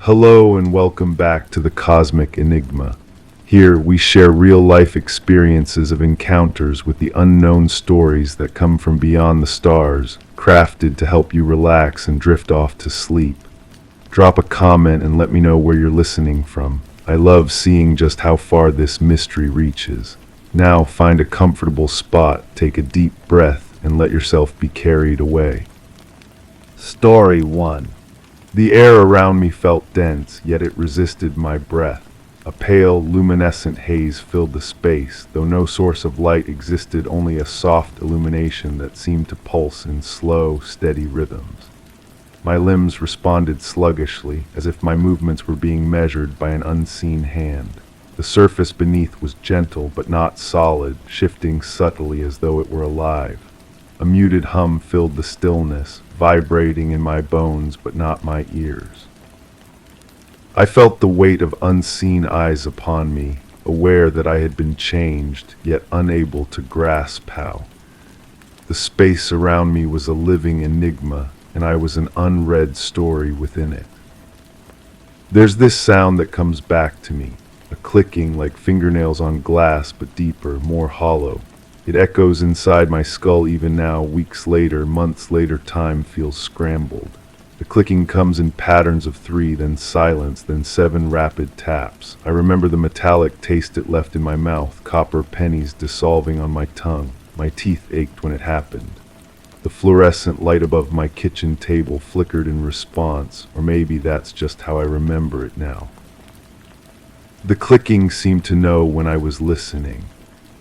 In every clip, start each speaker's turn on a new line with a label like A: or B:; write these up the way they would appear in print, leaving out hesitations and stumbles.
A: Hello and welcome back to the Cosmic Enigma. Here we share real-life experiences of encounters with the unknown, stories that come from beyond the stars, crafted to help you relax and drift off to sleep. Drop a comment and let me know where you're listening from. I love seeing just how far this mystery reaches. Now find a comfortable spot, take a deep breath, and let yourself be carried away. Story 1. The air around me felt dense, yet it resisted my breath. A pale, luminescent haze filled the space, though no source of light existed, only a soft illumination that seemed to pulse in slow, steady rhythms. My limbs responded sluggishly, as if my movements were being measured by an unseen hand. The surface beneath was gentle but not solid, shifting subtly as though it were alive. A muted hum filled the stillness, vibrating in my bones but not my ears. I felt the weight of unseen eyes upon me, aware that I had been changed, yet unable to grasp how. The space around me was a living enigma, and I was an unread story within it. There's this sound that comes back to me, a clicking like fingernails on glass, but deeper, more hollow. It echoes inside my skull even now, weeks later, months later. Time feels scrambled. The clicking comes in patterns of 3, then silence, then 7 rapid taps. I remember the metallic taste it left in my mouth, copper pennies dissolving on my tongue. My teeth ached when it happened. The fluorescent light above my kitchen table flickered in response, or maybe that's just how I remember it now. The clicking seemed to know when I was listening.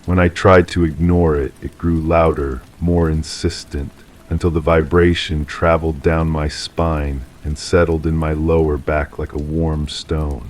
A: When I tried to ignore it, it grew louder, more insistent, until the vibration traveled down my spine and settled in my lower back like a warm stone.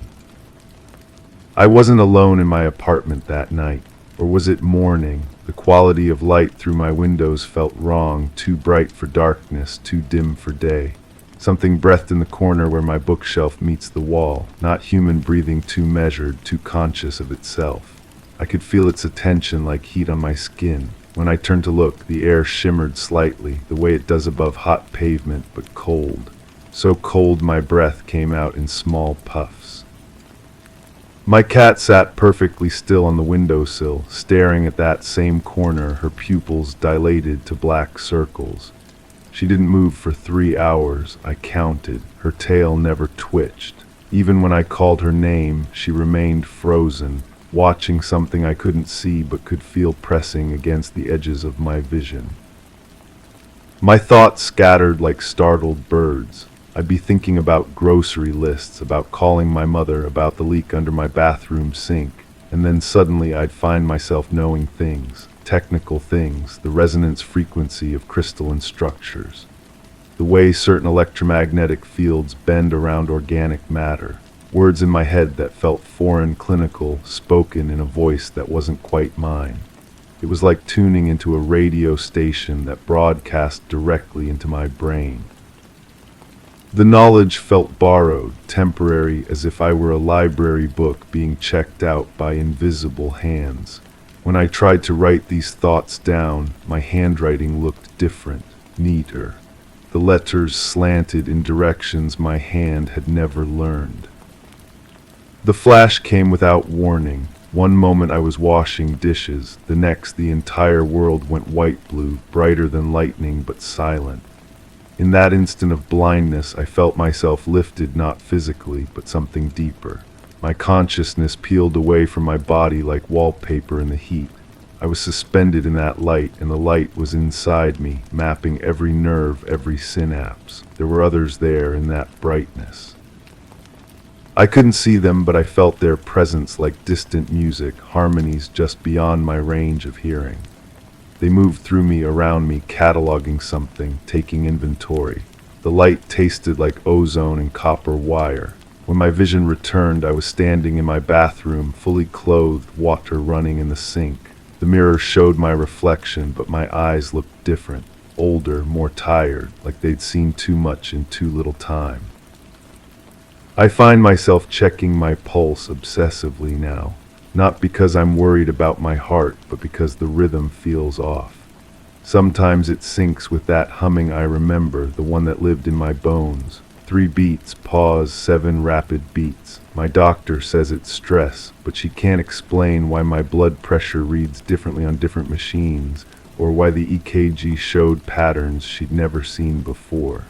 A: I wasn't alone in my apartment that night, or was it morning? The quality of light through my windows felt wrong, too bright for darkness, too dim for day. Something breathed in the corner where my bookshelf meets the wall, not human breathing, too measured, too conscious of itself. I could feel its attention like heat on my skin. When I turned to look, the air shimmered slightly, the way it does above hot pavement, but cold. So cold my breath came out in small puffs. My cat sat perfectly still on the windowsill, staring at that same corner, her pupils dilated to black circles. She didn't move for 3 hours, I counted. Her tail never twitched. Even when I called her name, she remained frozen, watching something I couldn't see but could feel pressing against the edges of my vision. My thoughts scattered like startled birds. I'd be thinking about grocery lists, about calling my mother, about the leak under my bathroom sink, and then suddenly I'd find myself knowing things, technical things, the resonance frequency of crystalline structures, the way certain electromagnetic fields bend around organic matter. Words in my head that felt foreign, clinical, spoken in a voice that wasn't quite mine. It was like tuning into a radio station that broadcast directly into my brain. The knowledge felt borrowed, temporary, as if I were a library book being checked out by invisible hands. When I tried to write these thoughts down, my handwriting looked different, neater. The letters slanted in directions my hand had never learned. The flash came without warning. One moment I was washing dishes, the next the entire world went white-blue, brighter than lightning but silent. In that instant of blindness, I felt myself lifted not physically, but something deeper. My consciousness peeled away from my body like wallpaper in the heat. I was suspended in that light, and the light was inside me, mapping every nerve, every synapse. There were others there in that brightness. I couldn't see them, but I felt their presence like distant music, harmonies just beyond my range of hearing. They moved through me, around me, cataloging something, taking inventory. The light tasted like ozone and copper wire. When my vision returned, I was standing in my bathroom, fully clothed, water running in the sink. The mirror showed my reflection, but my eyes looked different, older, more tired, like they'd seen too much in too little time. I find myself checking my pulse obsessively now, not because I'm worried about my heart, but because the rhythm feels off. Sometimes it syncs with that humming I remember, the one that lived in my bones. 3 beats, pause, 7 rapid beats. My doctor says it's stress, but she can't explain why my blood pressure reads differently on different machines, or why the EKG showed patterns she'd never seen before.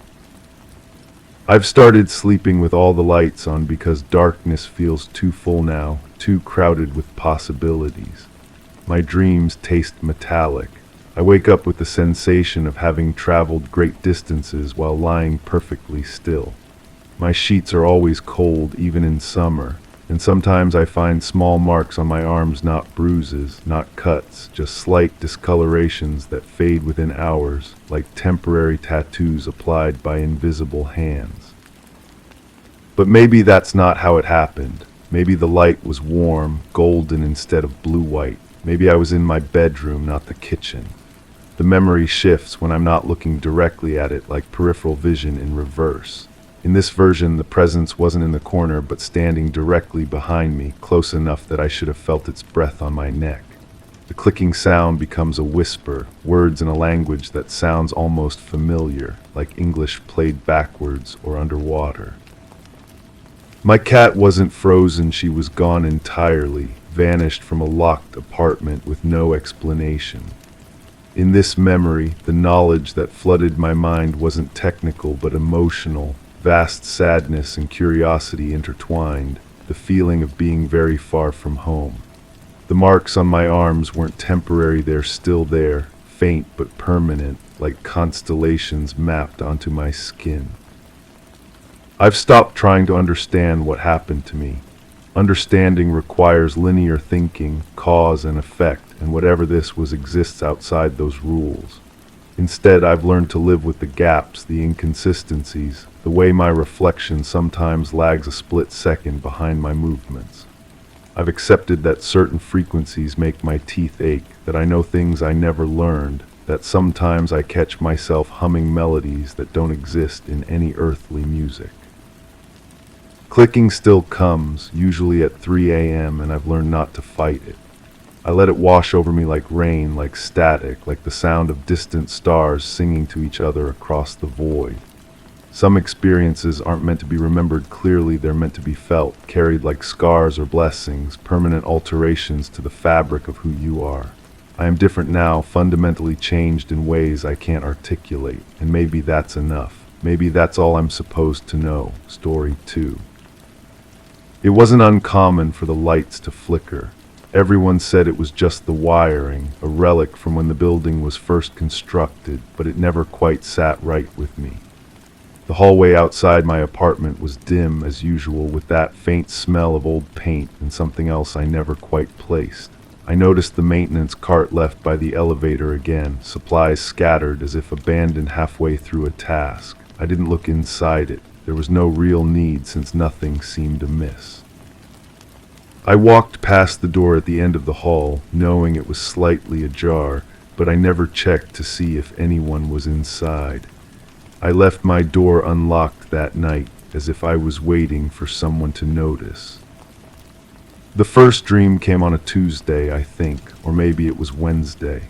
A: I've started sleeping with all the lights on because darkness feels too full now, too crowded with possibilities. My dreams taste metallic. I wake up with the sensation of having traveled great distances while lying perfectly still. My sheets are always cold, even in summer, and sometimes I find small marks on my arms, not bruises, not cuts, just slight discolorations that fade within hours, like temporary tattoos applied by invisible hands. But maybe that's not how it happened. Maybe the light was warm, golden instead of blue-white. Maybe I was in my bedroom, not the kitchen. The memory shifts when I'm not looking directly at it, like peripheral vision in reverse. In this version, the presence wasn't in the corner, but standing directly behind me, close enough that I should have felt its breath on my neck. The clicking sound becomes a whisper, words in a language that sounds almost familiar, like English played backwards or underwater. My cat wasn't frozen, she was gone entirely, vanished from a locked apartment with no explanation. In this memory, the knowledge that flooded my mind wasn't technical but emotional, vast sadness and curiosity intertwined, the feeling of being very far from home. The marks on my arms weren't temporary, they're still there, faint but permanent, like constellations mapped onto my skin. I've stopped trying to understand what happened to me. Understanding requires linear thinking, cause and effect, and whatever this was exists outside those rules. Instead, I've learned to live with the gaps, the inconsistencies, the way my reflection sometimes lags a split second behind my movements. I've accepted that certain frequencies make my teeth ache, that I know things I never learned, that sometimes I catch myself humming melodies that don't exist in any earthly music. Clicking still comes, usually at 3 a.m., and I've learned not to fight it. I let it wash over me like rain, like static, like the sound of distant stars singing to each other across the void. Some experiences aren't meant to be remembered clearly, they're meant to be felt, carried like scars or blessings, permanent alterations to the fabric of who you are. I am different now, fundamentally changed in ways I can't articulate, and maybe that's enough. Maybe that's all I'm supposed to know. Story 2. It wasn't uncommon for the lights to flicker. Everyone said it was just the wiring, a relic from when the building was first constructed, but it never quite sat right with me. The hallway outside my apartment was dim as usual, with that faint smell of old paint and something else I never quite placed. I noticed the maintenance cart left by the elevator again, supplies scattered as if abandoned halfway through a task. I didn't look inside it. There was no real need since nothing seemed amiss. I walked past the door at the end of the hall, knowing it was slightly ajar, but I never checked to see if anyone was inside. I left my door unlocked that night, as if I was waiting for someone to notice. The first dream came on a Tuesday, I think, or maybe it was Wednesday.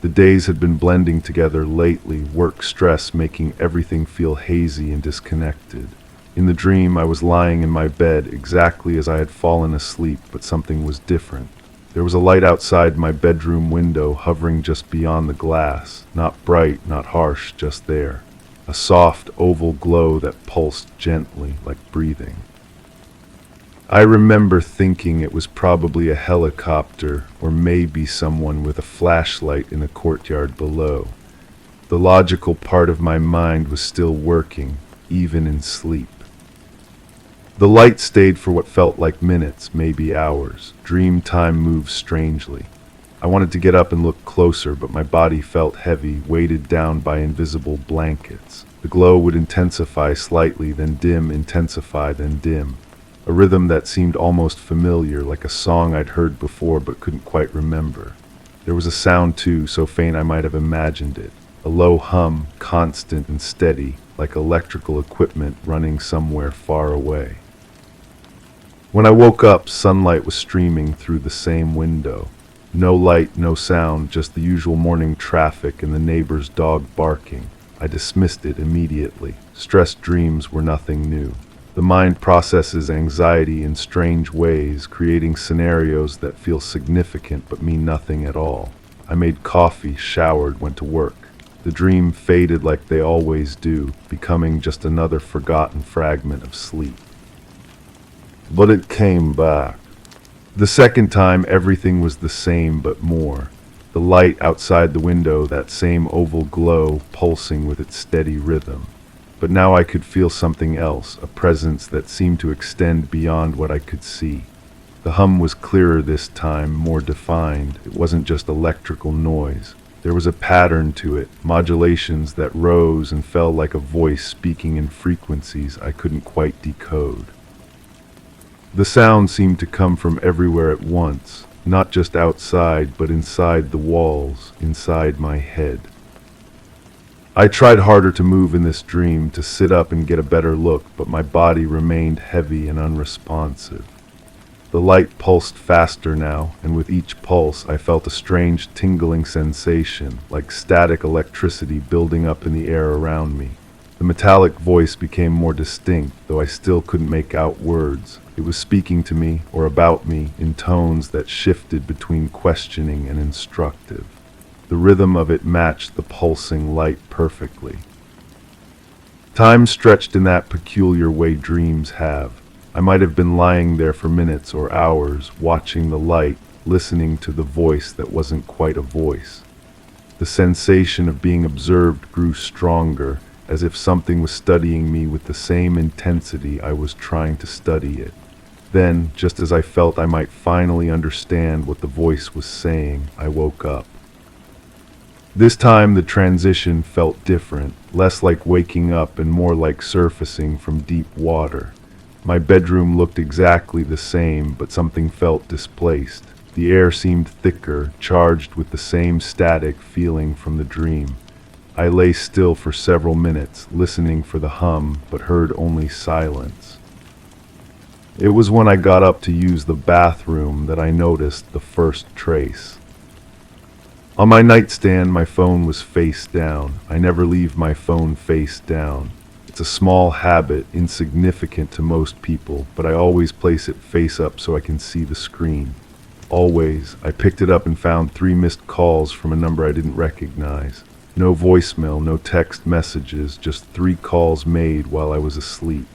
A: The days had been blending together lately, work stress making everything feel hazy and disconnected. In the dream, I was lying in my bed exactly as I had fallen asleep, but something was different. There was a light outside my bedroom window, hovering just beyond the glass, not bright, not harsh, just there. A soft, oval glow that pulsed gently, like breathing. I remember thinking it was probably a helicopter, or maybe someone with a flashlight in a courtyard below. The logical part of my mind was still working, even in sleep. The light stayed for what felt like minutes, maybe hours. Dream time moved strangely. I wanted to get up and look closer, but my body felt heavy, weighted down by invisible blankets. The glow would intensify slightly, then dim, intensify, then dim. A rhythm that seemed almost familiar, like a song I'd heard before but couldn't quite remember. There was a sound too, so faint I might have imagined it. A low hum, constant and steady, like electrical equipment running somewhere far away. When I woke up, sunlight was streaming through the same window. No light, no sound, just the usual morning traffic and the neighbor's dog barking. I dismissed it immediately. Stress dreams were nothing new. The mind processes anxiety in strange ways, creating scenarios that feel significant but mean nothing at all. I made coffee, showered, went to work. The dream faded like they always do, becoming just another forgotten fragment of sleep. But it came back. The second time, everything was the same but more. The light outside the window, that same oval glow, pulsing with its steady rhythm. But now I could feel something else, a presence that seemed to extend beyond what I could see. The hum was clearer this time, more defined. It wasn't just electrical noise. There was a pattern to it, modulations that rose and fell like a voice speaking in frequencies I couldn't quite decode. The sound seemed to come from everywhere at once, not just outside, but inside the walls, inside my head. I tried harder to move in this dream, to sit up and get a better look, but my body remained heavy and unresponsive. The light pulsed faster now, and with each pulse I felt a strange tingling sensation, like static electricity building up in the air around me. The metallic voice became more distinct, though I still couldn't make out words. It was speaking to me, or about me, in tones that shifted between questioning and instructive. The rhythm of it matched the pulsing light perfectly. Time stretched in that peculiar way dreams have. I might have been lying there for minutes or hours, watching the light, listening to the voice that wasn't quite a voice. The sensation of being observed grew stronger, as if something was studying me with the same intensity I was trying to study it. Then, just as I felt I might finally understand what the voice was saying, I woke up. This time the transition felt different, less like waking up and more like surfacing from deep water. My bedroom looked exactly the same, but something felt displaced. The air seemed thicker, charged with the same static feeling from the dream. I lay still for several minutes, listening for the hum, but heard only silence. It was when I got up to use the bathroom that I noticed the first trace. On my nightstand, my phone was face down. I never leave my phone face down. It's a small habit, insignificant to most people, but I always place it face up so I can see the screen. Always. I picked it up and found 3 missed calls from a number I didn't recognize. No voicemail, no text messages, just 3 calls made while I was asleep.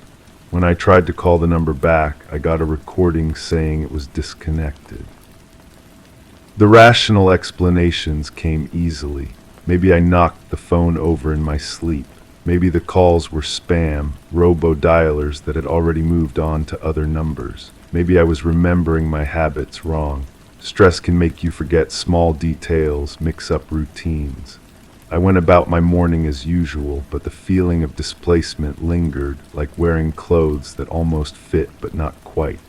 A: When I tried to call the number back, I got a recording saying it was disconnected. The rational explanations came easily. Maybe I knocked the phone over in my sleep. Maybe the calls were spam, robo-dialers that had already moved on to other numbers. Maybe I was remembering my habits wrong. Stress can make you forget small details, mix up routines. I went about my morning as usual, but the feeling of displacement lingered, like wearing clothes that almost fit but not quite.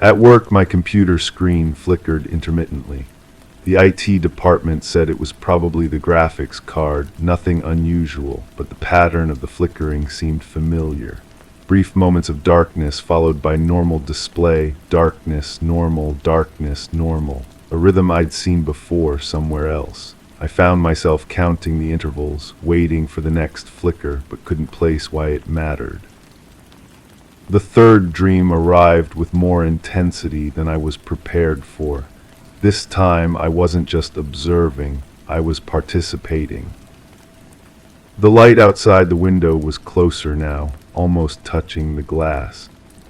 A: At work, my computer screen flickered intermittently. The IT department said it was probably the graphics card, nothing unusual, but the pattern of the flickering seemed familiar. Brief moments of darkness followed by normal display, darkness, normal, a rhythm I'd seen before somewhere else. I found myself counting the intervals, waiting for the next flicker, but couldn't place why it mattered. The third dream arrived with more intensity than I was prepared for. This time I wasn't just observing, I was participating. The light outside the window was closer now, almost touching the glass.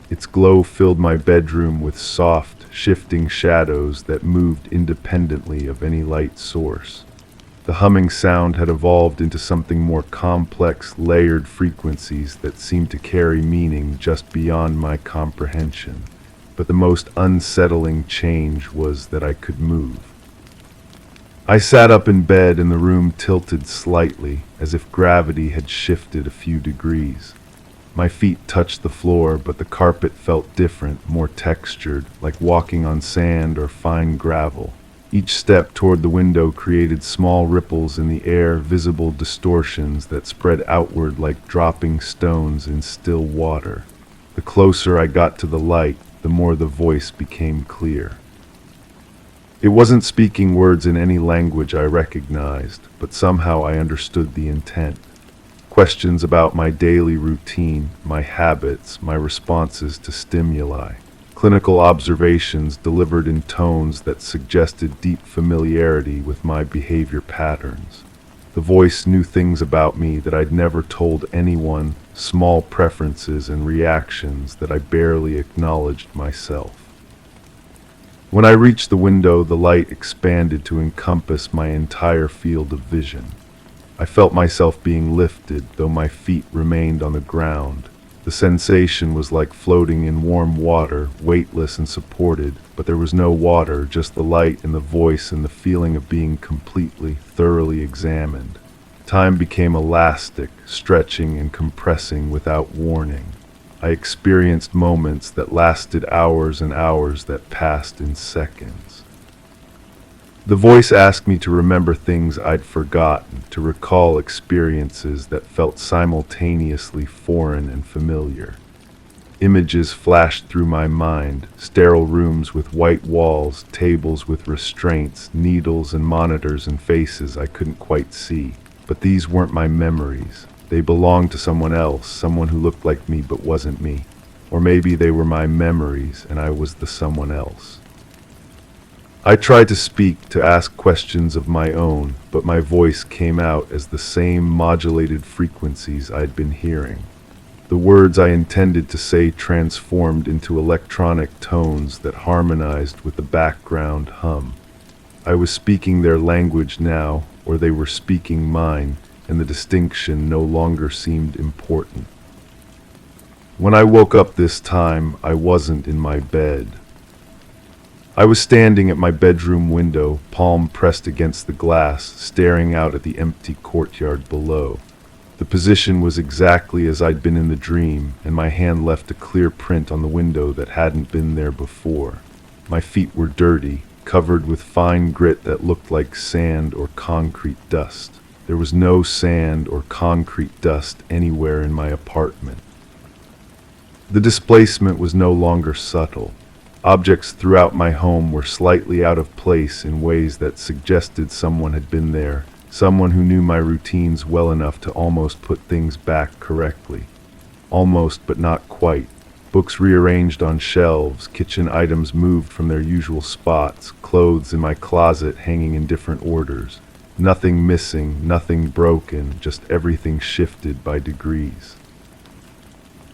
A: Its glow filled my bedroom with soft, shifting shadows that moved independently of any light source. The humming sound had evolved into something more complex, layered frequencies that seemed to carry meaning just beyond my comprehension. But the most unsettling change was that I could move. I sat up in bed and the room tilted slightly, as if gravity had shifted a few degrees. My feet touched the floor, but the carpet felt different, more textured, like walking on sand or fine gravel. Each step toward the window created small ripples in the air, visible distortions that spread outward like dropping stones in still water. The closer I got to the light, the more the voice became clear. It wasn't speaking words in any language I recognized, but somehow I understood the intent. Questions about my daily routine, my habits, my responses to stimuli. Clinical observations delivered in tones that suggested deep familiarity with my behavior patterns. The voice knew things about me that I'd never told anyone, small preferences and reactions that I barely acknowledged myself. When I reached the window, the light expanded to encompass my entire field of vision. I felt myself being lifted, though my feet remained on the ground. The sensation was like floating in warm water, weightless and supported, but there was no water, just the light and the voice and the feeling of being completely, thoroughly examined. Time became elastic, stretching and compressing without warning. I experienced moments that lasted hours and hours that passed in seconds. The voice asked me to remember things I'd forgotten, to recall experiences that felt simultaneously foreign and familiar. Images flashed through my mind, sterile rooms with white walls, tables with restraints, needles and monitors and faces I couldn't quite see. But these weren't my memories. They belonged to someone else, someone who looked like me but wasn't me. Or maybe they were my memories and I was the someone else. I tried to speak, to ask questions of my own, but my voice came out as the same modulated frequencies I'd been hearing. The words I intended to say transformed into electronic tones that harmonized with the background hum. I was speaking their language now, or they were speaking mine, and the distinction no longer seemed important. When I woke up this time, I wasn't in my bed. I was standing at my bedroom window, palm pressed against the glass, staring out at the empty courtyard below. The position was exactly as I'd been in the dream, and my hand left a clear print on the window that hadn't been there before. My feet were dirty, covered with fine grit that looked like sand or concrete dust. There was no sand or concrete dust anywhere in my apartment. The displacement was no longer subtle. Objects throughout my home were slightly out of place in ways that suggested someone had been there, someone who knew my routines well enough to almost put things back correctly. Almost, but not quite. Books rearranged on shelves, kitchen items moved from their usual spots, clothes in my closet hanging in different orders. Nothing missing, nothing broken, just everything shifted by degrees.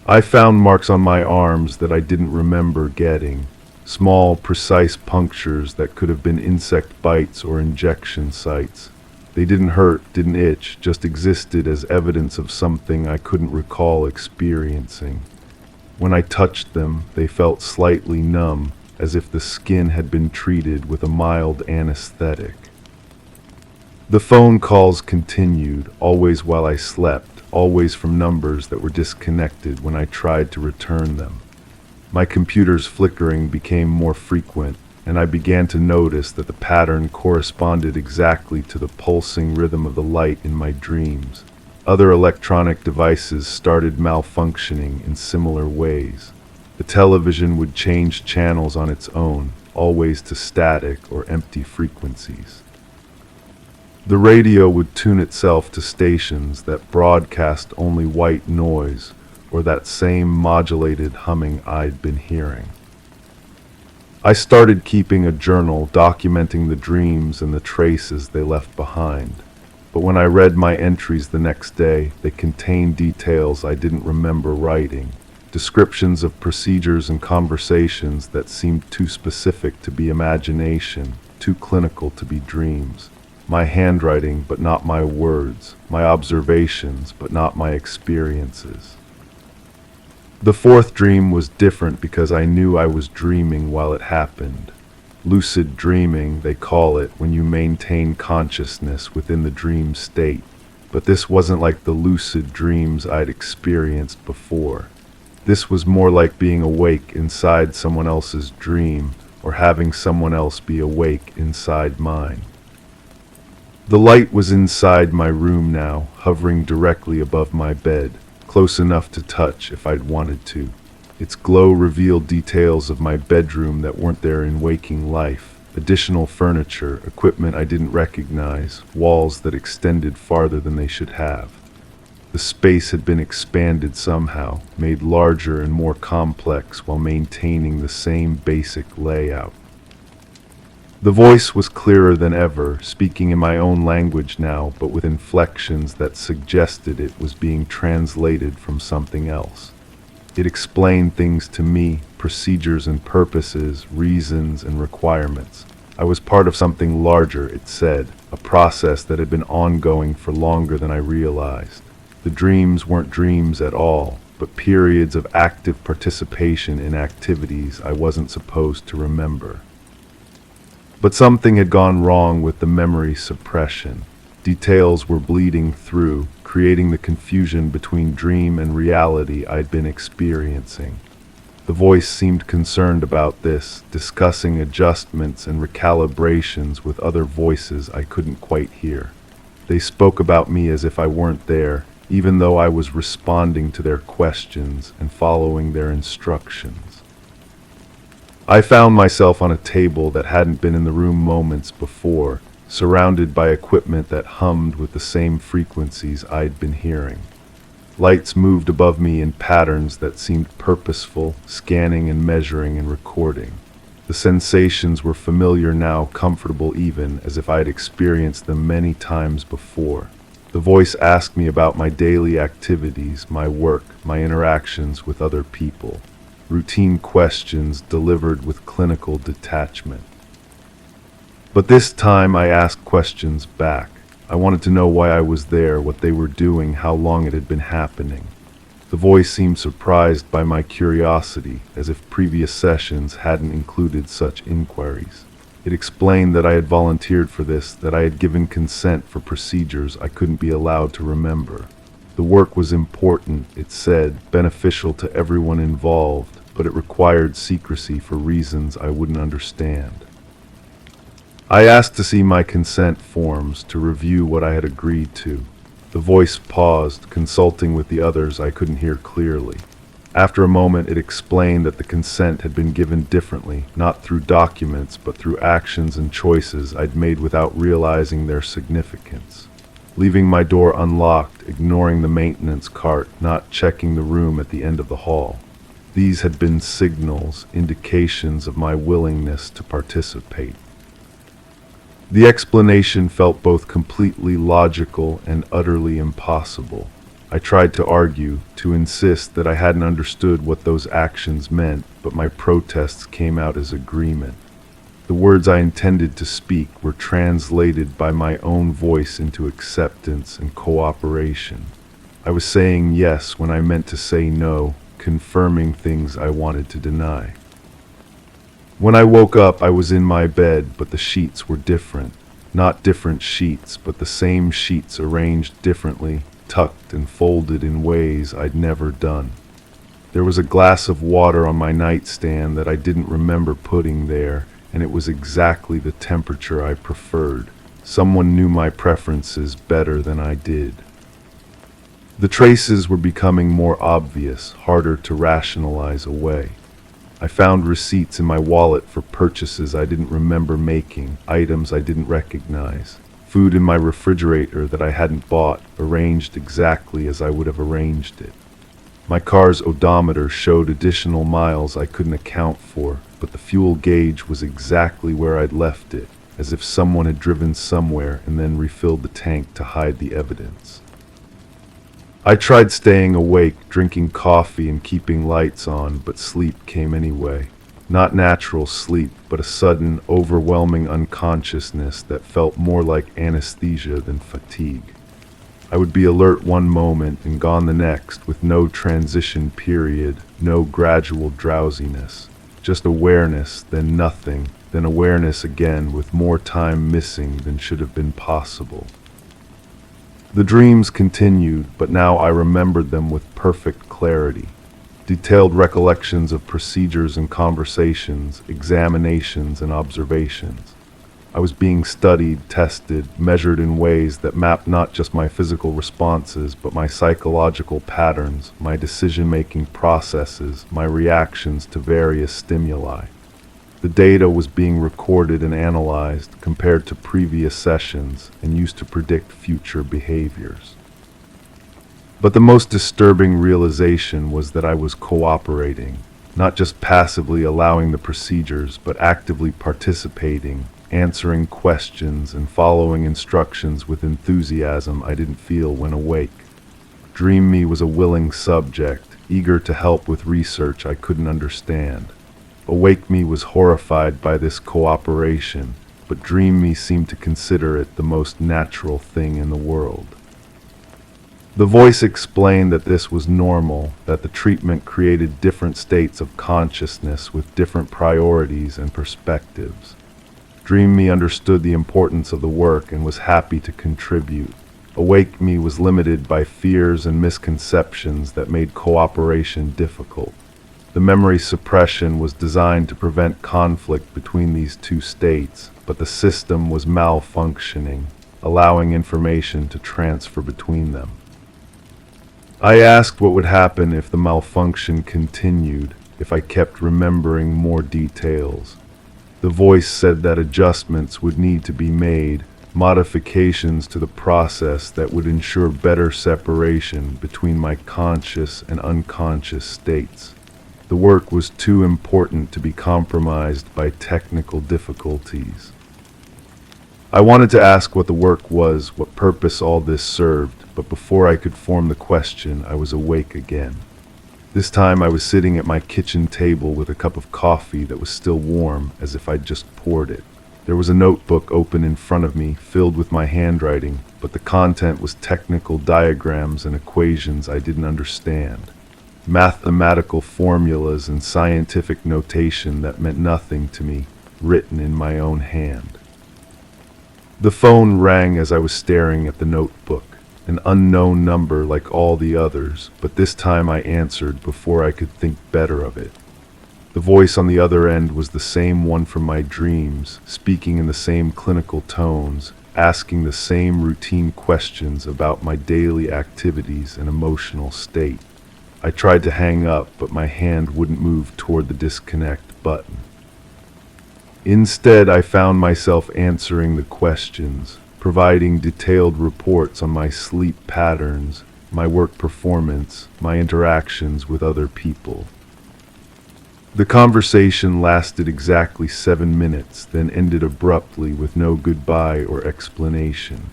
A: I found marks on my arms that I didn't remember getting. Small, precise punctures that could have been insect bites or injection sites. They didn't hurt, didn't itch, just existed as evidence of something I couldn't recall experiencing. When I touched them, they felt slightly numb, as if the skin had been treated with a mild anesthetic. The phone calls continued, always while I slept, always from numbers that were disconnected when I tried to return them. My computer's flickering became more frequent, and I began to notice that the pattern corresponded exactly to the pulsing rhythm of the light in my dreams. Other electronic devices started malfunctioning in similar ways. The television would change channels on its own, always to static or empty frequencies. The radio would tune itself to stations that broadcast only white noise, or that same modulated humming I'd been hearing. I started keeping a journal documenting the dreams and the traces they left behind, but when I read my entries the next day, they contained details I didn't remember writing, descriptions of procedures and conversations that seemed too specific to be imagination, too clinical to be dreams. My handwriting, but not my words, my observations, but not my experiences. The fourth dream was different because I knew I was dreaming while it happened. Lucid dreaming, they call it, when you maintain consciousness within the dream state. But this wasn't like the lucid dreams I'd experienced before. This was more like being awake inside someone else's dream, or having someone else be awake inside mine. The light was inside my room now, hovering directly above my bed, close enough to touch if I'd wanted to. Its glow revealed details of my bedroom that weren't there in waking life. additional furniture, equipment I didn't recognize, walls that extended farther than they should have. The space had been expanded somehow, made larger and more complex while maintaining the same basic layout. The voice was clearer than ever, speaking in my own language now, but with inflections that suggested it was being translated from something else. It explained things to me, procedures and purposes, reasons and requirements. I was part of something larger, it said, a process that had been ongoing for longer than I realized. The dreams weren't dreams at all, but periods of active participation in activities I wasn't supposed to remember. But something had gone wrong with the memory suppression. Details were bleeding through, creating the confusion between dream and reality I'd been experiencing. The voice seemed concerned about this, discussing adjustments and recalibrations with other voices I couldn't quite hear. They spoke about me as if I weren't there, even though I was responding to their questions and following their instructions. I found myself on a table that hadn't been in the room moments before, surrounded by equipment that hummed with the same frequencies I'd been hearing. Lights moved above me in patterns that seemed purposeful, scanning and measuring and recording. The sensations were familiar now, comfortable even, as if I'd experienced them many times before. The voice asked me about my daily activities, my work, my interactions with other people. Routine questions delivered with clinical detachment. But this time I asked questions back. I wanted to know why I was there, what they were doing, how long it had been happening. The voice seemed surprised by my curiosity, as if previous sessions hadn't included such inquiries. It explained that I had volunteered for this, that I had given consent for procedures I couldn't be allowed to remember. The work was important, it said, beneficial to everyone involved, but it required secrecy for reasons I wouldn't understand. I asked to see my consent forms to review what I had agreed to. The voice paused, consulting with the others I couldn't hear clearly. After a moment, it explained that the consent had been given differently, not through documents, but through actions and choices I'd made without realizing their significance. Leaving my door unlocked, ignoring the maintenance cart, not checking the room at the end of the hall. These had been signals, indications of my willingness to participate. The explanation felt both completely logical and utterly impossible. I tried to argue, to insist that I hadn't understood what those actions meant, but my protests came out as agreement. The words I intended to speak were translated by my own voice into acceptance and cooperation. I was saying yes when I meant to say no, confirming things I wanted to deny. When I woke up, I was in my bed, but the sheets were different. Not different sheets, but the same sheets arranged differently, tucked and folded in ways I'd never done. There was a glass of water on my nightstand that I didn't remember putting there, and it was exactly the temperature I preferred. Someone knew my preferences better than I did. The traces were becoming more obvious, harder to rationalize away. I found receipts in my wallet for purchases I didn't remember making, items I didn't recognize. Food in my refrigerator that I hadn't bought, arranged exactly as I would have arranged it. My car's odometer showed additional miles I couldn't account for, but the fuel gauge was exactly where I'd left it, as if someone had driven somewhere and then refilled the tank to hide the evidence. I tried staying awake, drinking coffee and keeping lights on, but sleep came anyway. Not natural sleep, but a sudden, overwhelming unconsciousness that felt more like anesthesia than fatigue. I would be alert one moment and gone the next, with no transition period, no gradual drowsiness. Just awareness, then nothing, then awareness again, with more time missing than should have been possible. The dreams continued, but now I remembered them with perfect clarity. Detailed recollections of procedures and conversations, examinations and observations. I was being studied, tested, measured in ways that mapped not just my physical responses, but my psychological patterns, my decision-making processes, my reactions to various stimuli. The data was being recorded and analyzed, compared to previous sessions, and used to predict future behaviors. But the most disturbing realization was that I was cooperating, not just passively allowing the procedures, but actively participating, answering questions, and following instructions with enthusiasm I didn't feel when awake. Dream me was a willing subject, eager to help with research I couldn't understand. Awake me was horrified by this cooperation, but dream me seemed to consider it the most natural thing in the world. The voice explained that this was normal, that the treatment created different states of consciousness with different priorities and perspectives. Dream me understood the importance of the work and was happy to contribute. Awake me was limited by fears and misconceptions that made cooperation difficult. The memory suppression was designed to prevent conflict between these two states, but the system was malfunctioning, allowing information to transfer between them. I asked what would happen if the malfunction continued, if I kept remembering more details. The voice said that adjustments would need to be made, modifications to the process that would ensure better separation between my conscious and unconscious states. The work was too important to be compromised by technical difficulties. I wanted to ask what the work was, what purpose all this served, but before I could form the question, I was awake again. This time I was sitting at my kitchen table with a cup of coffee that was still warm, as if I'd just poured it. There was a notebook open in front of me, filled with my handwriting, but the content was technical diagrams and equations I didn't understand. Mathematical formulas and scientific notation that meant nothing to me, written in my own hand. The phone rang as I was staring at the notebook. An unknown number like all the others, but this time I answered before I could think better of it. The voice on the other end was the same one from my dreams, speaking in the same clinical tones, asking the same routine questions about my daily activities and emotional state. I tried to hang up, but my hand wouldn't move toward the disconnect button. Instead, I found myself answering the questions, providing detailed reports on my sleep patterns, my work performance, my interactions with other people. The conversation lasted exactly 7 minutes, then ended abruptly with no goodbye or explanation.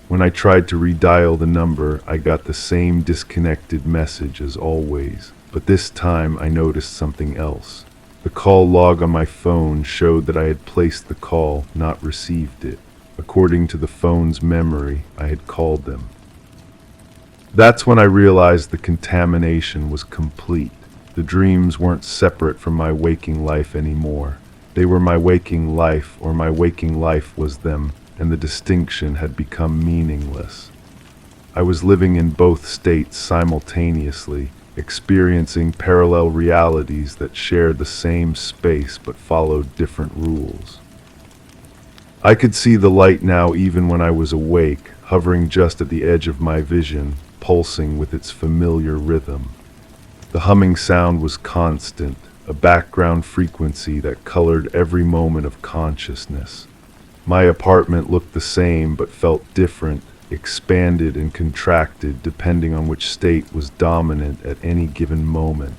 A: When I tried to redial the number, I got the same disconnected message as always, but this time I noticed something else. The call log on my phone showed that I had placed the call, not received it. According to the phone's memory, I had called them. That's when I realized the contamination was complete. The dreams weren't separate from my waking life anymore. They were my waking life, or my waking life was them, and the distinction had become meaningless. I was living in both states simultaneously, experiencing parallel realities that shared the same space but followed different rules. I could see the light now even when I was awake, hovering just at the edge of my vision, pulsing with its familiar rhythm. The humming sound was constant, a background frequency that colored every moment of consciousness. My apartment looked the same but felt different, expanded and contracted depending on which state was dominant at any given moment.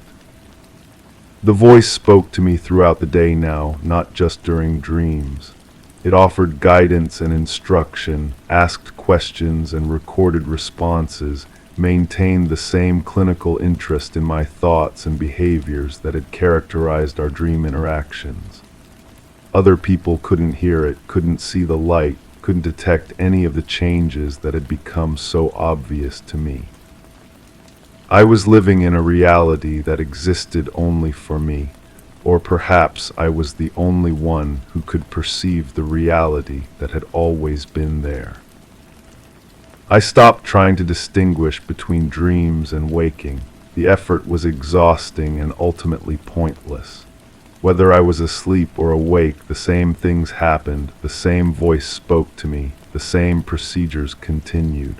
A: The voice spoke to me throughout the day now, not just during dreams. It offered guidance and instruction, asked questions and recorded responses, maintained the same clinical interest in my thoughts and behaviors that had characterized our dream interactions. Other people couldn't hear it, couldn't see the light, couldn't detect any of the changes that had become so obvious to me. I was living in a reality that existed only for me. Or perhaps I was the only one who could perceive the reality that had always been there. I stopped trying to distinguish between dreams and waking. The effort was exhausting and ultimately pointless. Whether I was asleep or awake, the same things happened, the same voice spoke to me, the same procedures continued.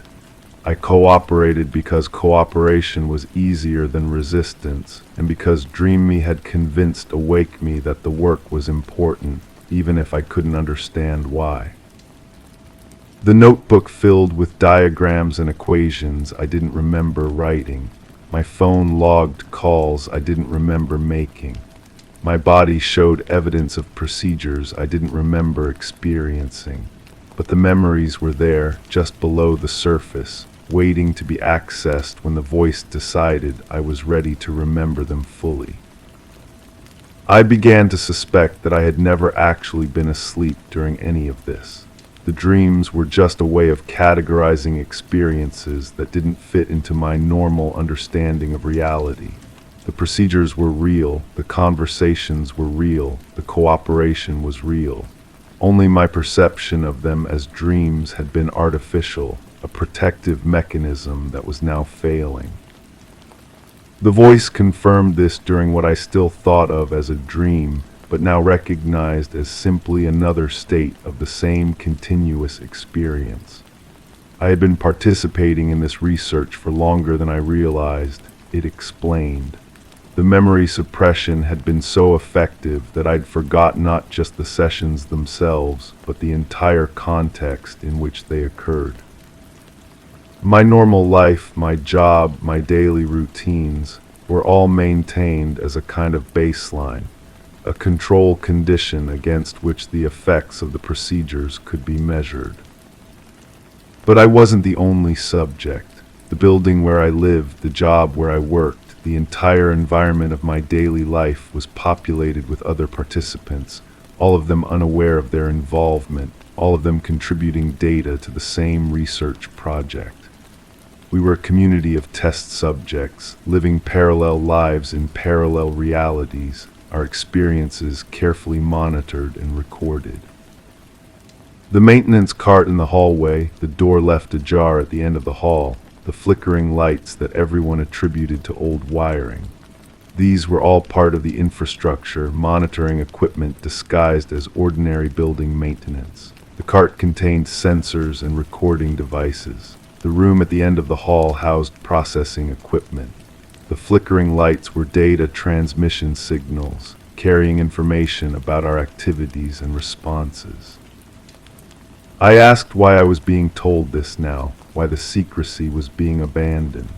A: I cooperated because cooperation was easier than resistance, and because Dream Me had convinced Awake Me that the work was important, even if I couldn't understand why. The notebook filled with diagrams and equations I didn't remember writing. My phone logged calls I didn't remember making. My body showed evidence of procedures I didn't remember experiencing. But the memories were there, just below the surface, waiting to be accessed when the voice decided I was ready to remember them fully. I began to suspect that I had never actually been asleep during any of this. The dreams were just a way of categorizing experiences that didn't fit into my normal understanding of reality. The procedures were real, the conversations were real, the cooperation was real. Only my perception of them as dreams had been artificial, a protective mechanism that was now failing. The voice confirmed this during what I still thought of as a dream, but now recognized as simply another state of the same continuous experience. I had been participating in this research for longer than I realized, it explained. The memory suppression had been so effective that I'd forgotten not just the sessions themselves, but the entire context in which they occurred. My normal life, my job, my daily routines were all maintained as a kind of baseline, a control condition against which the effects of the procedures could be measured. But I wasn't the only subject. The building where I lived, the job where I worked, the entire environment of my daily life was populated with other participants, all of them unaware of their involvement, all of them contributing data to the same research project. We were a community of test subjects, living parallel lives in parallel realities, our experiences carefully monitored and recorded. The maintenance cart in the hallway, the door left ajar at the end of the hall, the flickering lights that everyone attributed to old wiring. These were all part of the infrastructure, monitoring equipment disguised as ordinary building maintenance. The cart contained sensors and recording devices. The room at the end of the hall housed processing equipment. The flickering lights were data transmission signals, carrying information about our activities and responses. I asked why I was being told this now, why the secrecy was being abandoned.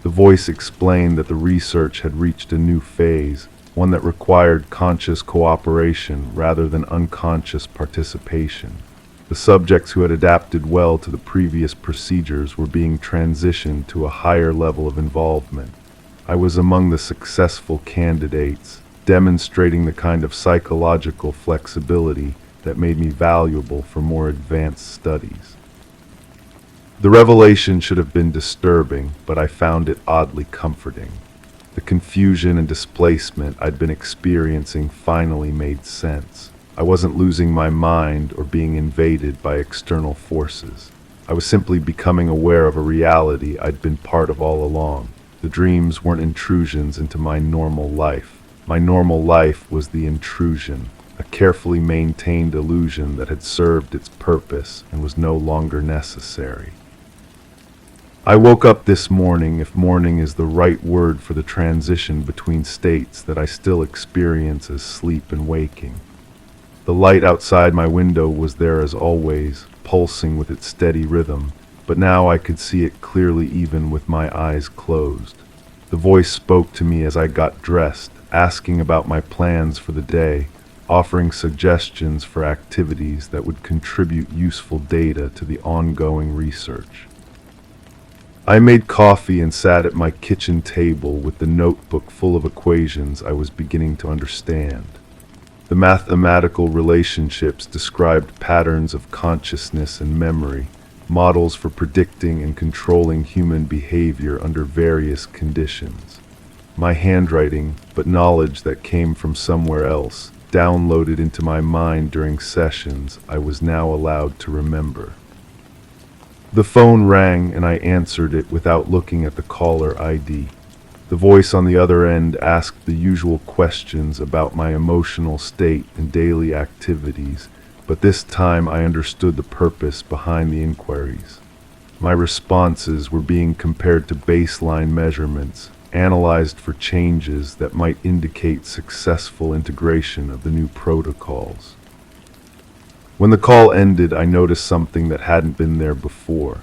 A: The voice explained that the research had reached a new phase, one that required conscious cooperation rather than unconscious participation. The subjects who had adapted well to the previous procedures were being transitioned to a higher level of involvement. I was among the successful candidates, demonstrating the kind of psychological flexibility that made me valuable for more advanced studies. The revelation should have been disturbing, but I found it oddly comforting. The confusion and displacement I'd been experiencing finally made sense. I wasn't losing my mind or being invaded by external forces. I was simply becoming aware of a reality I'd been part of all along. The dreams weren't intrusions into my normal life. My normal life was the intrusion, a carefully maintained illusion that had served its purpose and was no longer necessary. I woke up this morning, if morning is the right word for the transition between states that I still experience as sleep and waking. The light outside my window was there as always, pulsing with its steady rhythm, but now I could see it clearly even with my eyes closed. The voice spoke to me as I got dressed, asking about my plans for the day, offering suggestions for activities that would contribute useful data to the ongoing research. I made coffee and sat at my kitchen table with the notebook full of equations I was beginning to understand. The mathematical relationships described patterns of consciousness and memory, models for predicting and controlling human behavior under various conditions. My handwriting, but knowledge that came from somewhere else, downloaded into my mind during sessions I was now allowed to remember. The phone rang and I answered it without looking at the caller ID. The voice on the other end asked the usual questions about my emotional state and daily activities, but this time I understood the purpose behind the inquiries. My responses were being compared to baseline measurements, analyzed for changes that might indicate successful integration of the new protocols. When the call ended, I noticed something that hadn't been there before.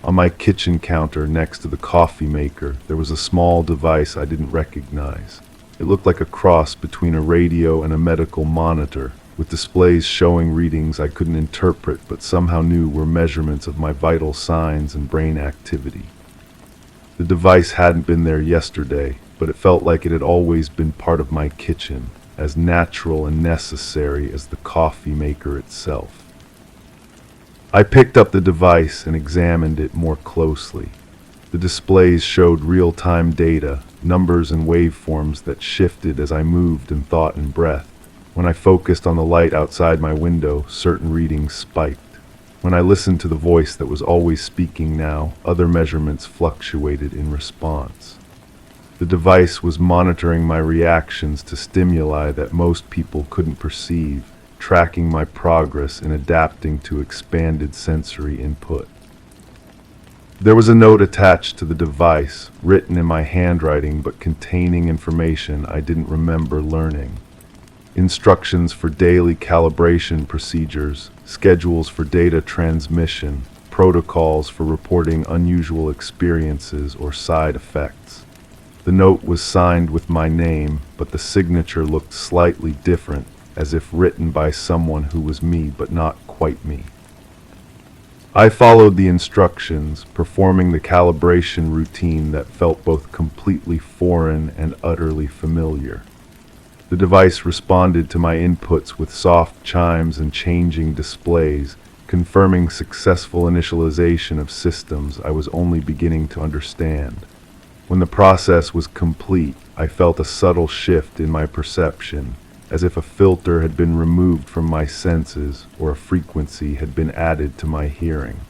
A: On my kitchen counter next to the coffee maker, there was a small device I didn't recognize. It looked like a cross between a radio and a medical monitor, with displays showing readings I couldn't interpret but somehow knew were measurements of my vital signs and brain activity. The device hadn't been there yesterday, but it felt like it had always been part of my kitchen, as natural and necessary as the coffee maker itself. I picked up the device and examined it more closely. The displays showed real-time data, numbers and waveforms that shifted as I moved and thought and breathed. When I focused on the light outside my window, certain readings spiked. When I listened to the voice that was always speaking now, other measurements fluctuated in response. The device was monitoring my reactions to stimuli that most people couldn't perceive, tracking my progress in adapting to expanded sensory input. There was a note attached to the device, written in my handwriting but containing information I didn't remember learning. Instructions for daily calibration procedures, schedules for data transmission, protocols for reporting unusual experiences or side effects. The note was signed with my name, but the signature looked slightly different, as if written by someone who was me but not quite me. I followed the instructions, performing the calibration routine that felt both completely foreign and utterly familiar. The device responded to my inputs with soft chimes and changing displays, confirming successful initialization of systems I was only beginning to understand. When the process was complete, I felt a subtle shift in my perception, as if a filter had been removed from my senses or a frequency had been added to my hearing.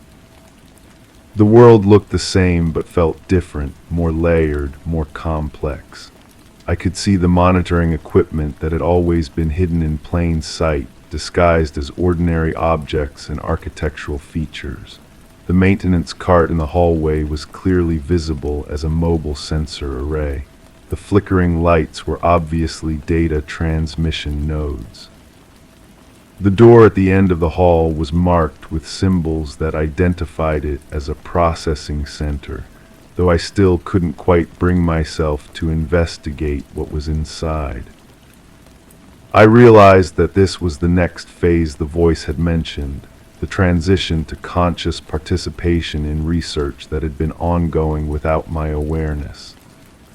A: The world looked the same but felt different, more layered, more complex. I could see the monitoring equipment that had always been hidden in plain sight, disguised as ordinary objects and architectural features. The maintenance cart in the hallway was clearly visible as a mobile sensor array. The flickering lights were obviously data transmission nodes. The door at the end of the hall was marked with symbols that identified it as a processing center, though I still couldn't quite bring myself to investigate what was inside. I realized that this was the next phase the voice had mentioned, the transition to conscious participation in research that had been ongoing without my awareness.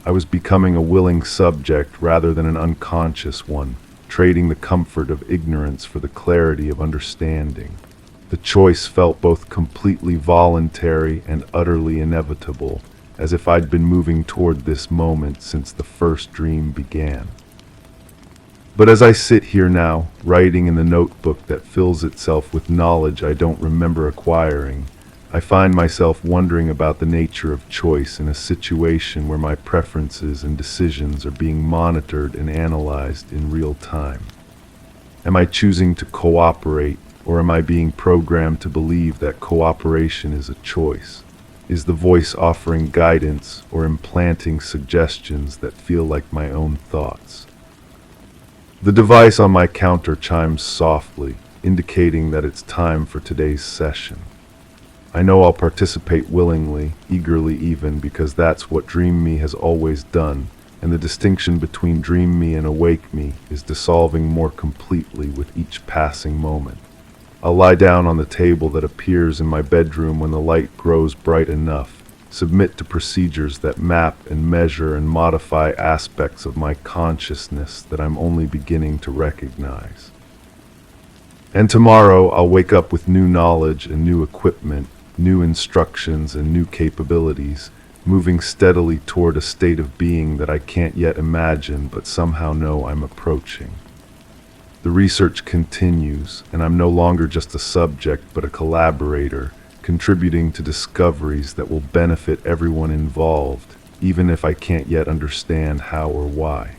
A: I was becoming a willing subject rather than an unconscious one, trading the comfort of ignorance for the clarity of understanding. The choice felt both completely voluntary and utterly inevitable, as if I'd been moving toward this moment since the first dream began. But as I sit here now, writing in the notebook that fills itself with knowledge I don't remember acquiring, I find myself wondering about the nature of choice in a situation where my preferences and decisions are being monitored and analyzed in real time. Am I choosing to cooperate, or am I being programmed to believe that cooperation is a choice? Is the voice offering guidance or implanting suggestions that feel like my own thoughts? The device on my counter chimes softly, indicating that it's time for today's session. I know I'll participate willingly, eagerly even, because that's what Dream Me has always done, and the distinction between Dream Me and Awake Me is dissolving more completely with each passing moment. I'll lie down on the table that appears in my bedroom when the light grows bright enough, submit to procedures that map and measure and modify aspects of my consciousness that I'm only beginning to recognize. And tomorrow I'll wake up with new knowledge and new equipment, new instructions and new capabilities, moving steadily toward a state of being that I can't yet imagine but somehow know I'm approaching. The research continues, and I'm no longer just a subject but a collaborator, contributing to discoveries that will benefit everyone involved, even if I can't yet understand how or why.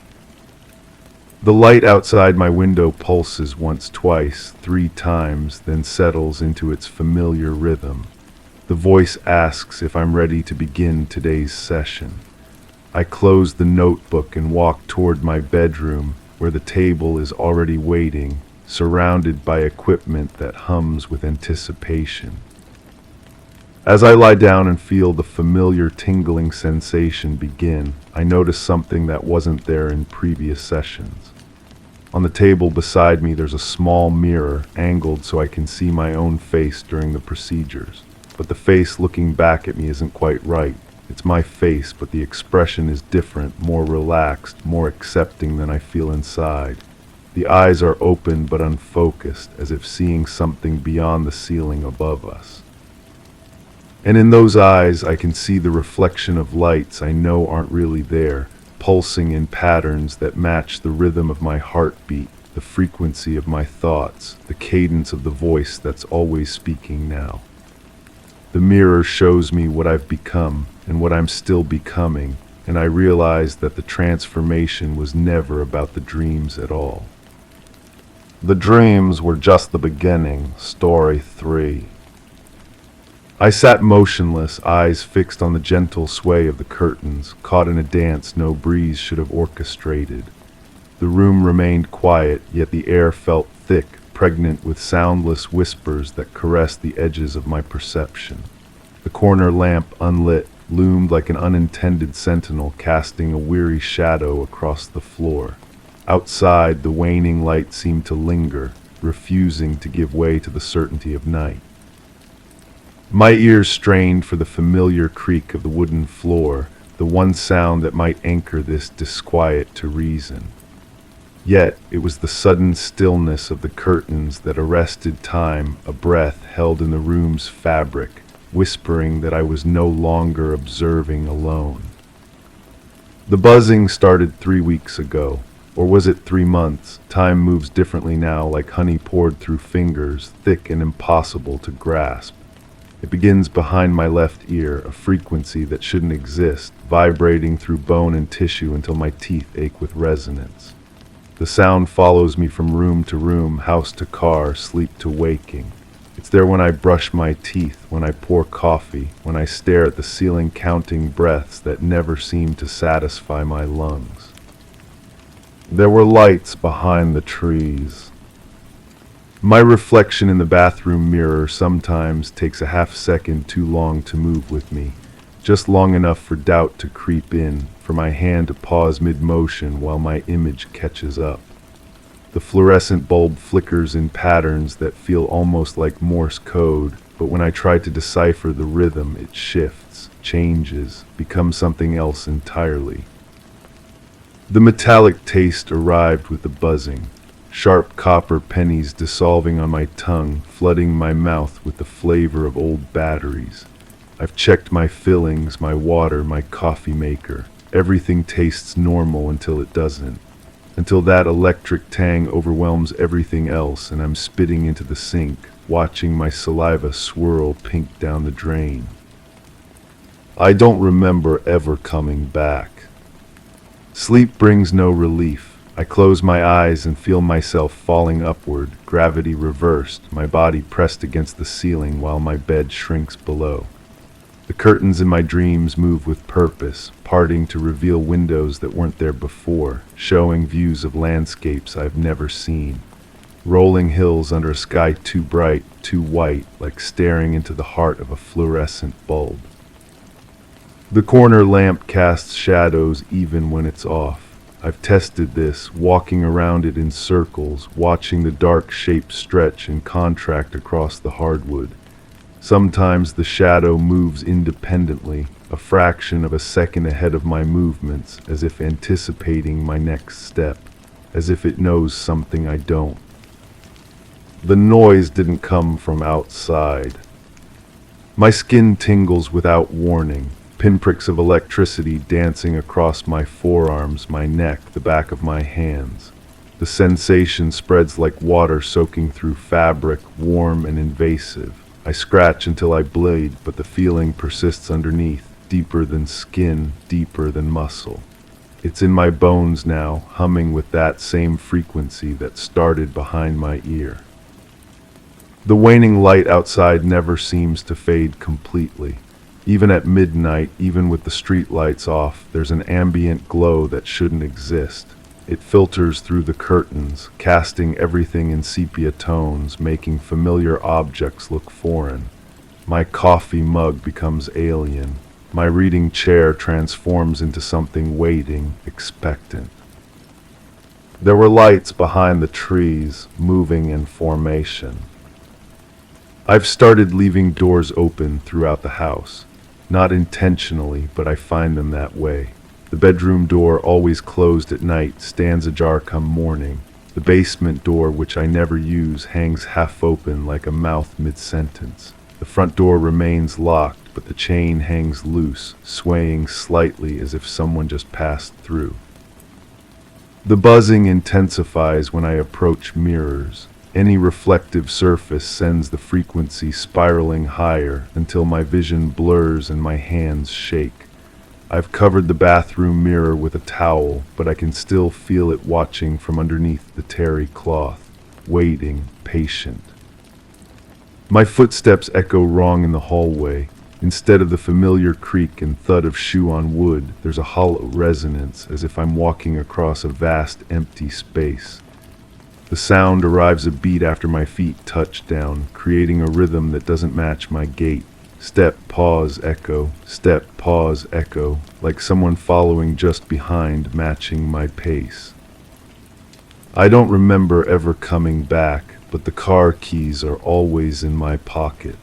A: The light outside my window pulses once, twice, 3 times, then settles into its familiar rhythm. The voice asks if I'm ready to begin today's session. I close the notebook and walk toward my bedroom, where the table is already waiting, surrounded by equipment that hums with anticipation. As I lie down and feel the familiar tingling sensation begin, I notice something that wasn't there in previous sessions. On the table beside me there's a small mirror, angled so I can see my own face during the procedures. But the face looking back at me isn't quite right. It's my face, but the expression is different, more relaxed, more accepting than I feel inside. The eyes are open but unfocused, as if seeing something beyond the ceiling above us. And in those eyes I can see the reflection of lights I know aren't really there, pulsing in patterns that match the rhythm of my heartbeat, the frequency of my thoughts, the cadence of the voice that's always speaking now. The mirror shows me what I've become and what I'm still becoming, and I realize that the transformation was never about the dreams at all. The dreams were just the beginning. Story 3. I sat motionless, eyes fixed on the gentle sway of the curtains, caught in a dance no breeze should have orchestrated. The room remained quiet, yet the air felt thick, pregnant with soundless whispers that caressed the edges of my perception. The corner lamp, unlit, loomed like an unintended sentinel, casting a weary shadow across the floor. Outside, the waning light seemed to linger, refusing to give way to the certainty of night. My ears strained for the familiar creak of the wooden floor, the one sound that might anchor this disquiet to reason. Yet it was the sudden stillness of the curtains that arrested time, a breath held in the room's fabric, whispering that I was no longer observing alone. The buzzing started 3 weeks ago, or was it 3 months? Time moves differently now, like honey poured through fingers, thick and impossible to grasp. It begins behind my left ear, a frequency that shouldn't exist, vibrating through bone and tissue until my teeth ache with resonance. The sound follows me from room to room, house to car, sleep to waking. It's there when I brush my teeth, when I pour coffee, when I stare at the ceiling counting breaths that never seem to satisfy my lungs. There were lights behind the trees. My reflection in the bathroom mirror sometimes takes a half second too long to move with me, just long enough for doubt to creep in, for my hand to pause mid-motion while my image catches up. The fluorescent bulb flickers in patterns that feel almost like Morse code, but when I try to decipher the rhythm, it shifts, changes, becomes something else entirely. The metallic taste arrived with the buzzing, sharp copper pennies dissolving on my tongue, flooding my mouth with the flavor of old batteries. I've checked my fillings, my water, my coffee maker. Everything tastes normal until it doesn't. Until that electric tang overwhelms everything else and I'm spitting into the sink, watching my saliva swirl pink down the drain. I don't remember ever coming back. Sleep brings no relief. I close my eyes and feel myself falling upward, gravity reversed, my body pressed against the ceiling while my bed shrinks below. The curtains in my dreams move with purpose, parting to reveal windows that weren't there before, showing views of landscapes I've never seen. Rolling hills under a sky too bright, too white, like staring into the heart of a fluorescent bulb. The corner lamp casts shadows even when it's off. I've tested this, walking around it in circles, watching the dark shape stretch and contract across the hardwood. Sometimes the shadow moves independently, a fraction of a second ahead of my movements, as if anticipating my next step, as if it knows something I don't. The noise didn't come from outside. My skin tingles without warning, pinpricks of electricity dancing across my forearms, my neck, the back of my hands. The sensation spreads like water soaking through fabric, warm and invasive. I scratch until I bleed, but the feeling persists underneath, deeper than skin, deeper than muscle. It's in my bones now, humming with that same frequency that started behind my ear. The waning light outside never seems to fade completely. Even at midnight, even with the street lights off, there's an ambient glow that shouldn't exist. It filters through the curtains, casting everything in sepia tones, making familiar objects look foreign. My coffee mug becomes alien. My reading chair transforms into something waiting, expectant. There were lights behind the trees, moving in formation. I've started leaving doors open throughout the house. Not intentionally, but I find them that way. The bedroom door, always closed at night, stands ajar come morning. The basement door, which I never use, hangs half open like a mouth mid-sentence. The front door remains locked, but the chain hangs loose, swaying slightly as if someone just passed through. The buzzing intensifies when I approach mirrors. Any reflective surface sends the frequency spiraling higher until my vision blurs and my hands shake. I've covered the bathroom mirror with a towel, but I can still feel it watching from underneath the terry cloth, waiting, patient. My footsteps echo wrong in the hallway. Instead of the familiar creak and thud of shoe on wood, there's a hollow resonance, as if I'm walking across a vast, empty space. The sound arrives a beat after my feet touch down, creating a rhythm that doesn't match my gait. Step, pause, echo, step, pause, echo, like someone following just behind, matching my pace. I don't remember ever coming back, but the car keys are always in my pocket.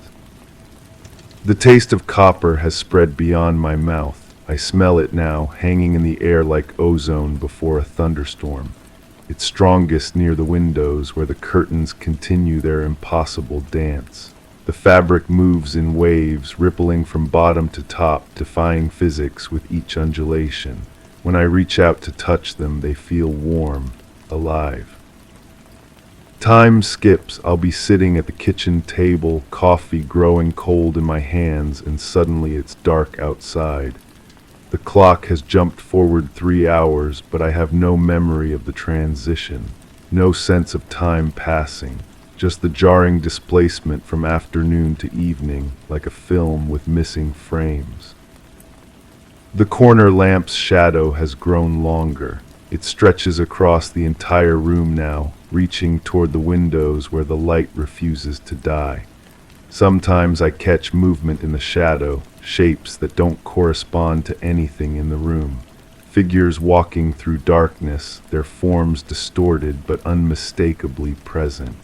A: The taste of copper has spread beyond my mouth. I smell it now, hanging in the air like ozone before a thunderstorm. It's strongest near the windows, where the curtains continue their impossible dance. The fabric moves in waves, rippling from bottom to top, defying physics with each undulation. When I reach out to touch them, they feel warm, alive. Time skips. I'll be sitting at the kitchen table, coffee growing cold in my hands, and suddenly it's dark outside. The clock has jumped forward 3 hours, but I have no memory of the transition, no sense of time passing. Just the jarring displacement from afternoon to evening, like a film with missing frames. The corner lamp's shadow has grown longer. It stretches across the entire room now, reaching toward the windows where the light refuses to die. Sometimes I catch movement in the shadow, shapes that don't correspond to anything in the room. Figures walking through darkness, their forms distorted but unmistakably present.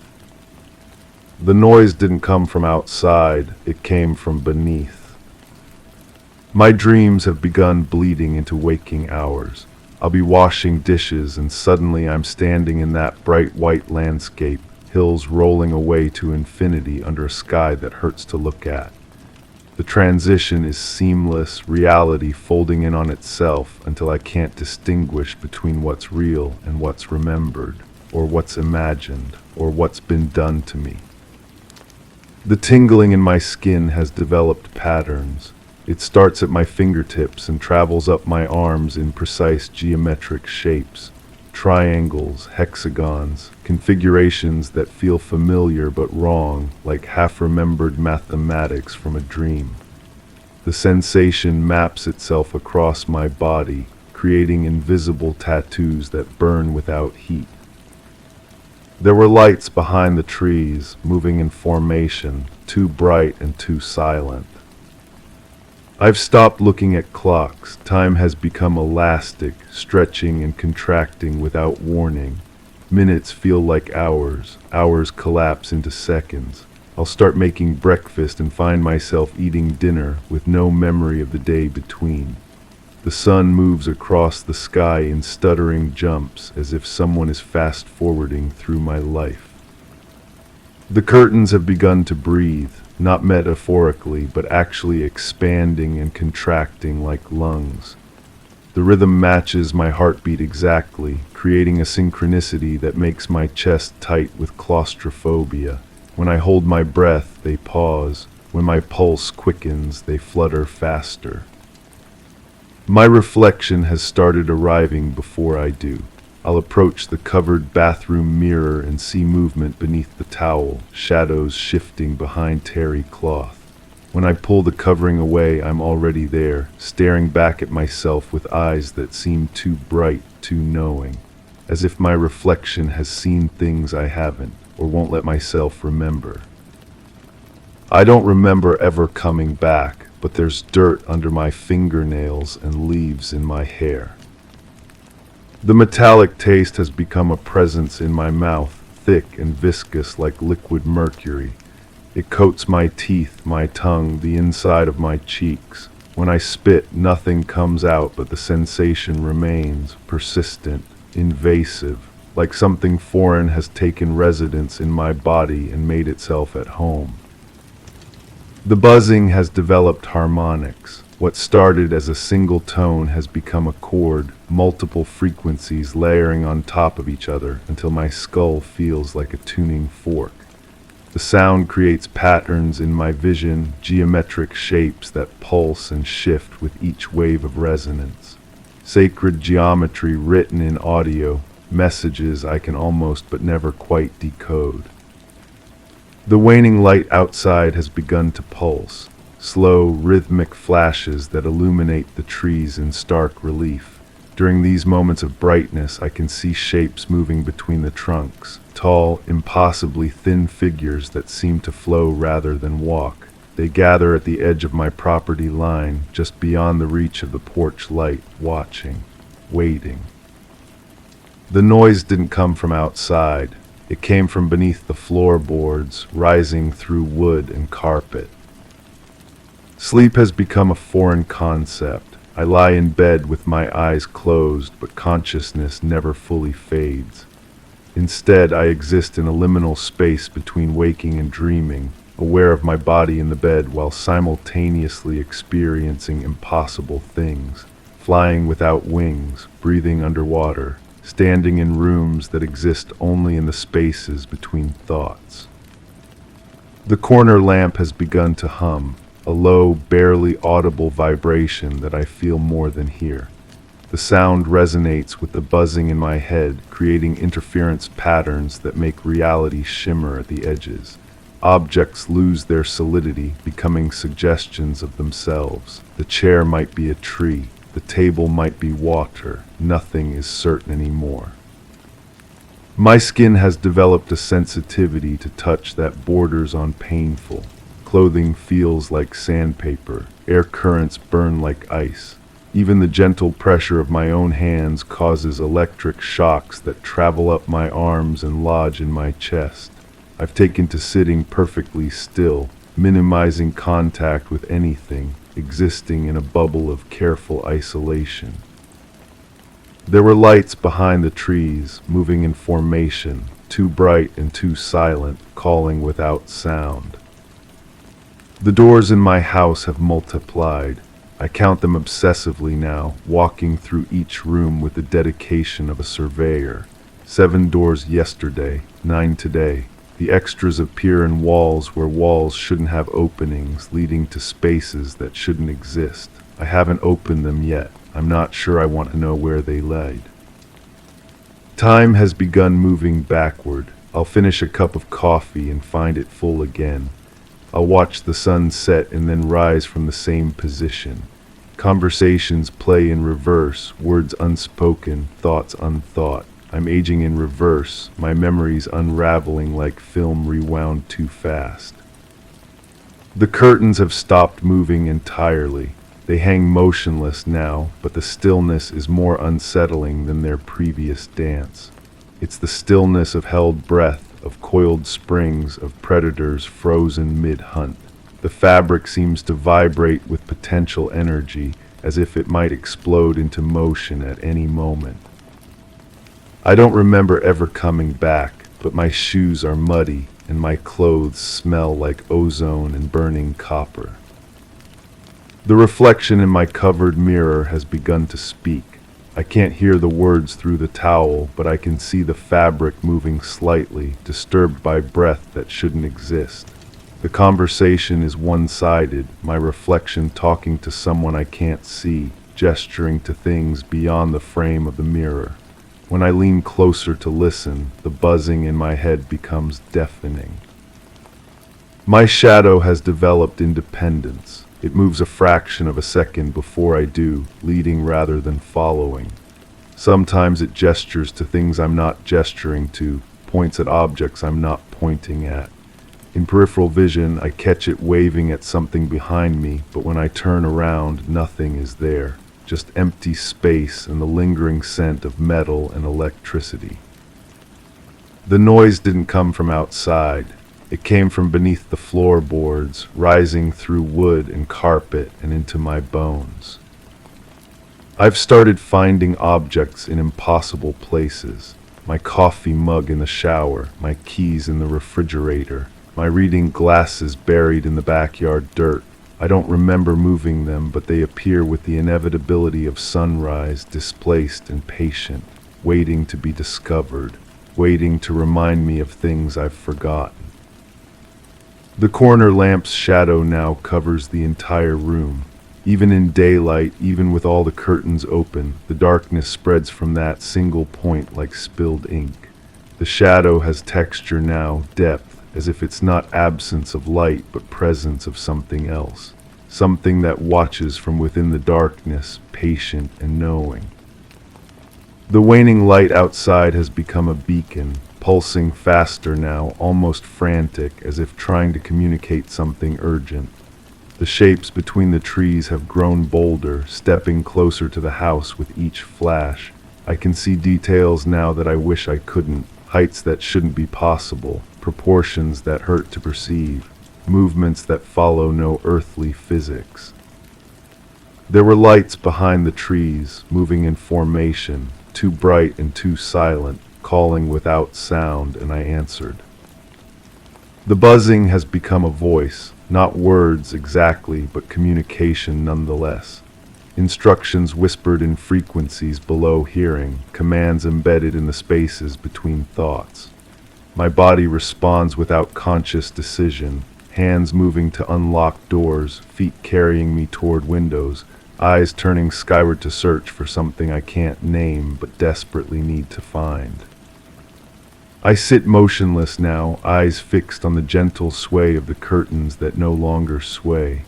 A: The noise didn't come from outside, it came from beneath. My dreams have begun bleeding into waking hours. I'll be washing dishes and suddenly I'm standing in that bright white landscape, hills rolling away to infinity under a sky that hurts to look at. The transition is seamless, reality folding in on itself until I can't distinguish between what's real and what's remembered, or what's imagined, or what's been done to me. The tingling in my skin has developed patterns. It starts at my fingertips and travels up my arms in precise geometric shapes. Triangles, hexagons, configurations that feel familiar but wrong, like half-remembered mathematics from a dream. The sensation maps itself across my body, creating invisible tattoos that burn without heat. There were lights behind the trees, moving in formation, too bright and too silent. I've stopped looking at clocks. Time has become elastic, stretching and contracting without warning. Minutes feel like hours. Hours collapse into seconds. I'll start making breakfast and find myself eating dinner with no memory of the day between. The sun moves across the sky in stuttering jumps, as if someone is fast-forwarding through my life. The curtains have begun to breathe, not metaphorically, but actually expanding and contracting like lungs. The rhythm matches my heartbeat exactly, creating a synchronicity that makes my chest tight with claustrophobia. When I hold my breath, they pause. When my pulse quickens, they flutter faster. My reflection has started arriving before I do. I'll approach the covered bathroom mirror and see movement beneath the towel, shadows shifting behind terry cloth. When I pull the covering away, I'm already there, staring back at myself with eyes that seem too bright, too knowing, as if my reflection has seen things I haven't, or won't let myself remember. I don't remember ever coming back, but there's dirt under my fingernails and leaves in my hair. The metallic taste has become a presence in my mouth, thick and viscous like liquid mercury. It coats my teeth, my tongue, the inside of my cheeks. When I spit, nothing comes out, but the sensation remains, persistent, invasive, like something foreign has taken residence in my body and made itself at home. The buzzing has developed harmonics. What started as a single tone has become a chord, multiple frequencies layering on top of each other until my skull feels like a tuning fork. The sound creates patterns in my vision, geometric shapes that pulse and shift with each wave of resonance. Sacred geometry written in audio, messages I can almost but never quite decode. The waning light outside has begun to pulse, slow, rhythmic flashes that illuminate the trees in stark relief. During these moments of brightness, I can see shapes moving between the trunks, tall, impossibly thin figures that seem to flow rather than walk. They gather at the edge of my property line, just beyond the reach of the porch light, watching, waiting. The noise didn't come from outside. It came from beneath the floorboards, rising through wood and carpet. Sleep has become a foreign concept. I lie in bed with my eyes closed, but consciousness never fully fades. Instead, I exist in a liminal space between waking and dreaming, aware of my body in the bed while simultaneously experiencing impossible things, flying without wings, breathing underwater, standing in rooms that exist only in the spaces between thoughts. The corner lamp has begun to hum, a low, barely audible vibration that I feel more than hear. The sound resonates with the buzzing in my head, creating interference patterns that make reality shimmer at the edges. Objects lose their solidity, becoming suggestions of themselves. The chair might be a tree, the table might be water. Nothing is certain anymore. My skin has developed a sensitivity to touch that borders on painful. Clothing feels like sandpaper, air currents burn like ice. Even the gentle pressure of my own hands causes electric shocks that travel up my arms and lodge in my chest. I've taken to sitting perfectly still, minimizing contact with anything, existing in a bubble of careful isolation. There were lights behind the trees, moving in formation, too bright and too silent, calling without sound. The doors in my house have multiplied. I count them obsessively now, walking through each room with the dedication of a surveyor. 7 doors yesterday, 9 today. The extras appear in walls where walls shouldn't have openings, leading to spaces that shouldn't exist. I haven't opened them yet. I'm not sure I want to know where they led. Time has begun moving backward. I'll finish a cup of coffee and find it full again. I'll watch the sun set and then rise from the same position. Conversations play in reverse, words unspoken, thoughts unthought. I'm aging in reverse, my memories unraveling like film rewound too fast. The curtains have stopped moving entirely. They hang motionless now, but the stillness is more unsettling than their previous dance. It's the stillness of held breath, of coiled springs, of predators frozen mid-hunt. The fabric seems to vibrate with potential energy, as if it might explode into motion at any moment. I don't remember ever coming back, but my shoes are muddy, and my clothes smell like ozone and burning copper. The reflection in my covered mirror has begun to speak. I can't hear the words through the towel, but I can see the fabric moving slightly, disturbed by breath that shouldn't exist. The conversation is one-sided, my reflection talking to someone I can't see, gesturing to things beyond the frame of the mirror. When I lean closer to listen, the buzzing in my head becomes deafening. My shadow has developed independence. It moves a fraction of a second before I do, leading rather than following. Sometimes it gestures to things I'm not gesturing to, points at objects I'm not pointing at. In peripheral vision, I catch it waving at something behind me, but when I turn around, nothing is there. Just empty space and the lingering scent of metal and electricity. The noise didn't come from outside. It came from beneath the floorboards, rising through wood and carpet and into my bones. I've started finding objects in impossible places. My coffee mug in the shower, my keys in the refrigerator, my reading glasses buried in the backyard dirt. I don't remember moving them, but they appear with the inevitability of sunrise, displaced and patient, waiting to be discovered, waiting to remind me of things I've forgotten. The corner lamp's shadow now covers the entire room. Even in daylight, even with all the curtains open, the darkness spreads from that single point like spilled ink. The shadow has texture now, depth, as if it's not absence of light, but presence of something else. Something that watches from within the darkness, patient and knowing. The waning light outside has become a beacon, pulsing faster now, almost frantic, as if trying to communicate something urgent. The shapes between the trees have grown bolder, stepping closer to the house with each flash. I can see details now that I wish I couldn't, heights that shouldn't be possible, proportions that hurt to perceive, movements that follow no earthly physics. There were lights behind the trees, moving in formation, too bright and too silent, calling without sound, and I answered. The buzzing has become a voice, not words exactly, but communication nonetheless. Instructions whispered in frequencies below hearing, commands embedded in the spaces between thoughts. My body responds without conscious decision, hands moving to unlock doors, feet carrying me toward windows, eyes turning skyward to search for something I can't name but desperately need to find. I sit motionless now, eyes fixed on the gentle sway of the curtains that no longer sway.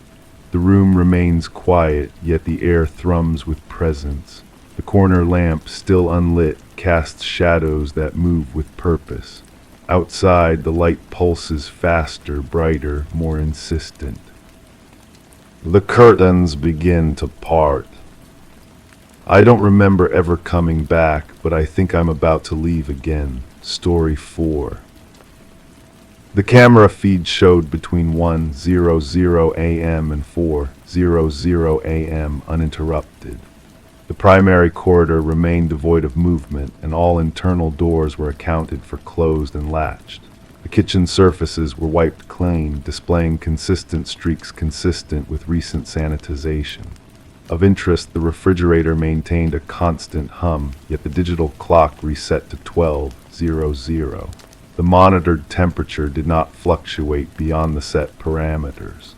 A: The room remains quiet, yet the air thrums with presence. The corner lamp, still unlit, casts shadows that move with purpose. Outside, the light pulses faster, brighter, more insistent. The curtains begin to part. I don't remember ever coming back, but I think I'm about to leave again. Story 4. The camera feed showed between 1:00 a.m. and 4:00 a.m. uninterrupted. The primary corridor remained devoid of movement, and all internal doors were accounted for closed and latched. The kitchen surfaces were wiped clean, displaying consistent streaks consistent with recent sanitization. Of interest, the refrigerator maintained a constant hum, yet the digital clock reset to 12:00. The monitored temperature did not fluctuate beyond the set parameters.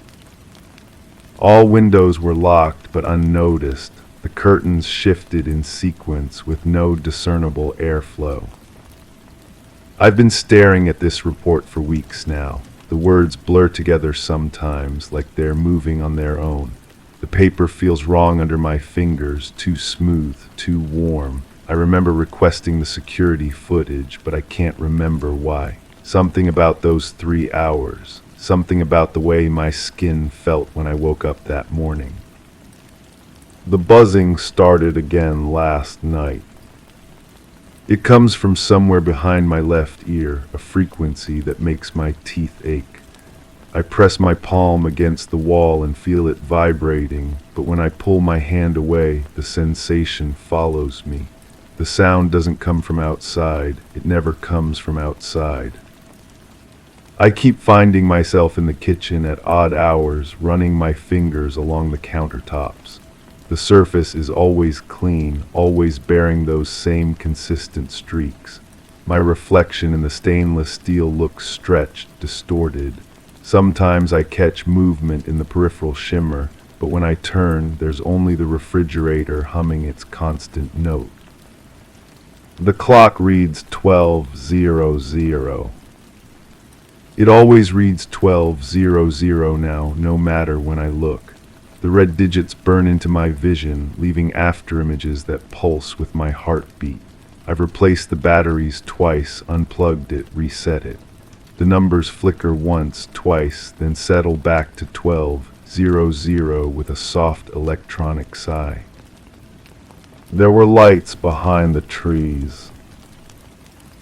A: All windows were locked but unnoticed. The curtains shifted in sequence with no discernible airflow. I've been staring at this report for weeks now. The words blur together sometimes, like they're moving on their own. The paper feels wrong under my fingers, too smooth, too warm. I remember requesting the security footage, but I can't remember why. Something about those 3 hours. Something about the way my skin felt when I woke up that morning. The buzzing started again last night. It comes from somewhere behind my left ear, a frequency that makes my teeth ache. I press my palm against the wall and feel it vibrating, but when I pull my hand away, the sensation follows me. The sound doesn't come from outside. It never comes from outside. I keep finding myself in the kitchen at odd hours, running my fingers along the countertops. The surface is always clean, always bearing those same consistent streaks. My reflection in the stainless steel looks stretched, distorted. Sometimes I catch movement in the peripheral shimmer, but when I turn, there's only the refrigerator humming its constant note. The clock reads 12:00. It always reads 12:00 now, no matter when I look. The red digits burn into my vision, leaving afterimages that pulse with my heartbeat. I've replaced the batteries twice, unplugged it, reset it. The numbers flicker once, twice, then settle back to 12:00 with a soft electronic sigh. There were lights behind the trees.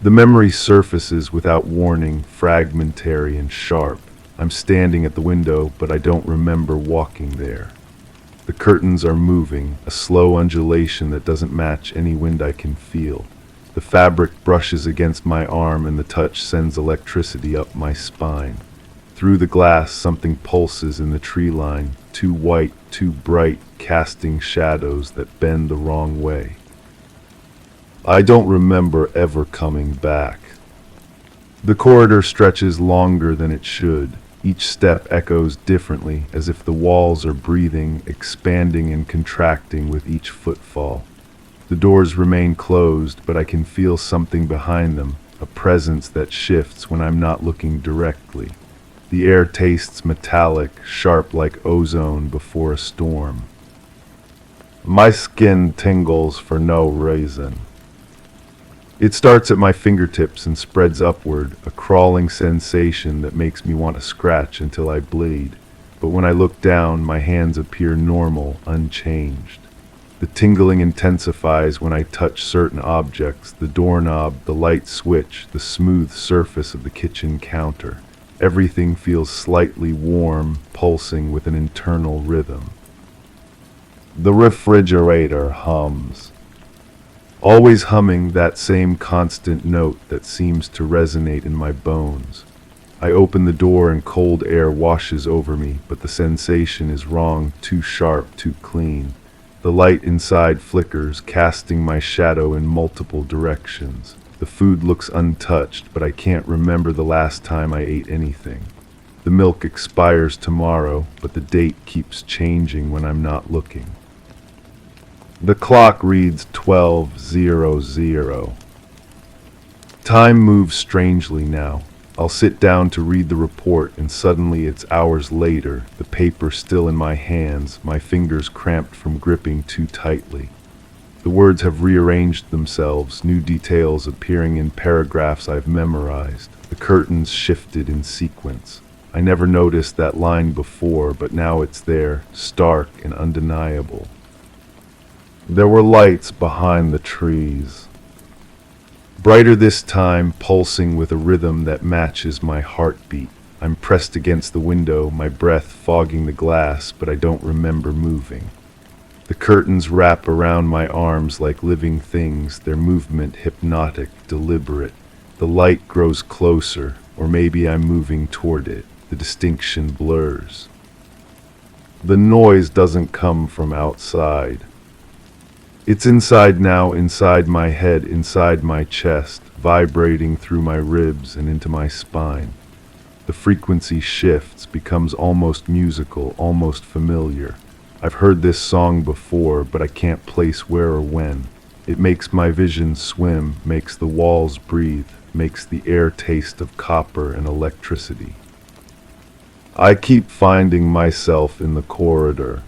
A: The memory surfaces without warning, fragmentary and sharp. I'm standing at the window, but I don't remember walking there. The curtains are moving, a slow undulation that doesn't match any wind I can feel. The fabric brushes against my arm and the touch sends electricity up my spine. Through the glass, something pulses in the tree line, too white, too bright, casting shadows that bend the wrong way. I don't remember ever coming back. The corridor stretches longer than it should. Each step echoes differently, as if the walls are breathing, expanding and contracting with each footfall. The doors remain closed, but I can feel something behind them, a presence that shifts when I'm not looking directly. The air tastes metallic, sharp like ozone before a storm. My skin tingles for no reason. It starts at my fingertips and spreads upward, a crawling sensation that makes me want to scratch until I bleed. But when I look down, my hands appear normal, unchanged. The tingling intensifies when I touch certain objects, the doorknob, the light switch, the smooth surface of the kitchen counter. Everything feels slightly warm, pulsing with an internal rhythm. The refrigerator hums. Always humming that same constant note that seems to resonate in my bones. I open the door and cold air washes over me, but the sensation is wrong, too sharp, too clean. The light inside flickers, casting my shadow in multiple directions. The food looks untouched, but I can't remember the last time I ate anything. The milk expires tomorrow, but the date keeps changing when I'm not looking. The clock reads 12:00. Time moves strangely now. I'll sit down to read the report, and suddenly it's hours later, the paper still in my hands, my fingers cramped from gripping too tightly. The words have rearranged themselves, new details appearing in paragraphs I've memorized. The curtains shifted in sequence. I never noticed that line before, but now it's there, stark and undeniable. There were lights behind the trees. Brighter this time, pulsing with a rhythm that matches my heartbeat. I'm pressed against the window, my breath fogging the glass, but I don't remember moving. The curtains wrap around my arms like living things, their movement hypnotic, deliberate. The light grows closer, or maybe I'm moving toward it. The distinction blurs. The noise doesn't come from outside. It's inside now, inside my head, inside my chest, vibrating through my ribs and into my spine. The frequency shifts, becomes almost musical, almost familiar. I've heard this song before, but I can't place where or when. It makes my vision swim, makes the walls breathe, makes the air taste of copper and electricity. I keep finding myself in the corridor.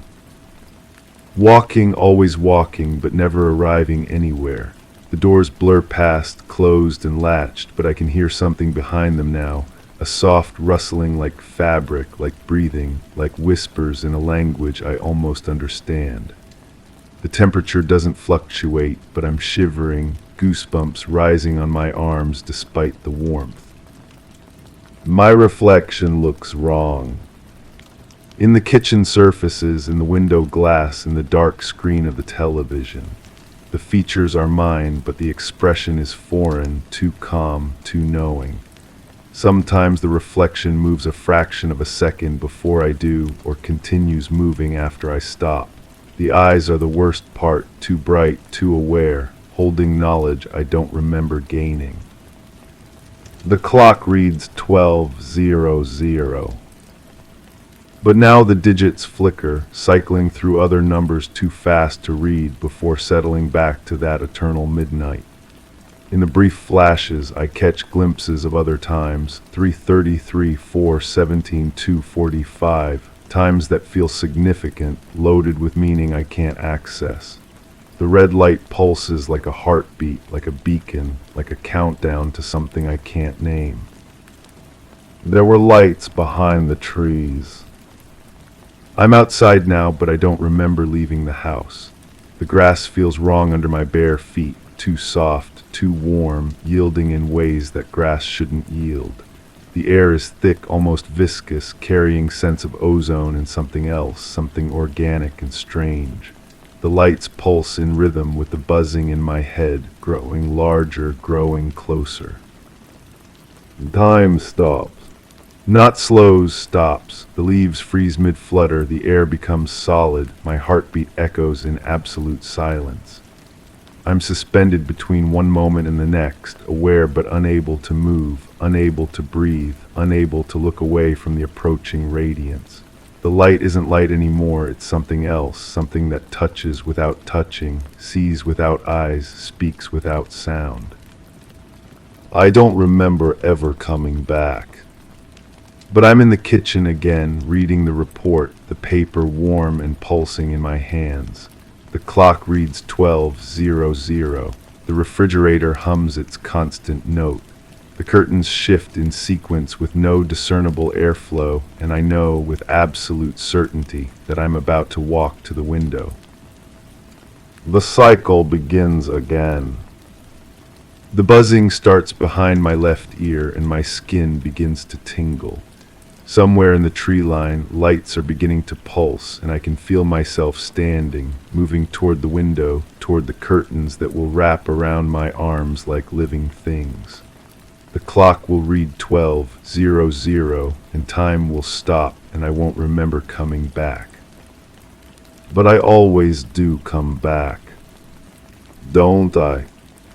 A: Walking, always walking, but never arriving anywhere. The doors blur past, closed and latched, but I can hear something behind them now. A soft rustling like fabric, like breathing, like whispers in a language I almost understand. The temperature doesn't fluctuate, but I'm shivering, goosebumps rising on my arms despite the warmth. My reflection looks wrong. In the kitchen surfaces, in the window glass, in the dark screen of the television. The features are mine, but the expression is foreign, too calm, too knowing. Sometimes the reflection moves a fraction of a second before I do, or continues moving after I stop. The eyes are the worst part, too bright, too aware, holding knowledge I don't remember gaining. The clock reads 12:00. But now the digits flicker, cycling through other numbers too fast to read before settling back to that eternal midnight. In the brief flashes, I catch glimpses of other times, 3:33, 4, 17, 2:45, times that feel significant, loaded with meaning I can't access. The red light pulses like a heartbeat, like a beacon, like a countdown to something I can't name. There were lights behind the trees. I'm outside now, but I don't remember leaving the house. The grass feels wrong under my bare feet, too soft, too warm, yielding in ways that grass shouldn't yield. The air is thick, almost viscous, carrying scents of ozone and something else, something organic and strange. The lights pulse in rhythm with the buzzing in my head, growing larger, growing closer. Time stops. Not slows, stops. The leaves freeze mid-flutter, the air becomes solid, my heartbeat echoes in absolute silence. I'm suspended between one moment and the next, aware but unable to move, unable to breathe, unable to look away from the approaching radiance. The light isn't light anymore, it's something else, something that touches without touching, sees without eyes, speaks without sound. I don't remember ever coming back. But I'm in the kitchen again, reading the report, the paper warm and pulsing in my hands. The clock reads 12:00. The refrigerator hums its constant note. The curtains shift in sequence with no discernible airflow, and I know with absolute certainty that I'm about to walk to the window. The cycle begins again. The buzzing starts behind my left ear, and my skin begins to tingle. Somewhere in the tree line, lights are beginning to pulse, and I can feel myself standing, moving toward the window, toward the curtains that will wrap around my arms like living things. The clock will read 12:00, and time will stop, and I won't remember coming back. But I always do come back. Don't I?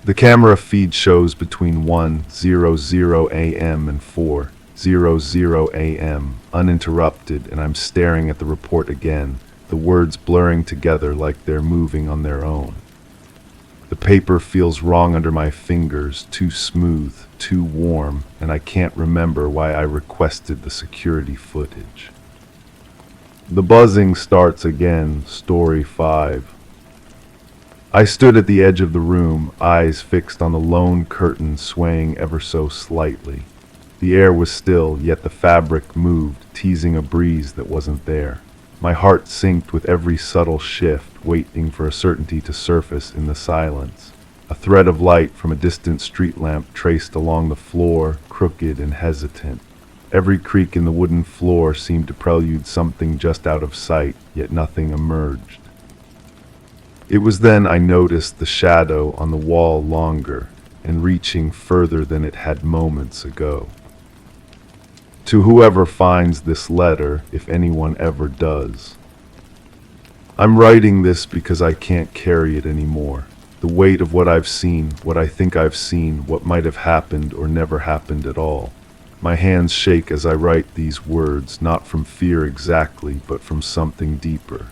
A: The camera feed shows between 1:00 a.m. and 4:00 a.m., uninterrupted, and I'm staring at the report again, the words blurring together like they're moving on their own. The paper feels wrong under my fingers, too smooth, too warm, and I can't remember why I requested the security footage. The buzzing starts again, story 5. I stood at the edge of the room, eyes fixed on the lone curtain swaying ever so slightly. The air was still, yet the fabric moved, teasing a breeze that wasn't there. My heart synced with every subtle shift, waiting for a certainty to surface in the silence. A thread of light from a distant street lamp traced along the floor, crooked and hesitant. Every creak in the wooden floor seemed to prelude something just out of sight, yet nothing emerged. It was then I noticed the shadow on the wall longer, and reaching further than it had moments ago. To whoever finds this letter, if anyone ever does. I'm writing this because I can't carry it anymore. The weight of what I've seen, what I think I've seen, what might have happened or never happened at all. My hands shake as I write these words, not from fear exactly, but from something deeper.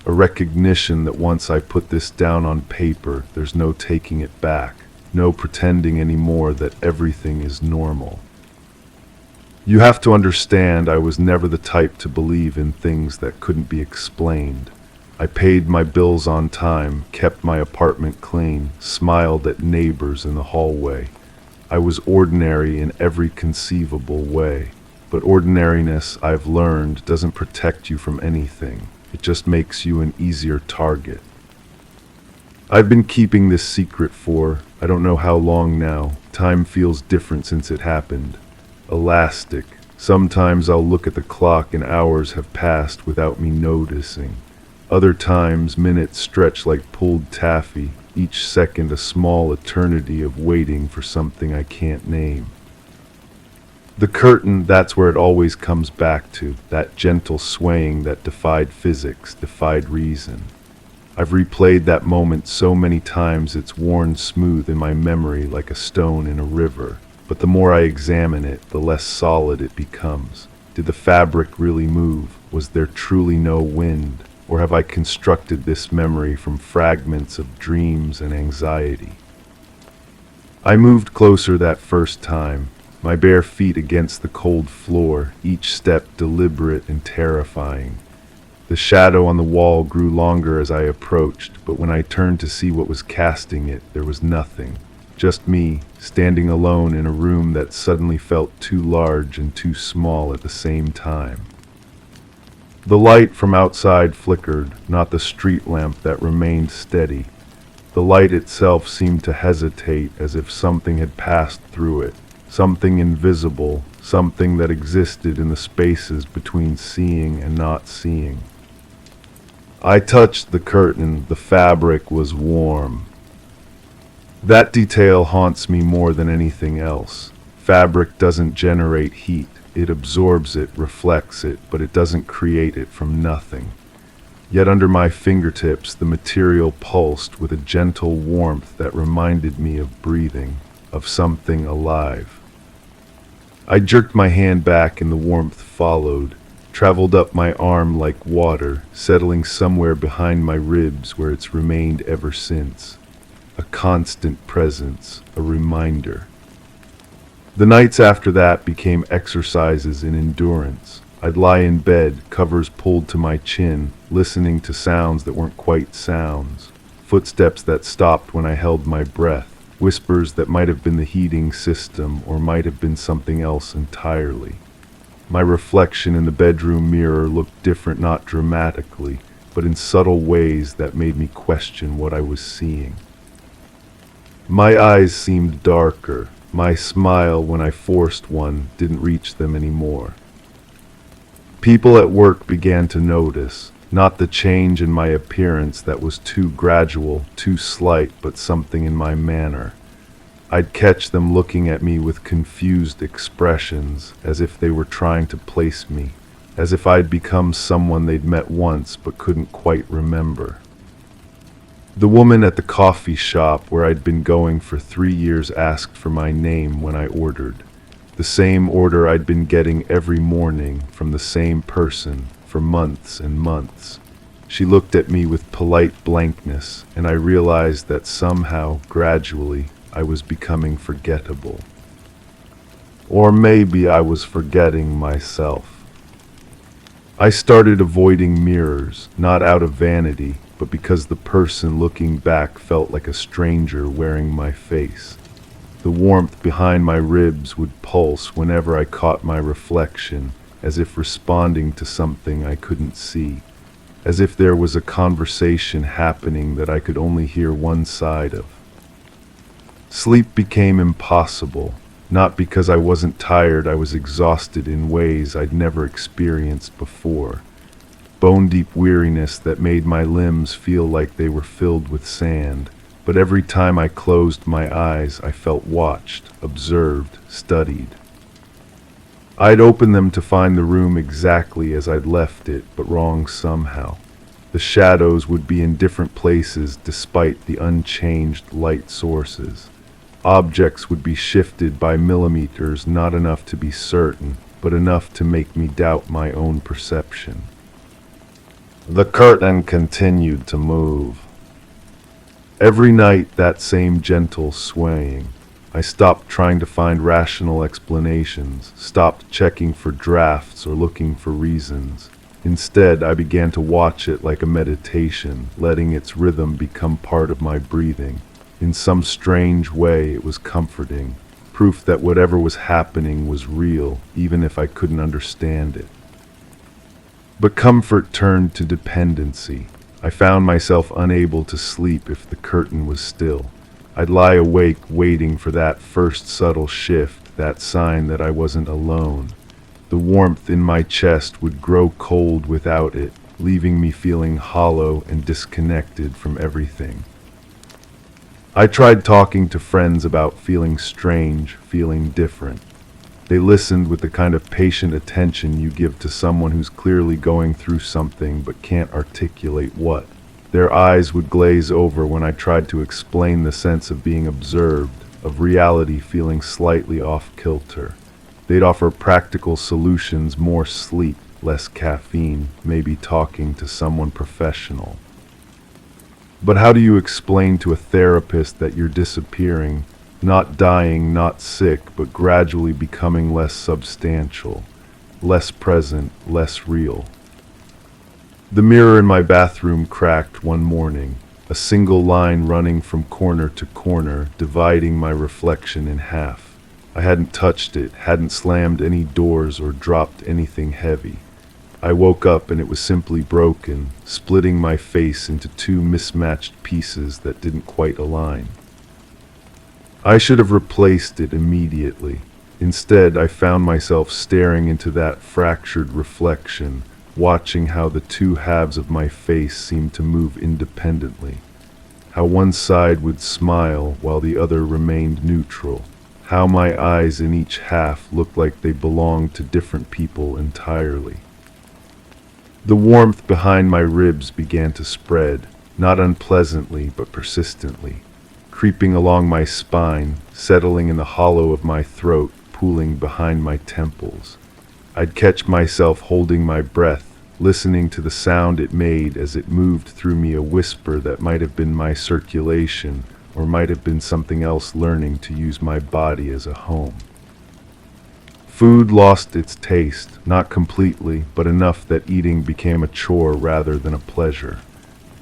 A: A recognition that once I put this down on paper, there's no taking it back, no pretending anymore that everything is normal. You have to understand I was never the type to believe in things that couldn't be explained. I paid my bills on time, kept my apartment clean, smiled at neighbors in the hallway. I was ordinary in every conceivable way. But ordinariness, I've learned, doesn't protect you from anything. It just makes you an easier target. I've been keeping this secret for, I don't know how long now. Time feels different since it happened. Elastic. Sometimes I'll look at the clock and hours have passed without me noticing. Other times, minutes stretch like pulled taffy, each second a small eternity of waiting for something I can't name. The curtain, that's where it always comes back to, that gentle swaying that defied physics, defied reason. I've replayed that moment so many times it's worn smooth in my memory like a stone in a river. But the more I examine it, the less solid it becomes. Did the fabric really move? Was there truly no wind? Or have I constructed this memory from fragments of dreams and anxiety? I moved closer that first time, my bare feet against the cold floor, each step deliberate and terrifying. The shadow on the wall grew longer as I approached, but when I turned to see what was casting it, there was nothing. Just me, standing alone in a room that suddenly felt too large and too small at the same time. The light from outside flickered, not the street lamp that remained steady. The light itself seemed to hesitate, as if something had passed through it, something invisible, something that existed in the spaces between seeing and not seeing. I touched the curtain. The fabric was warm. That detail haunts me more than anything else. Fabric doesn't generate heat. It absorbs it, reflects it, but it doesn't create it from nothing. Yet under my fingertips, the material pulsed with a gentle warmth that reminded me of breathing, of something alive. I jerked my hand back and the warmth followed, traveled up my arm like water, settling somewhere behind my ribs where it's remained ever since. A constant presence, a reminder. The nights after that became exercises in endurance. I'd lie in bed, covers pulled to my chin, listening to sounds that weren't quite sounds, footsteps that stopped when I held my breath, whispers that might have been the heating system or might have been something else entirely. My reflection in the bedroom mirror looked different, not dramatically, but in subtle ways that made me question what I was seeing. My eyes seemed darker. My smile, when I forced one, didn't reach them anymore. People at work began to notice, not the change in my appearance that was too gradual, too slight, but something in my manner. I'd catch them looking at me with confused expressions, as if they were trying to place me, as if I'd become someone they'd met once but couldn't quite remember. The woman at the coffee shop where I'd been going for 3 years asked for my name when I ordered. The same order I'd been getting every morning from the same person for months and months. She looked at me with polite blankness, and I realized that somehow, gradually, I was becoming forgettable. Or maybe I was forgetting myself. I started avoiding mirrors, not out of vanity, but because the person looking back felt like a stranger wearing my face. The warmth behind my ribs would pulse whenever I caught my reflection, as if responding to something I couldn't see, as if there was a conversation happening that I could only hear one side of. Sleep became impossible, not because I wasn't tired. I was exhausted in ways I'd never experienced before. Bone-deep weariness that made my limbs feel like they were filled with sand, but every time I closed my eyes, I felt watched, observed, studied. I'd open them to find the room exactly as I'd left it, but wrong somehow. The shadows would be in different places despite the unchanged light sources. Objects would be shifted by millimeters, not enough to be certain, but enough to make me doubt my own perception. The curtain continued to move. Every night, that same gentle swaying. I stopped trying to find rational explanations, stopped checking for drafts or looking for reasons. Instead, I began to watch it like a meditation, letting its rhythm become part of my breathing. In some strange way, it was comforting, proof that whatever was happening was real, even if I couldn't understand it. But comfort turned to dependency. I found myself unable to sleep if the curtain was still. I'd lie awake waiting for that first subtle shift, that sign that I wasn't alone. The warmth in my chest would grow cold without it, leaving me feeling hollow and disconnected from everything. I tried talking to friends about feeling strange, feeling different. They listened with the kind of patient attention you give to someone who's clearly going through something but can't articulate what. Their eyes would glaze over when I tried to explain the sense of being observed, of reality feeling slightly off-kilter. They'd offer practical solutions: more sleep, less caffeine, maybe talking to someone professional. But how do you explain to a therapist that you're disappearing, Not dying, not sick, but gradually becoming less substantial, less present, less real. The mirror in my bathroom cracked one morning, a single line running from corner to corner, dividing my reflection in half. I hadn't touched it, hadn't slammed any doors or dropped anything heavy. I woke up and it was simply broken, splitting my face into two mismatched pieces that didn't quite align. I should have replaced it immediately. Instead, I found myself staring into that fractured reflection, watching how the two halves of my face seemed to move independently, how one side would smile while the other remained neutral, how my eyes in each half looked like they belonged to different people entirely. The warmth behind my ribs began to spread, not unpleasantly but persistently, creeping along my spine, settling in the hollow of my throat, pooling behind my temples. I'd catch myself holding my breath, listening to the sound it made as it moved through me, a whisper that might have been my circulation or might have been something else learning to use my body as a home. Food lost its taste, not completely, but enough that eating became a chore rather than a pleasure.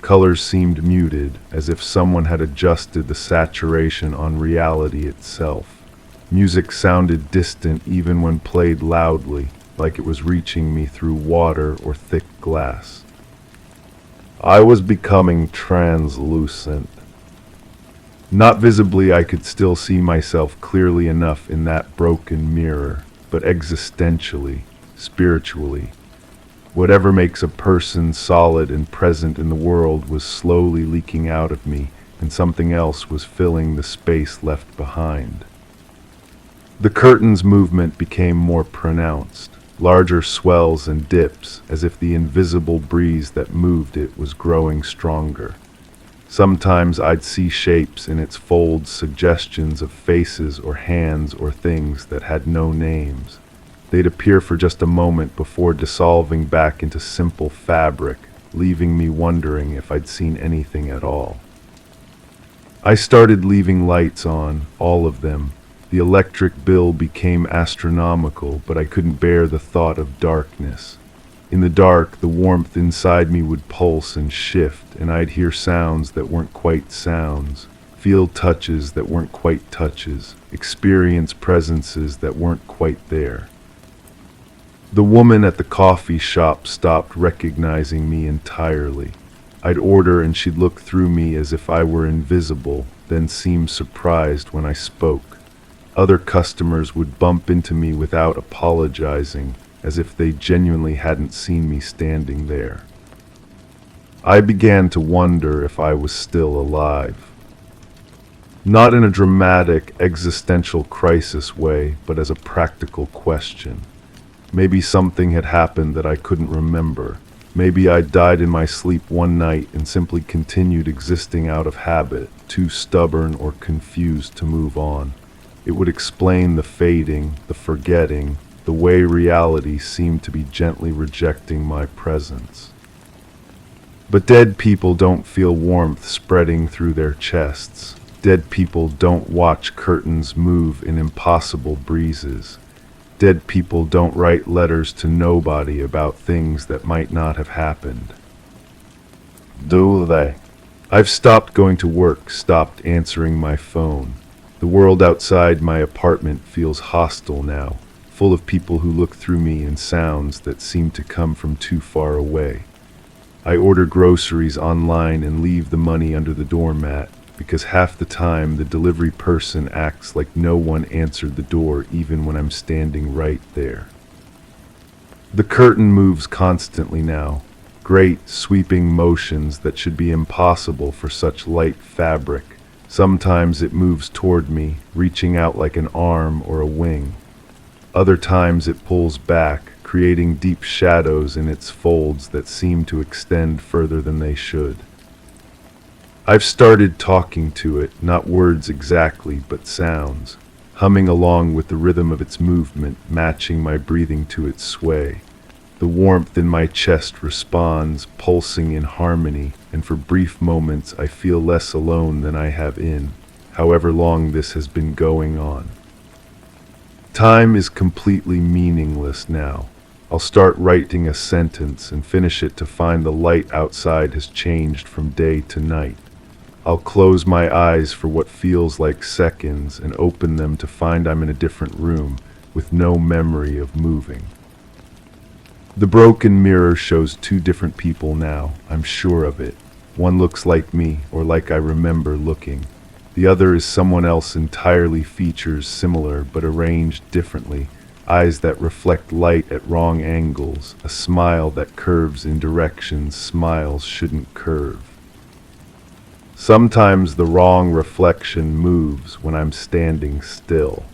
A: Colors seemed muted, as if someone had adjusted the saturation on reality itself. Music sounded distant even when played loudly, like it was reaching me through water or thick glass. I was becoming translucent. Not visibly, I could still see myself clearly enough in that broken mirror, but existentially, spiritually. Whatever makes a person solid and present in the world was slowly leaking out of me, and something else was filling the space left behind. The curtain's movement became more pronounced, larger swells and dips, as if the invisible breeze that moved it was growing stronger. Sometimes I'd see shapes in its folds, suggestions of faces or hands or things that had no names. They'd appear for just a moment before dissolving back into simple fabric, leaving me wondering if I'd seen anything at all. I started leaving lights on, all of them. The electric bill became astronomical, but I couldn't bear the thought of darkness. In the dark, the warmth inside me would pulse and shift, and I'd hear sounds that weren't quite sounds, feel touches that weren't quite touches, experience presences that weren't quite there. The woman at the coffee shop stopped recognizing me entirely. I'd order and she'd look through me as if I were invisible, then seem surprised when I spoke. Other customers would bump into me without apologizing, as if they genuinely hadn't seen me standing there. I began to wonder if I was still alive. Not in a dramatic, existential crisis way, but as a practical question. Maybe something had happened that I couldn't remember. Maybe I died in my sleep one night and simply continued existing out of habit, too stubborn or confused to move on. It would explain the fading, the forgetting, the way reality seemed to be gently rejecting my presence. But dead people don't feel warmth spreading through their chests. Dead people don't watch curtains move in impossible breezes. Dead people don't write letters to nobody about things that might not have happened. Do they? I've stopped going to work, stopped answering my phone. The world outside my apartment feels hostile now, full of people who look through me and sounds that seem to come from too far away. I order groceries online and leave the money under the doormat, because half the time the delivery person acts like no one answered the door even when I'm standing right there. The curtain moves constantly now, great sweeping motions that should be impossible for such light fabric. Sometimes it moves toward me, reaching out like an arm or a wing. Other times it pulls back, creating deep shadows in its folds that seem to extend further than they should. I've started talking to it, not words exactly, but sounds, humming along with the rhythm of its movement, matching my breathing to its sway. The warmth in my chest responds, pulsing in harmony, and for brief moments I feel less alone than I have in. however long this has been going on. Time is completely meaningless now. I'll start writing a sentence and finish it to find the light outside has changed from day to night. I'll close my eyes for what feels like seconds and open them to find I'm in a different room with no memory of moving. The broken mirror shows two different people now, I'm sure of it. One looks like me, or like I remember looking. The other is someone else entirely, features similar but arranged differently. Eyes that reflect light at wrong angles, a smile that curves in directions smiles shouldn't curve. Sometimes the wrong reflection moves when I'm standing still.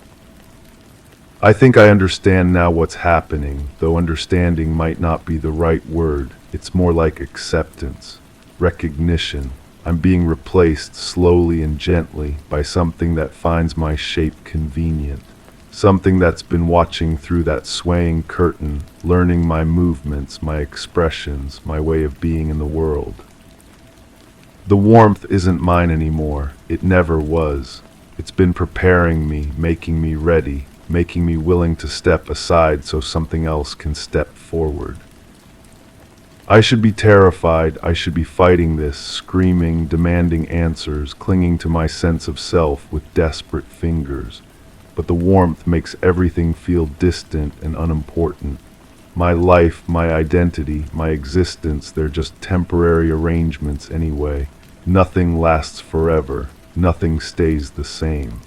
A: I think I understand now what's happening, though understanding might not be the right word. It's more like acceptance, recognition. I'm being replaced slowly and gently by something that finds my shape convenient. Something that's been watching through that swaying curtain, learning my movements, my expressions, my way of being in the world. The warmth isn't mine anymore. It never was. It's been preparing me, making me ready, making me willing to step aside so something else can step forward. I should be terrified. I should be fighting this, screaming, demanding answers, clinging to my sense of self with desperate fingers. But the warmth makes everything feel distant and unimportant. My life, my identity, my existence, they're just temporary arrangements anyway. Nothing lasts forever. Nothing stays the same.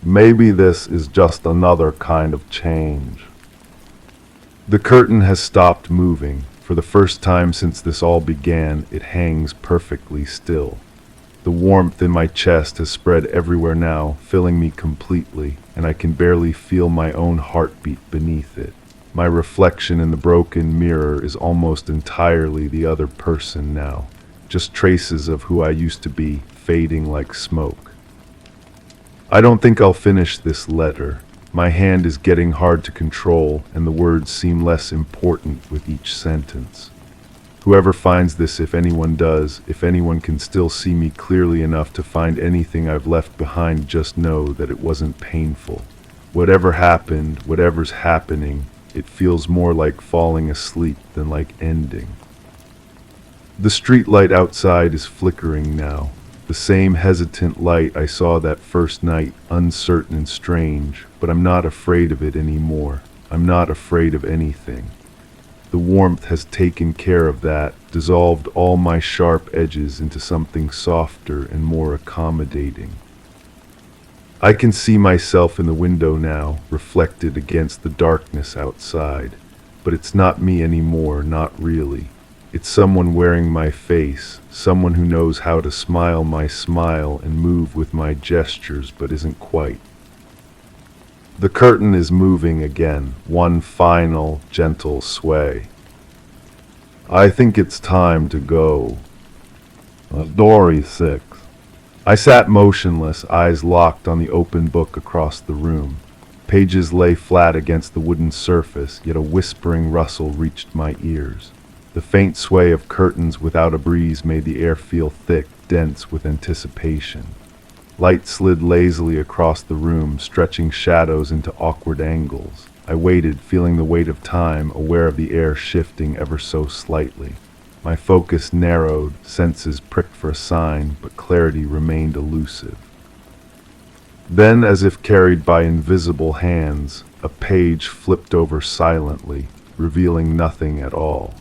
A: Maybe this is just another kind of change. The curtain has stopped moving. For the first time since this all began, it hangs perfectly still. The warmth in my chest has spread everywhere now, filling me completely, and I can barely feel my own heartbeat beneath it. My reflection in the broken mirror is almost entirely the other person now, just traces of who I used to be, fading like smoke. I don't think I'll finish this letter. My hand is getting hard to control, and the words seem less important with each sentence. Whoever finds this, if anyone does, if anyone can still see me clearly enough to find anything I've left behind, just know that it wasn't painful. Whatever happened, whatever's happening, it feels more like falling asleep than like ending. The street light outside is flickering now. The same hesitant light I saw that first night, uncertain and strange, but I'm not afraid of it anymore. I'm not afraid of anything. The warmth has taken care of that, dissolved all my sharp edges into something softer and more accommodating. I can see myself in the window now, reflected against the darkness outside, but it's not me anymore, not really. It's someone wearing my face, someone who knows how to smile my smile and move with my gestures, but isn't quite. The curtain is moving again, one final, gentle sway. I think it's time to go. Story 6. I sat motionless, eyes locked on the open book across the room. Pages lay flat against the wooden surface, yet a whispering rustle reached my ears. The faint sway of curtains without a breeze made the air feel thick, dense with anticipation. Light slid lazily across the room, stretching shadows into awkward angles. I waited, feeling the weight of time, aware of the air shifting ever so slightly. My focus narrowed, senses pricked for a sign, but clarity remained elusive. Then, as if carried by invisible hands, a page flipped over silently, revealing nothing at all.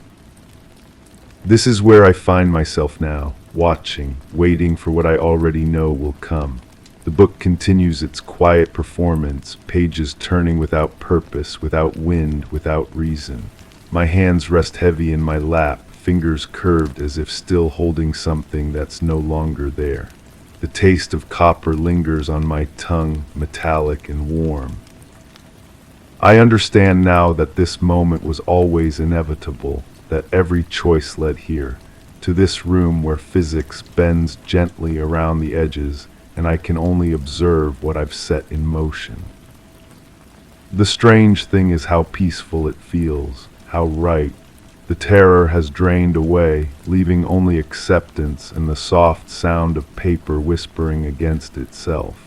A: This is where I find myself now, watching, waiting for what I already know will come. The book continues its quiet performance, pages turning without purpose, without wind, without reason. My hands rest heavy in my lap, fingers curved as if still holding something that's no longer there. The taste of copper lingers on my tongue, metallic and warm. I understand now that this moment was always inevitable, that every choice led here, to this room where physics bends gently around the edges, and I can only observe what I've set in motion. The strange thing is how peaceful it feels, how right, The terror has drained away, leaving only acceptance and the soft sound of paper whispering against itself.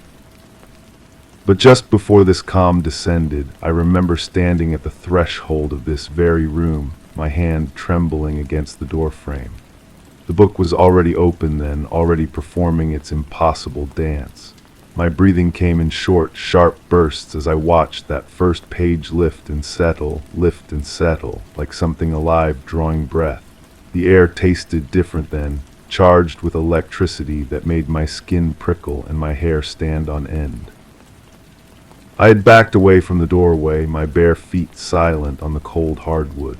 A: But just before this calm descended, I remember standing at the threshold of this very room, my hand trembling against the doorframe. The book was already open then, already performing its impossible dance. My breathing came in short, sharp bursts as I watched that first page lift and settle, like something alive drawing breath. The air tasted different then, charged with electricity that made my skin prickle and my hair stand on end. I had backed away from the doorway, my bare feet silent on the cold hardwood.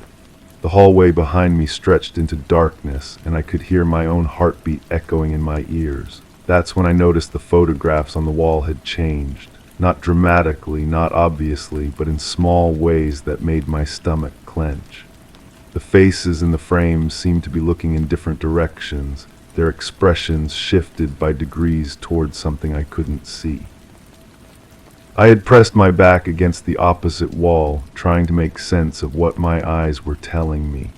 A: The hallway behind me stretched into darkness, and I could hear my own heartbeat echoing in my ears. That's when I noticed the photographs on the wall had changed. Not dramatically, not obviously, but in small ways that made my stomach clench. The faces in the frames seemed to be looking in different directions, their expressions shifted by degrees towards something I couldn't see. I had pressed my back against the opposite wall, trying to make sense of what my eyes were telling me.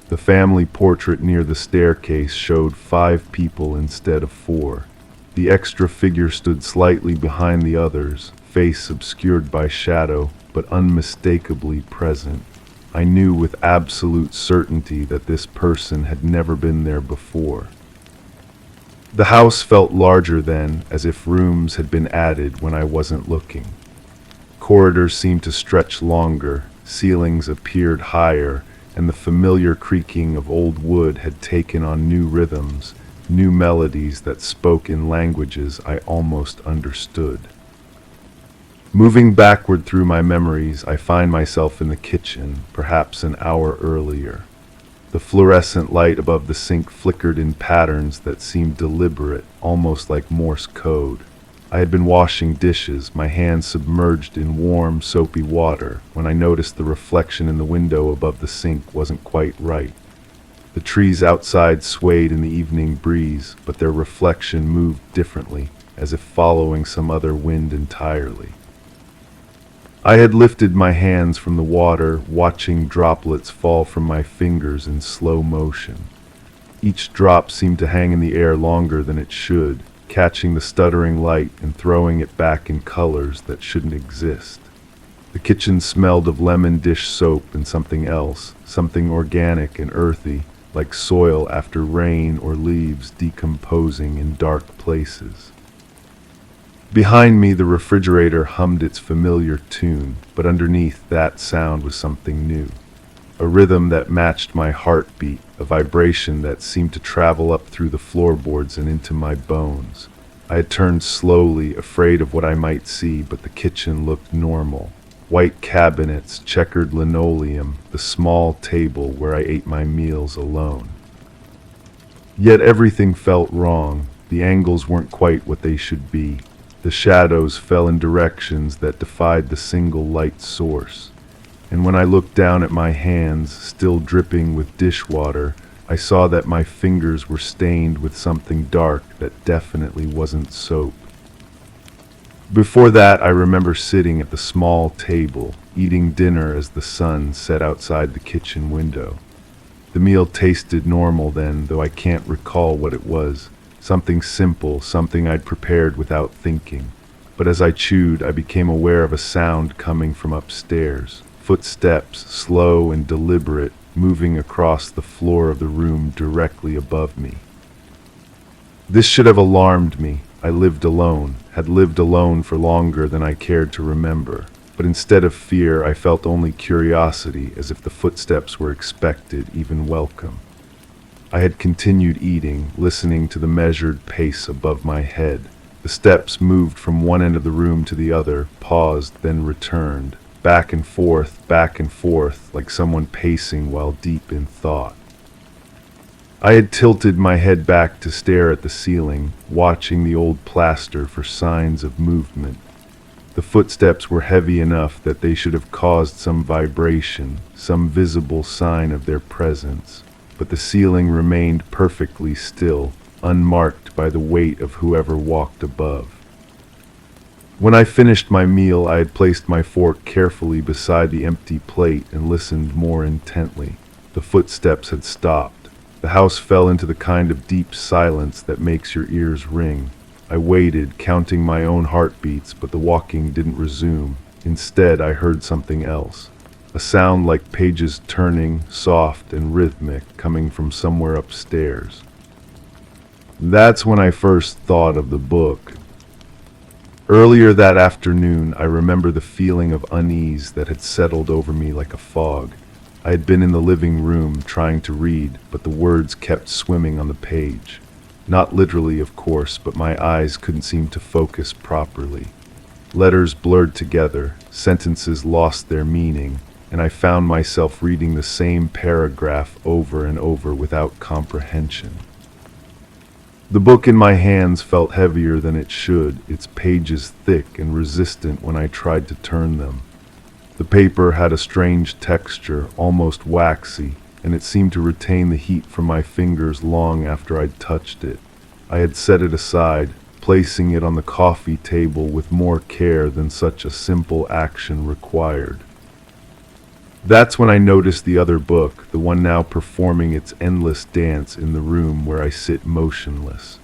A: The family portrait near the staircase showed 5 people instead of 4. The extra figure stood slightly behind the others, face obscured by shadow, but unmistakably present. I knew with absolute certainty that this person had never been there before. The house felt larger then, as if rooms had been added when I wasn't looking. Corridors seemed to stretch longer, ceilings appeared higher, and the familiar creaking of old wood had taken on new rhythms, new melodies that spoke in languages I almost understood. Moving backward through my memories, I find myself in the kitchen, perhaps an hour earlier. The fluorescent light above the sink flickered in patterns that seemed deliberate, almost like Morse code. I had been washing dishes, my hands submerged in warm, soapy water, when I noticed the reflection in the window above the sink wasn't quite right. The trees outside swayed in the evening breeze, but their reflection moved differently, as if following some other wind entirely. I had lifted my hands from the water, watching droplets fall from my fingers in slow motion. Each drop seemed to hang in the air longer than it should, catching the stuttering light and throwing it back in colors that shouldn't exist. The kitchen smelled of lemon dish soap and something else, something organic and earthy, like soil after rain or leaves decomposing in dark places. Behind me, the refrigerator hummed its familiar tune, but underneath that sound was something new. A rhythm that matched my heartbeat, a vibration that seemed to travel up through the floorboards and into my bones. I had turned slowly, afraid of what I might see, but the kitchen looked normal. White cabinets, checkered linoleum, the small table where I ate my meals alone. Yet everything felt wrong. The angles weren't quite what they should be. The shadows fell in directions that defied the single light source. And when I looked down at my hands, still dripping with dishwater, I saw that my fingers were stained with something dark that definitely wasn't soap. Before that, I remember sitting at the small table, eating dinner as the sun set outside the kitchen window. The meal tasted normal then, though I can't recall what it was. Something simple, something I'd prepared without thinking. But as I chewed, I became aware of a sound coming from upstairs. Footsteps, slow and deliberate, moving across the floor of the room directly above me. This should have alarmed me. I lived alone, had lived alone for longer than I cared to remember. But instead of fear, I felt only curiosity, as if the footsteps were expected, even welcome. I had continued eating, listening to the measured pace above my head. The steps moved from one end of the room to the other, paused, then returned, back and forth, like someone pacing while deep in thought. I had tilted my head back to stare at the ceiling, watching the old plaster for signs of movement. The footsteps were heavy enough that they should have caused some vibration, some visible sign of their presence. But the ceiling remained perfectly still, unmarked by the weight of whoever walked above. When I finished my meal, I had placed my fork carefully beside the empty plate and listened more intently. The footsteps had stopped. The house fell into the kind of deep silence that makes your ears ring. I waited, counting my own heartbeats, but the walking didn't resume. Instead, I heard something else. A sound like pages turning, soft and rhythmic, coming from somewhere upstairs. That's when I first thought of the book. Earlier that afternoon, I remember the feeling of unease that had settled over me like a fog. I had been in the living room trying to read, but the words kept swimming on the page. Not literally, of course, but my eyes couldn't seem to focus properly. Letters blurred together, sentences lost their meaning, and I found myself reading the same paragraph over and over without comprehension. The book in my hands felt heavier than it should, its pages thick and resistant when I tried to turn them. The paper had a strange texture, almost waxy, and it seemed to retain the heat from my fingers long after I'd touched it. I had set it aside, placing it on the coffee table with more care than such a simple action required. That's when I noticed the other book, the one now performing its endless dance in the room where I sit motionless.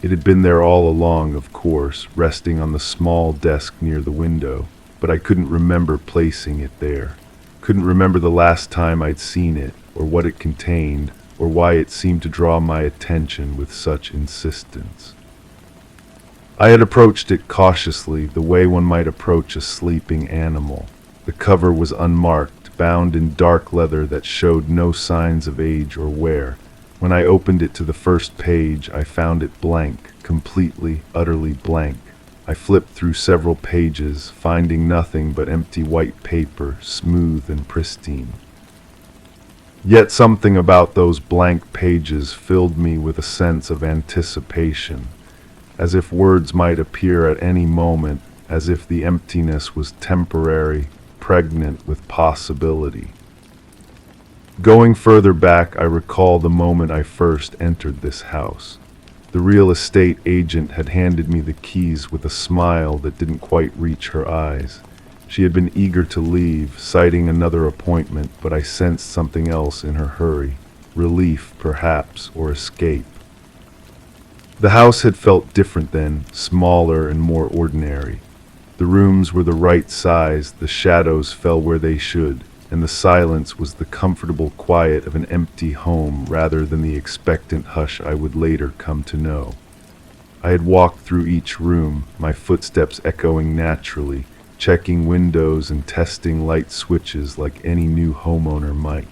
A: It had been there all along, of course, resting on the small desk near the window, but I couldn't remember placing it there. Couldn't remember the last time I'd seen it, or what it contained, or why it seemed to draw my attention with such insistence. I had approached it cautiously, the way one might approach a sleeping animal. The cover was unmarked, bound in dark leather that showed no signs of age or wear. When I opened it to the first page, I found it blank, completely, utterly blank. I flipped through several pages, finding nothing but empty white paper, smooth and pristine. Yet something about those blank pages filled me with a sense of anticipation, as if words might appear at any moment, as if the emptiness was temporary, pregnant with possibility. Going further back, I recall the moment I first entered this house. The real estate agent had handed me the keys with a smile that didn't quite reach her eyes. She had been eager to leave, citing another appointment, but I sensed something else in her hurry. Relief, perhaps, or escape. The house had felt different then, smaller and more ordinary. The rooms were the right size, the shadows fell where they should, and the silence was the comfortable quiet of an empty home rather than the expectant hush I would later come to know. I had walked through each room, my footsteps echoing naturally, checking windows and testing light switches like any new homeowner might.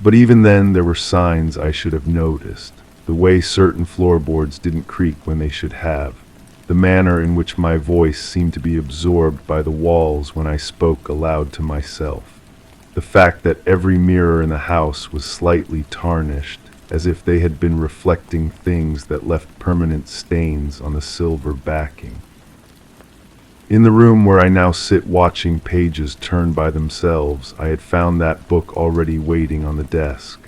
A: But even then there were signs I should have noticed. The way certain floorboards didn't creak when they should have. The manner in which my voice seemed to be absorbed by the walls when I spoke aloud to myself. The fact that every mirror in the house was slightly tarnished, as if they had been reflecting things that left permanent stains on the silver backing. In the room where I now sit watching pages turn by themselves, I had found that book already waiting on the desk.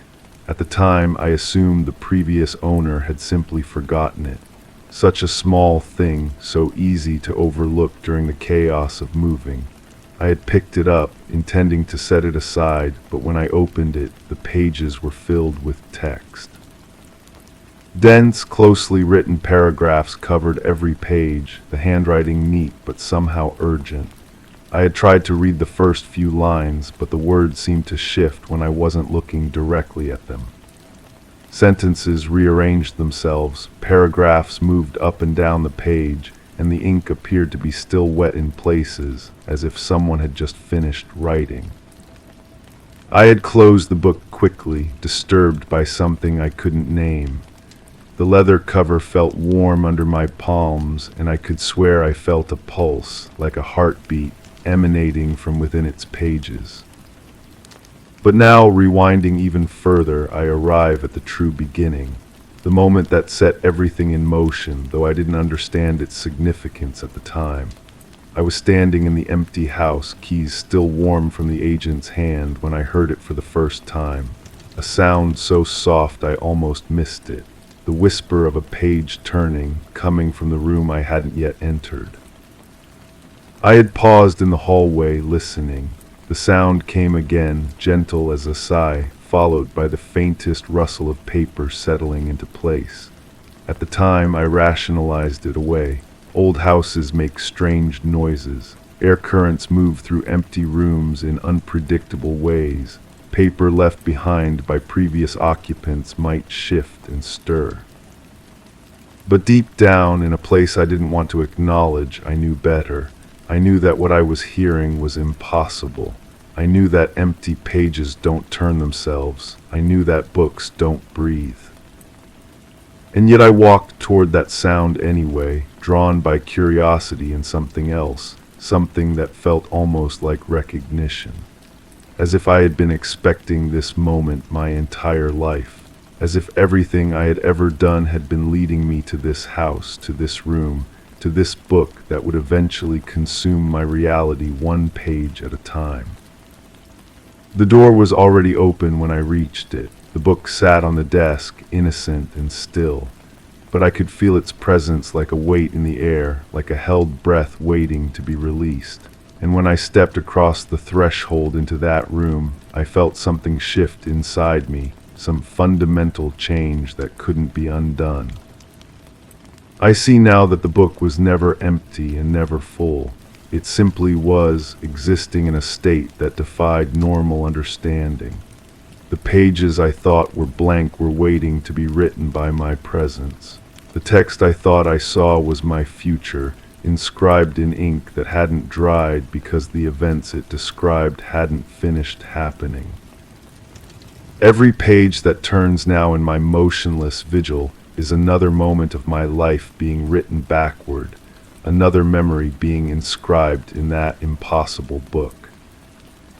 A: At the time, I assumed the previous owner had simply forgotten it. Such a small thing, so easy to overlook during the chaos of moving. I had picked it up, intending to set it aside, but when I opened it, the pages were filled with text. Dense, closely written paragraphs covered every page, the handwriting neat but somehow urgent. I had tried to read the first few lines, but the words seemed to shift when I wasn't looking directly at them. Sentences rearranged themselves, paragraphs moved up and down the page, and the ink appeared to be still wet in places, as if someone had just finished writing. I had closed the book quickly, disturbed by something I couldn't name. The leather cover felt warm under my palms, and I could swear I felt a pulse, like a heartbeat, emanating from within its pages. But now, rewinding even further, I arrive at the true beginning, the moment that set everything in motion, though I didn't understand its significance at the time. I was standing in the empty house, keys still warm from the agent's hand, when I heard it for the first time. A sound so soft I almost missed it, the whisper of a page turning, coming from the room I hadn't yet entered. I had paused in the hallway, listening. The sound came again, gentle as a sigh, followed by the faintest rustle of paper settling into place. At the time, I rationalized it away. Old houses make strange noises. Air currents move through empty rooms in unpredictable ways. Paper left behind by previous occupants might shift and stir. But deep down, in a place I didn't want to acknowledge, I knew better. I knew that what I was hearing was impossible. I knew that empty pages don't turn themselves. I knew that books don't breathe. And yet I walked toward that sound anyway, drawn by curiosity and something else, something that felt almost like recognition. As if I had been expecting this moment my entire life. As if everything I had ever done had been leading me to this house, to this room, to this book that would eventually consume my reality one page at a time. The door was already open when I reached it. The book sat on the desk, innocent and still, but I could feel its presence like a weight in the air, like a held breath waiting to be released. And when I stepped across the threshold into that room, I felt something shift inside me, some fundamental change that couldn't be undone. I see now that the book was never empty and never full. It simply was, existing in a state that defied normal understanding. The pages I thought were blank were waiting to be written by my presence. The text I thought I saw was my future, inscribed in ink that hadn't dried because the events it described hadn't finished happening. Every page that turns now in my motionless vigil is another moment of my life being written backward, another memory being inscribed in that impossible book.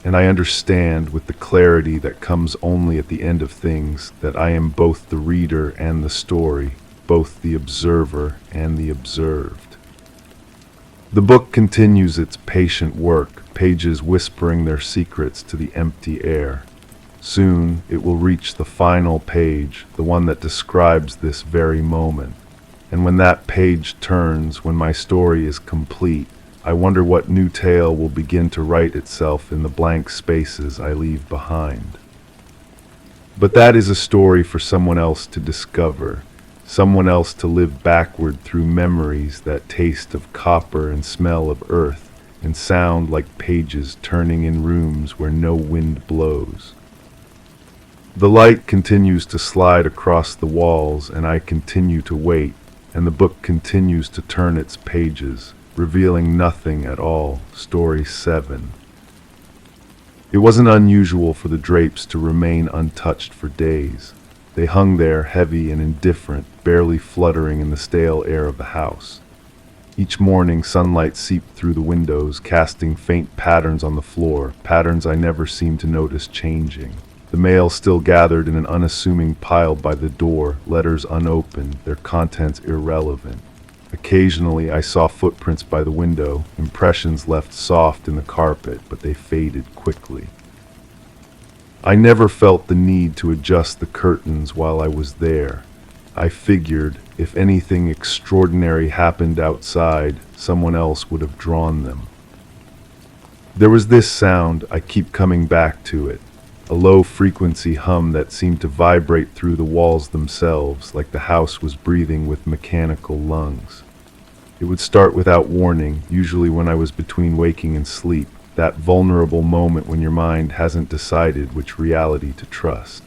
A: And I understand with the clarity that comes only at the end of things that I am both the reader and the story, both the observer and the observed. The book continues its patient work, pages whispering their secrets to the empty air. Soon it will reach the final page, the one that describes this very moment. And when that page turns, when my story is complete, I wonder what new tale will begin to write itself in the blank spaces I leave behind. But that is a story for someone else to discover, someone else to live backward through memories that taste of copper and smell of earth and sound like pages turning in rooms where no wind blows. The light continues to slide across the walls, and I continue to wait, and the book continues to turn its pages, revealing nothing at all. Story 7. It wasn't unusual for the drapes to remain untouched for days. They hung there, heavy and indifferent, barely fluttering in the stale air of the house. Each morning, sunlight seeped through the windows, casting faint patterns on the floor, patterns I never seemed to notice changing. The mail still gathered in an unassuming pile by the door, letters unopened, their contents irrelevant. Occasionally I saw footprints by the window, impressions left soft in the carpet, but they faded quickly. I never felt the need to adjust the curtains while I was there. I figured, if anything extraordinary happened outside, someone else would have drawn them. There was this sound, I keep coming back to it. A low-frequency hum that seemed to vibrate through the walls themselves, like the house was breathing with mechanical lungs. It would start without warning, usually when I was between waking and sleep, that vulnerable moment when your mind hasn't decided which reality to trust.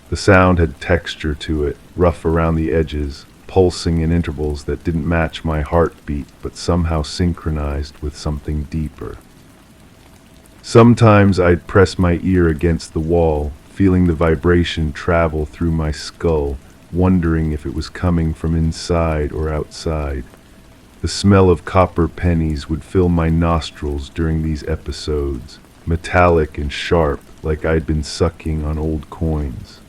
A: The sound had texture to it, rough around the edges, pulsing in intervals that didn't match my heartbeat, but somehow synchronized with something deeper. Sometimes I'd press my ear against the wall, feeling the vibration travel through my skull, wondering if it was coming from inside or outside. The smell of copper pennies would fill my nostrils during these episodes, metallic and sharp, like I'd been sucking on old coins.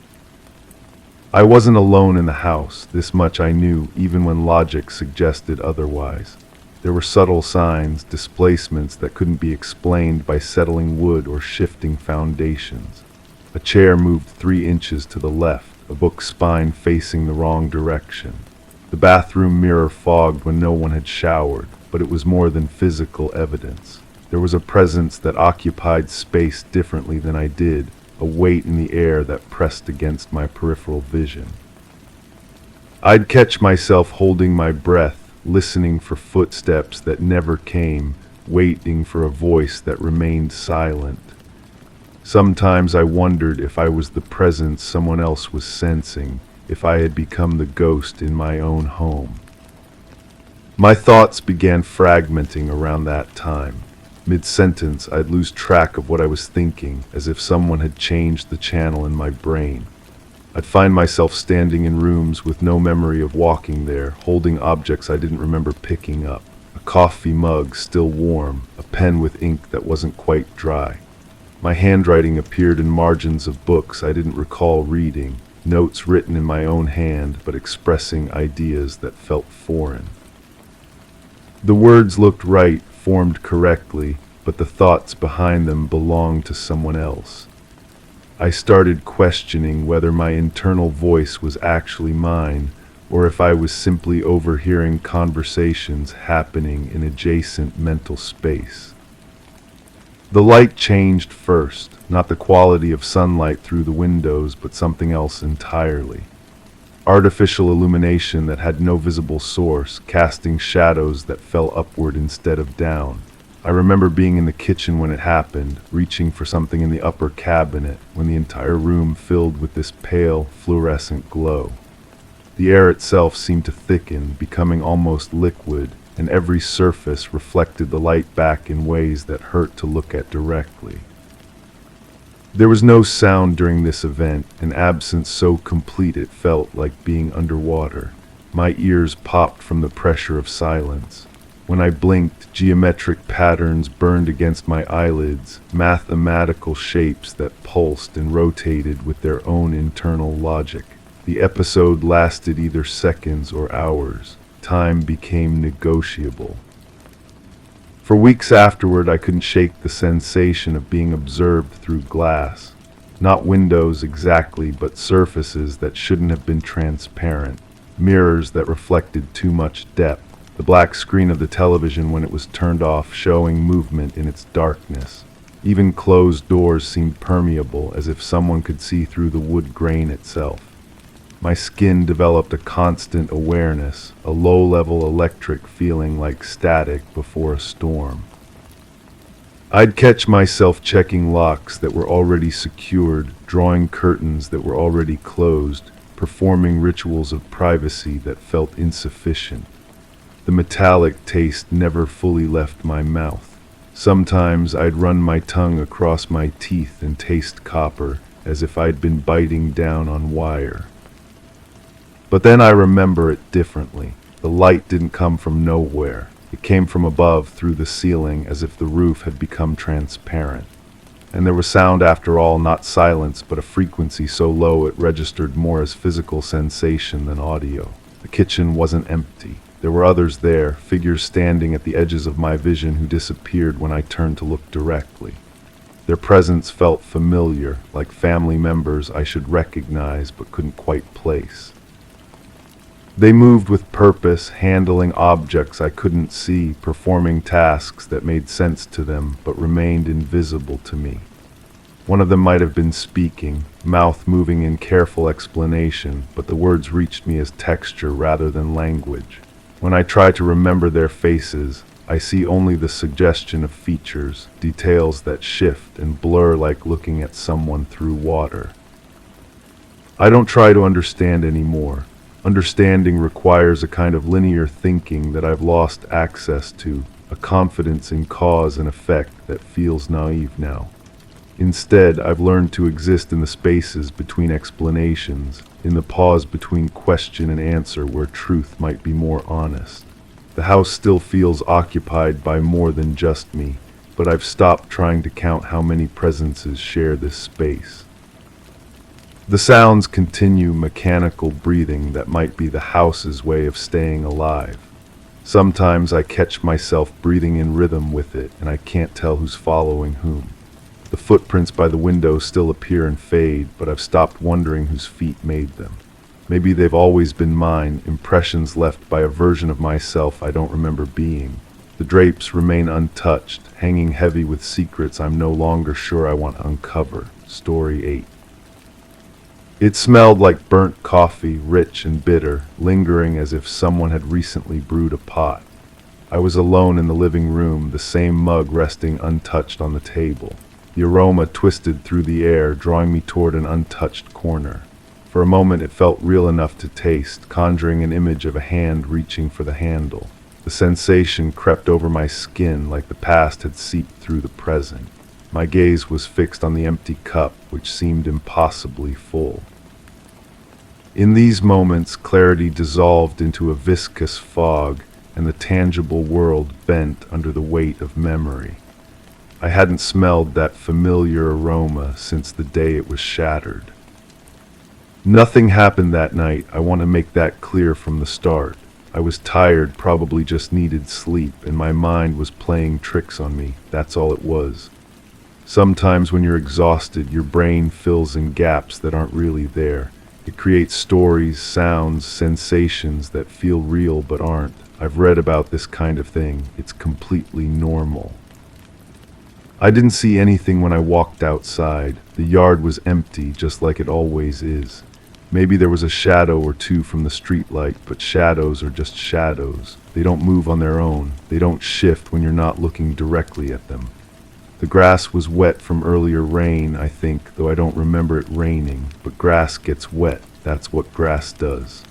A: I wasn't alone in the house, this much I knew, even when logic suggested otherwise. There were subtle signs, displacements that couldn't be explained by settling wood or shifting foundations. A chair moved 3 inches to the left, a book spine facing the wrong direction. The bathroom mirror fogged when no one had showered, but it was more than physical evidence. There was a presence that occupied space differently than I did, a weight in the air that pressed against my peripheral vision. I'd catch myself holding my breath, listening for footsteps that never came, waiting for a voice that remained silent. Sometimes I wondered if I was the presence someone else was sensing, if I had become the ghost in my own home. My thoughts began fragmenting around that time. Mid-sentence, I'd lose track of what I was thinking, as if someone had changed the channel in my brain. I'd find myself standing in rooms with no memory of walking there, holding objects I didn't remember picking up. A coffee mug still warm, a pen with ink that wasn't quite dry. My handwriting appeared in margins of books I didn't recall reading, notes written in my own hand but expressing ideas that felt foreign. The words looked right, formed correctly, but the thoughts behind them belonged to someone else. I started questioning whether my internal voice was actually mine, or if I was simply overhearing conversations happening in adjacent mental space. The light changed first, not the quality of sunlight through the windows, but something else entirely. Artificial illumination that had no visible source, casting shadows that fell upward instead of down. I remember being in the kitchen when it happened, reaching for something in the upper cabinet, when the entire room filled with this pale, fluorescent glow. The air itself seemed to thicken, becoming almost liquid, and every surface reflected the light back in ways that hurt to look at directly. There was no sound during this event, an absence so complete it felt like being underwater. My ears popped from the pressure of silence. When I blinked, geometric patterns burned against my eyelids, mathematical shapes that pulsed and rotated with their own internal logic. The episode lasted either seconds or hours. Time became negotiable. For weeks afterward, I couldn't shake the sensation of being observed through glass. Not windows exactly, but surfaces that shouldn't have been transparent. Mirrors that reflected too much depth. The black screen of the television when it was turned off showing movement in its darkness. Even closed doors seemed permeable, as if someone could see through the wood grain itself. My skin developed a constant awareness, a low-level electric feeling like static before a storm. I'd catch myself checking locks that were already secured, drawing curtains that were already closed, performing rituals of privacy that felt insufficient. The metallic taste never fully left my mouth. Sometimes I'd run my tongue across my teeth and taste copper, as if I'd been biting down on wire. But then I remember it differently. The light didn't come from nowhere. It came from above through the ceiling, as if the roof had become transparent. And there was sound after all, not silence, but a frequency so low it registered more as physical sensation than audio. The kitchen wasn't empty. There were others there, figures standing at the edges of my vision who disappeared when I turned to look directly. Their presence felt familiar, like family members I should recognize but couldn't quite place. They moved with purpose, handling objects I couldn't see, performing tasks that made sense to them but remained invisible to me. One of them might have been speaking, mouth moving in careful explanation, but the words reached me as texture rather than language. When I try to remember their faces, I see only the suggestion of features, details that shift and blur like looking at someone through water. I don't try to understand anymore. Understanding requires a kind of linear thinking that I've lost access to, a confidence in cause and effect that feels naive now. Instead, I've learned to exist in the spaces between explanations, in the pause between question and answer where truth might be more honest. The house still feels occupied by more than just me, but I've stopped trying to count how many presences share this space. The sounds continue, mechanical breathing that might be the house's way of staying alive. Sometimes I catch myself breathing in rhythm with it, and I can't tell who's following whom. The footprints by the window still appear and fade, but I've stopped wondering whose feet made them. Maybe they've always been mine, impressions left by a version of myself I don't remember being. The drapes remain untouched, hanging heavy with secrets I'm no longer sure I want to uncover. Story 8. It smelled like burnt coffee, rich and bitter, lingering as if someone had recently brewed a pot. I was alone in the living room, the same mug resting untouched on the table. The aroma twisted through the air, drawing me toward an untouched corner. For a moment it felt real enough to taste, conjuring an image of a hand reaching for the handle. The sensation crept over my skin like the past had seeped through the present. My gaze was fixed on the empty cup, which seemed impossibly full. In these moments, clarity dissolved into a viscous fog, and the tangible world bent under the weight of memory. I hadn't smelled that familiar aroma since the day it was shattered. Nothing happened that night. I want to make that clear from the start. I was tired, probably just needed sleep, and my mind was playing tricks on me. That's all it was. Sometimes when you're exhausted, your brain fills in gaps that aren't really there. It creates stories, sounds, sensations that feel real but aren't. I've read about this kind of thing. It's completely normal. I didn't see anything when I walked outside. The yard was empty, just like it always is. Maybe there was a shadow or two from the streetlight, but shadows are just shadows. They don't move on their own. They don't shift when you're not looking directly at them. The grass was wet from earlier rain, I think, though I don't remember it raining. But grass gets wet. That's what grass does.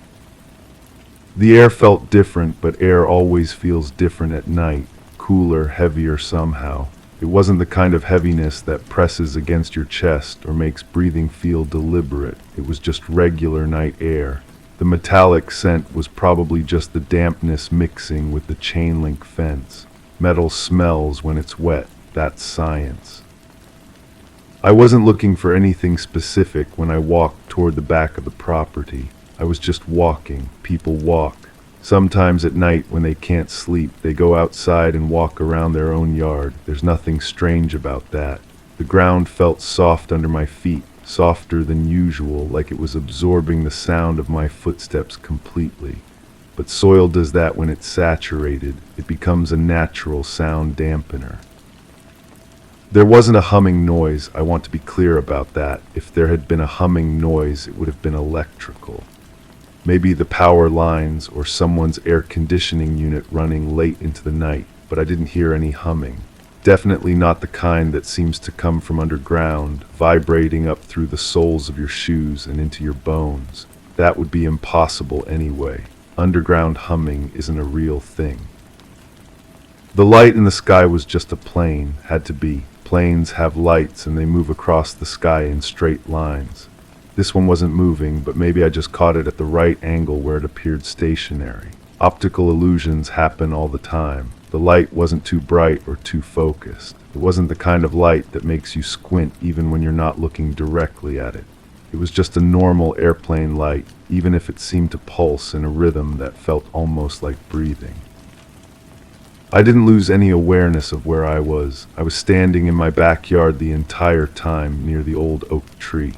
A: The air felt different, but air always feels different at night. Cooler, heavier somehow. It wasn't the kind of heaviness that presses against your chest or makes breathing feel deliberate. It was just regular night air. The metallic scent was probably just the dampness mixing with the chain link fence. Metal smells when it's wet. That's science. I wasn't looking for anything specific when I walked toward the back of the property. I was just walking. People walk. Sometimes at night when they can't sleep, they go outside and walk around their own yard. There's nothing strange about that. The ground felt soft under my feet, softer than usual, like it was absorbing the sound of my footsteps completely. But soil does that when it's saturated. It becomes a natural sound dampener. There wasn't a humming noise. I want to be clear about that. If there had been a humming noise, it would have been electrical. Maybe the power lines or someone's air conditioning unit running late into the night, but I didn't hear any humming. Definitely not the kind that seems to come from underground, vibrating up through the soles of your shoes and into your bones. That would be impossible anyway. Underground humming isn't a real thing. The light in the sky was just a plane, had to be. Planes have lights and they move across the sky in straight lines. This one wasn't moving, but maybe I just caught it at the right angle where it appeared stationary. Optical illusions happen all the time. The light wasn't too bright or too focused. It wasn't the kind of light that makes you squint even when you're not looking directly at it. It was just a normal airplane light, even if it seemed to pulse in a rhythm that felt almost like breathing. I didn't lose any awareness of where I was. I was standing in my backyard the entire time near the old oak tree.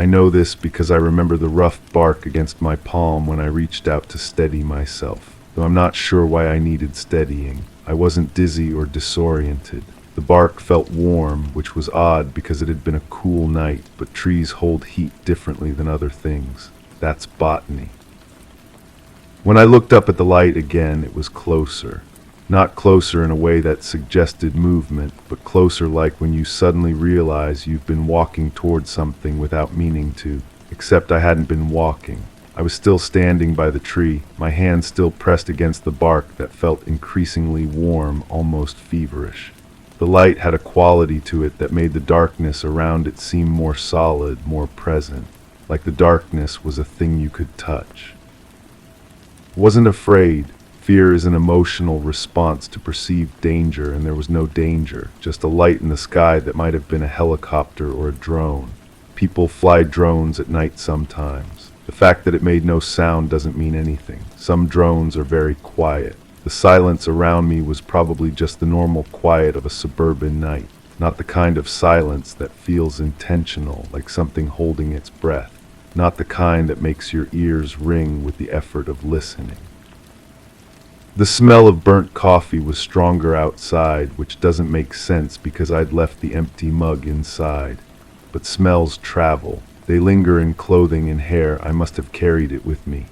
A: I know this because I remember the rough bark against my palm when I reached out to steady myself, though I'm not sure why I needed steadying. I wasn't dizzy or disoriented. The bark felt warm, which was odd because it had been a cool night, but trees hold heat differently than other things. That's botany. When I looked up at the light again, it was closer. Not closer in a way that suggested movement, but closer like when you suddenly realize you've been walking towards something without meaning to, except I hadn't been walking. I was still standing by the tree, my hand still pressed against the bark that felt increasingly warm, almost feverish. The light had a quality to it that made the darkness around it seem more solid, more present, like the darkness was a thing you could touch. Wasn't afraid. Fear is an emotional response to perceived danger, and there was no danger, just a light in the sky that might have been a helicopter or a drone. People fly drones at night sometimes. The fact that it made no sound doesn't mean anything. Some drones are very quiet. The silence around me was probably just the normal quiet of a suburban night, not the kind of silence that feels intentional, like something holding its breath, not the kind that makes your ears ring with the effort of listening. The smell of burnt coffee was stronger outside, which doesn't make sense because I'd left the empty mug inside. But smells travel. They linger in clothing and hair. I must have carried it with me.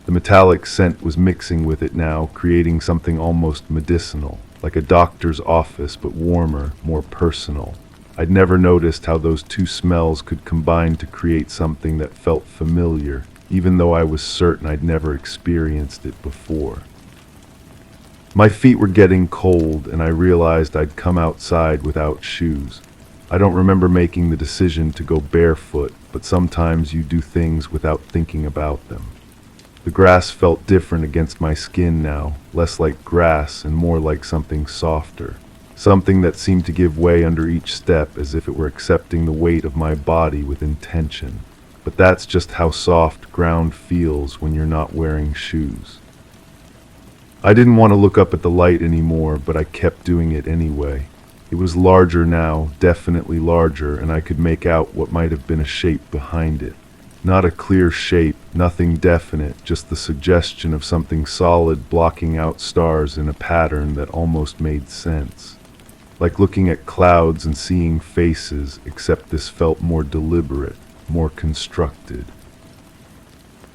A: The metallic scent was mixing with it now, creating something almost medicinal, like a doctor's office, but warmer, more personal. I'd never noticed how those two smells could combine to create something that felt familiar, even though I was certain I'd never experienced it before. My feet were getting cold, and I realized I'd come outside without shoes. I don't remember making the decision to go barefoot, but sometimes you do things without thinking about them. The grass felt different against my skin now, less like grass and more like something softer. Something that seemed to give way under each step as if it were accepting the weight of my body with intention. But that's just how soft ground feels when you're not wearing shoes. I didn't want to look up at the light anymore, but I kept doing it anyway. It was larger now, definitely larger, and I could make out what might have been a shape behind it. Not a clear shape, nothing definite, just the suggestion of something solid blocking out stars in a pattern that almost made sense. Like looking at clouds and seeing faces, except this felt more deliberate, more constructed.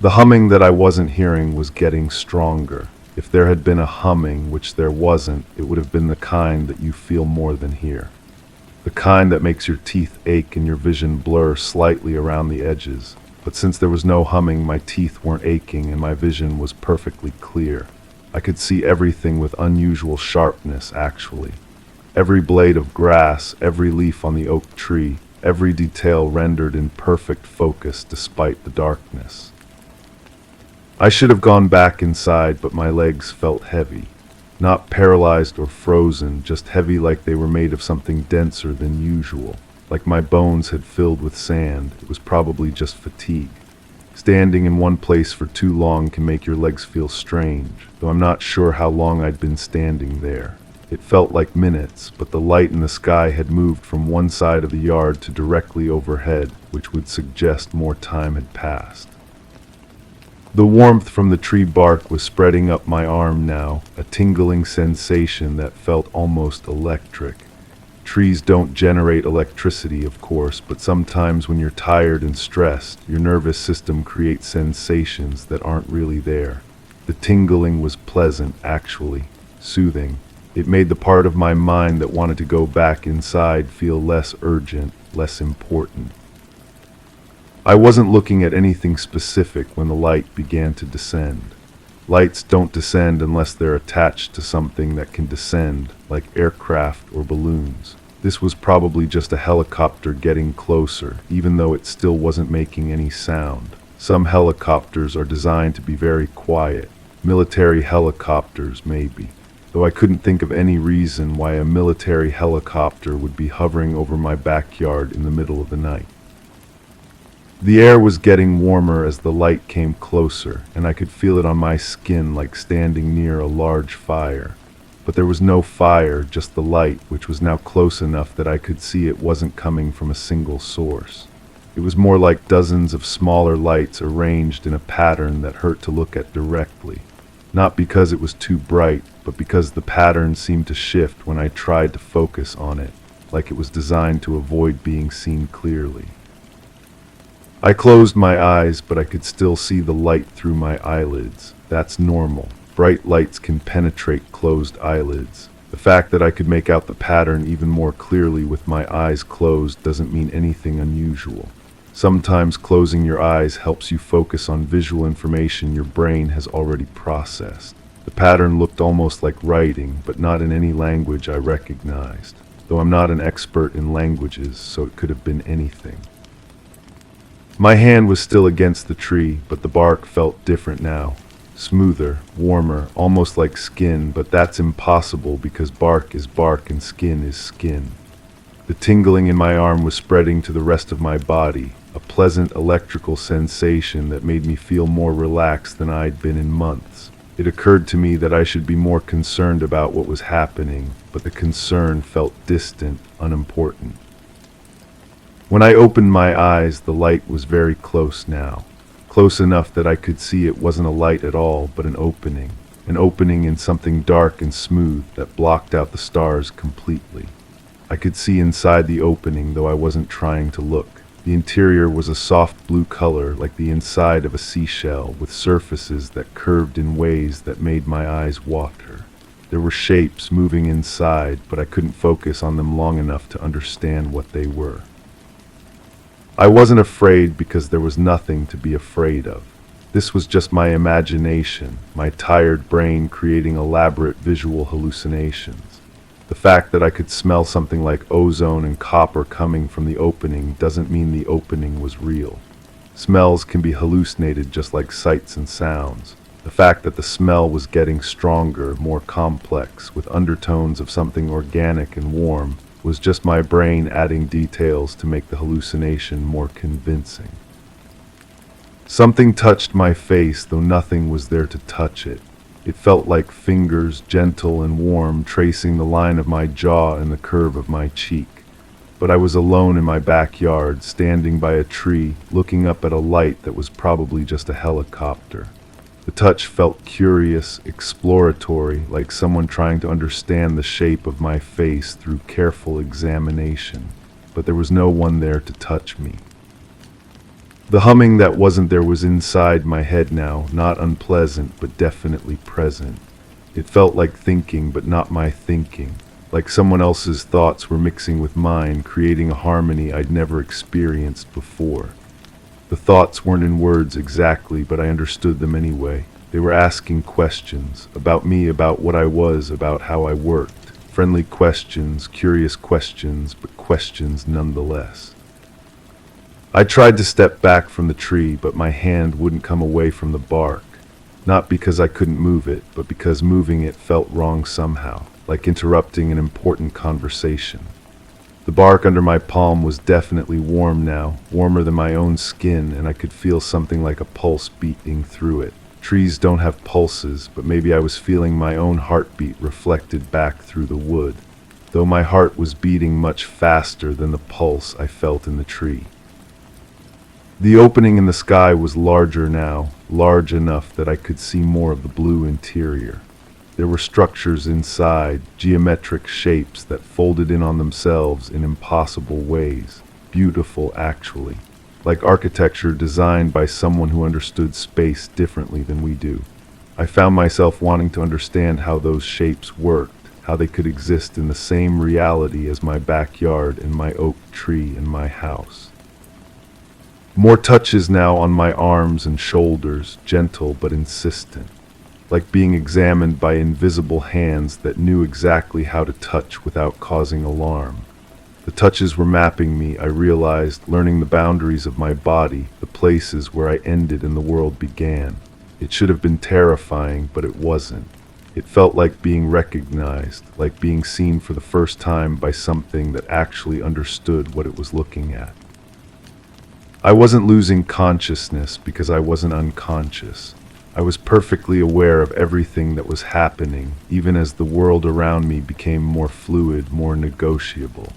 A: The humming that I wasn't hearing was getting stronger. If there had been a humming, which there wasn't, it would have been the kind that you feel more than hear. The kind that makes your teeth ache and your vision blur slightly around the edges. But since there was no humming, my teeth weren't aching and my vision was perfectly clear. I could see everything with unusual sharpness, actually. Every blade of grass, every leaf on the oak tree, every detail rendered in perfect focus despite the darkness. I should have gone back inside, but my legs felt heavy. Not paralyzed or frozen, just heavy like they were made of something denser than usual. Like my bones had filled with sand. It was probably just fatigue. Standing in one place for too long can make your legs feel strange, though I'm not sure how long I'd been standing there. It felt like minutes, but the light in the sky had moved from one side of the yard to directly overhead, which would suggest more time had passed. The warmth from the tree bark was spreading up my arm now, a tingling sensation that felt almost electric. Trees don't generate electricity, of course, but sometimes when you're tired and stressed, your nervous system creates sensations that aren't really there. The tingling was pleasant, actually, soothing. It made the part of my mind that wanted to go back inside feel less urgent, less important. I wasn't looking at anything specific when the light began to descend. Lights don't descend unless they're attached to something that can descend, like aircraft or balloons. This was probably just a helicopter getting closer, even though it still wasn't making any sound. Some helicopters are designed to be very quiet. Military helicopters, maybe. Though I couldn't think of any reason why a military helicopter would be hovering over my backyard in the middle of the night. The air was getting warmer as the light came closer, and I could feel it on my skin like standing near a large fire. But there was no fire, just the light, which was now close enough that I could see it wasn't coming from a single source. It was more like dozens of smaller lights arranged in a pattern that hurt to look at directly. Not because it was too bright, but because the pattern seemed to shift when I tried to focus on it, like it was designed to avoid being seen clearly. I closed my eyes, but I could still see the light through my eyelids. That's normal. Bright lights can penetrate closed eyelids. The fact that I could make out the pattern even more clearly with my eyes closed doesn't mean anything unusual. Sometimes closing your eyes helps you focus on visual information your brain has already processed. The pattern looked almost like writing, but not in any language I recognized. Though I'm not an expert in languages, so it could have been anything. My hand was still against the tree, but the bark felt different now. Smoother, warmer, almost like skin, but that's impossible because bark is bark and skin is skin. The tingling in my arm was spreading to the rest of my body, a pleasant electrical sensation that made me feel more relaxed than I'd been in months. It occurred to me that I should be more concerned about what was happening, but the concern felt distant, unimportant. When I opened my eyes, the light was very close now. Close enough that I could see it wasn't a light at all, but an opening. an opening in something dark and smooth that blocked out the stars completely. I could see inside the opening, though I wasn't trying to look. The interior was a soft blue color, like the inside of a seashell, with surfaces that curved in ways that made my eyes water. There were shapes moving inside, but I couldn't focus on them long enough to understand what they were. I wasn't afraid because there was nothing to be afraid of. This was just my imagination, my tired brain creating elaborate visual hallucinations. The fact that I could smell something like ozone and copper coming from the opening doesn't mean the opening was real. Smells can be hallucinated just like sights and sounds. The fact that the smell was getting stronger, more complex, with undertones of something organic and warm, was just my brain adding details to make the hallucination more convincing. Something touched my face, though nothing was there to touch it. It felt like fingers, gentle and warm, tracing the line of my jaw and the curve of my cheek. But I was alone in my backyard, standing by a tree, looking up at a light that was probably just a helicopter. The touch felt curious, exploratory, like someone trying to understand the shape of my face through careful examination. But there was no one there to touch me. The humming that wasn't there was inside my head now, not unpleasant, but definitely present. It felt like thinking, but not my thinking. Like someone else's thoughts were mixing with mine, creating a harmony I'd never experienced before. The thoughts weren't in words exactly, but I understood them anyway. They were asking questions, about me, about what I was, about how I worked. Friendly questions, curious questions, but questions nonetheless. I tried to step back from the tree, but my hand wouldn't come away from the bark. Not because I couldn't move it, but because moving it felt wrong somehow, like interrupting an important conversation. The bark under my palm was definitely warm now, warmer than my own skin, and I could feel something like a pulse beating through it. Trees don't have pulses, but maybe I was feeling my own heartbeat reflected back through the wood, though my heart was beating much faster than the pulse I felt in the tree. The opening in the sky was larger now, large enough that I could see more of the blue interior. There were structures inside, geometric shapes that folded in on themselves in impossible ways, beautiful actually, like architecture designed by someone who understood space differently than we do. I found myself wanting to understand how those shapes worked, how they could exist in the same reality as my backyard and my oak tree and my house. More touches now on my arms and shoulders, gentle but insistent, like being examined by invisible hands that knew exactly how to touch without causing alarm. The touches were mapping me, I realized, learning the boundaries of my body, the places where I ended and the world began. It should have been terrifying, but it wasn't. It felt like being recognized, like being seen for the first time by something that actually understood what it was looking at. I wasn't losing consciousness because I wasn't unconscious. I was perfectly aware of everything that was happening, even as the world around me became more fluid, more negotiable.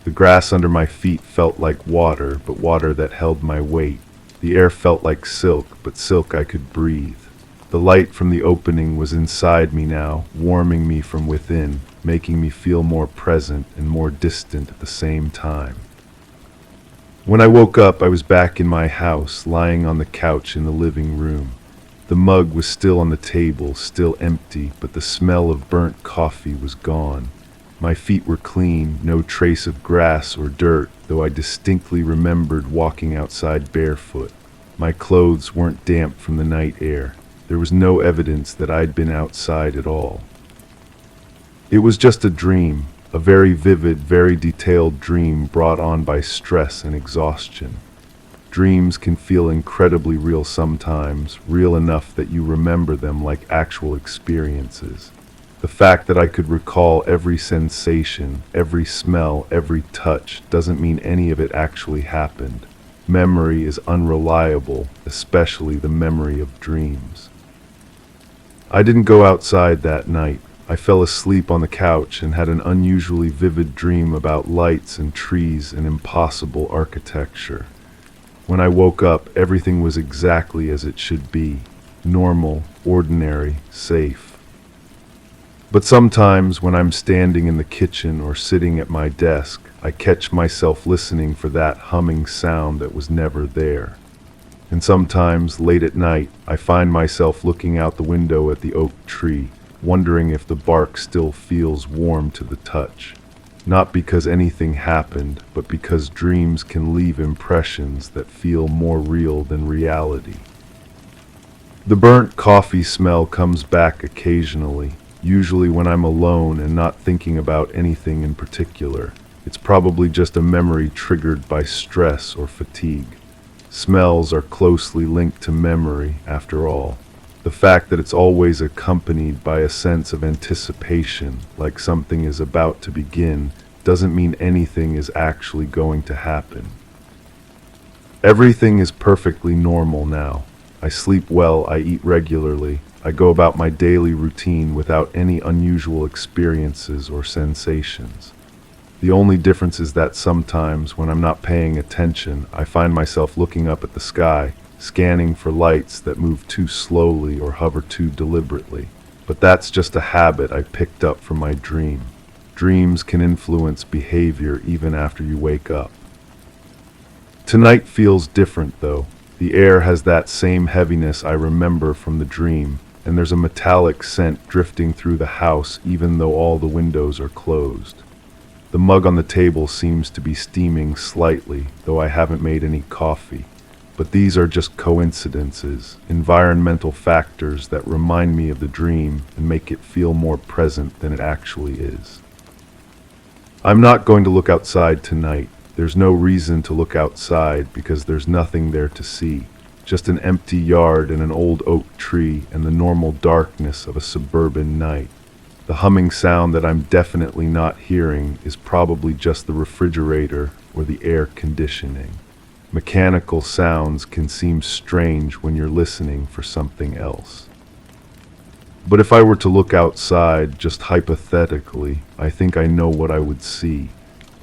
A: The grass under my feet felt like water, but water that held my weight. The air felt like silk, but silk I could breathe. The light from the opening was inside me now, warming me from within, making me feel more present and more distant at the same time. When I woke up, I was back in my house, lying on the couch in the living room. The mug was still on the table, still empty, but the smell of burnt coffee was gone. My feet were clean, no trace of grass or dirt, though I distinctly remembered walking outside barefoot. My clothes weren't damp from the night air. There was no evidence that I'd been outside at all. It was just a dream, a very vivid, very detailed dream brought on by stress and exhaustion. Dreams can feel incredibly real sometimes, real enough that you remember them like actual experiences. The fact that I could recall every sensation, every smell, every touch doesn't mean any of it actually happened. Memory is unreliable, especially the memory of dreams. I didn't go outside that night. I fell asleep on the couch and had an unusually vivid dream about lights and trees and impossible architecture. When I woke up, everything was exactly as it should be. normal, ordinary, safe. But sometimes when I'm standing in the kitchen or sitting at my desk, I catch myself listening for that humming sound that was never there. And sometimes, late at night, I find myself looking out the window at the oak tree, wondering if the bark still feels warm to the touch. Not because anything happened, but because dreams can leave impressions that feel more real than reality. The burnt coffee smell comes back occasionally, usually when I'm alone and not thinking about anything in particular. It's probably just a memory triggered by stress or fatigue. Smells are closely linked to memory, after all. The fact that it's always accompanied by a sense of anticipation, like something is about to begin, doesn't mean anything is actually going to happen. Everything is perfectly normal now. I sleep well, I eat regularly, I go about my daily routine without any unusual experiences or sensations. The only difference is that sometimes, when I'm not paying attention, I find myself looking up at the sky, scanning for lights that move too slowly or hover too deliberately. But that's just a habit I picked up from my dream. Dreams can influence behavior even after you wake up. Tonight feels different, though. The air has that same heaviness I remember from the dream, and there's a metallic scent drifting through the house even though all the windows are closed. The mug on the table seems to be steaming slightly, though I haven't made any coffee. But these are just coincidences, environmental factors that remind me of the dream and make it feel more present than it actually is. I'm not going to look outside tonight. There's no reason to look outside because there's nothing there to see. Just an empty yard and an old oak tree and the normal darkness of a suburban night. The humming sound that I'm definitely not hearing is probably just the refrigerator or the air conditioning. Mechanical sounds can seem strange when you're listening for something else. But if I were to look outside, just hypothetically, I think I know what I would see.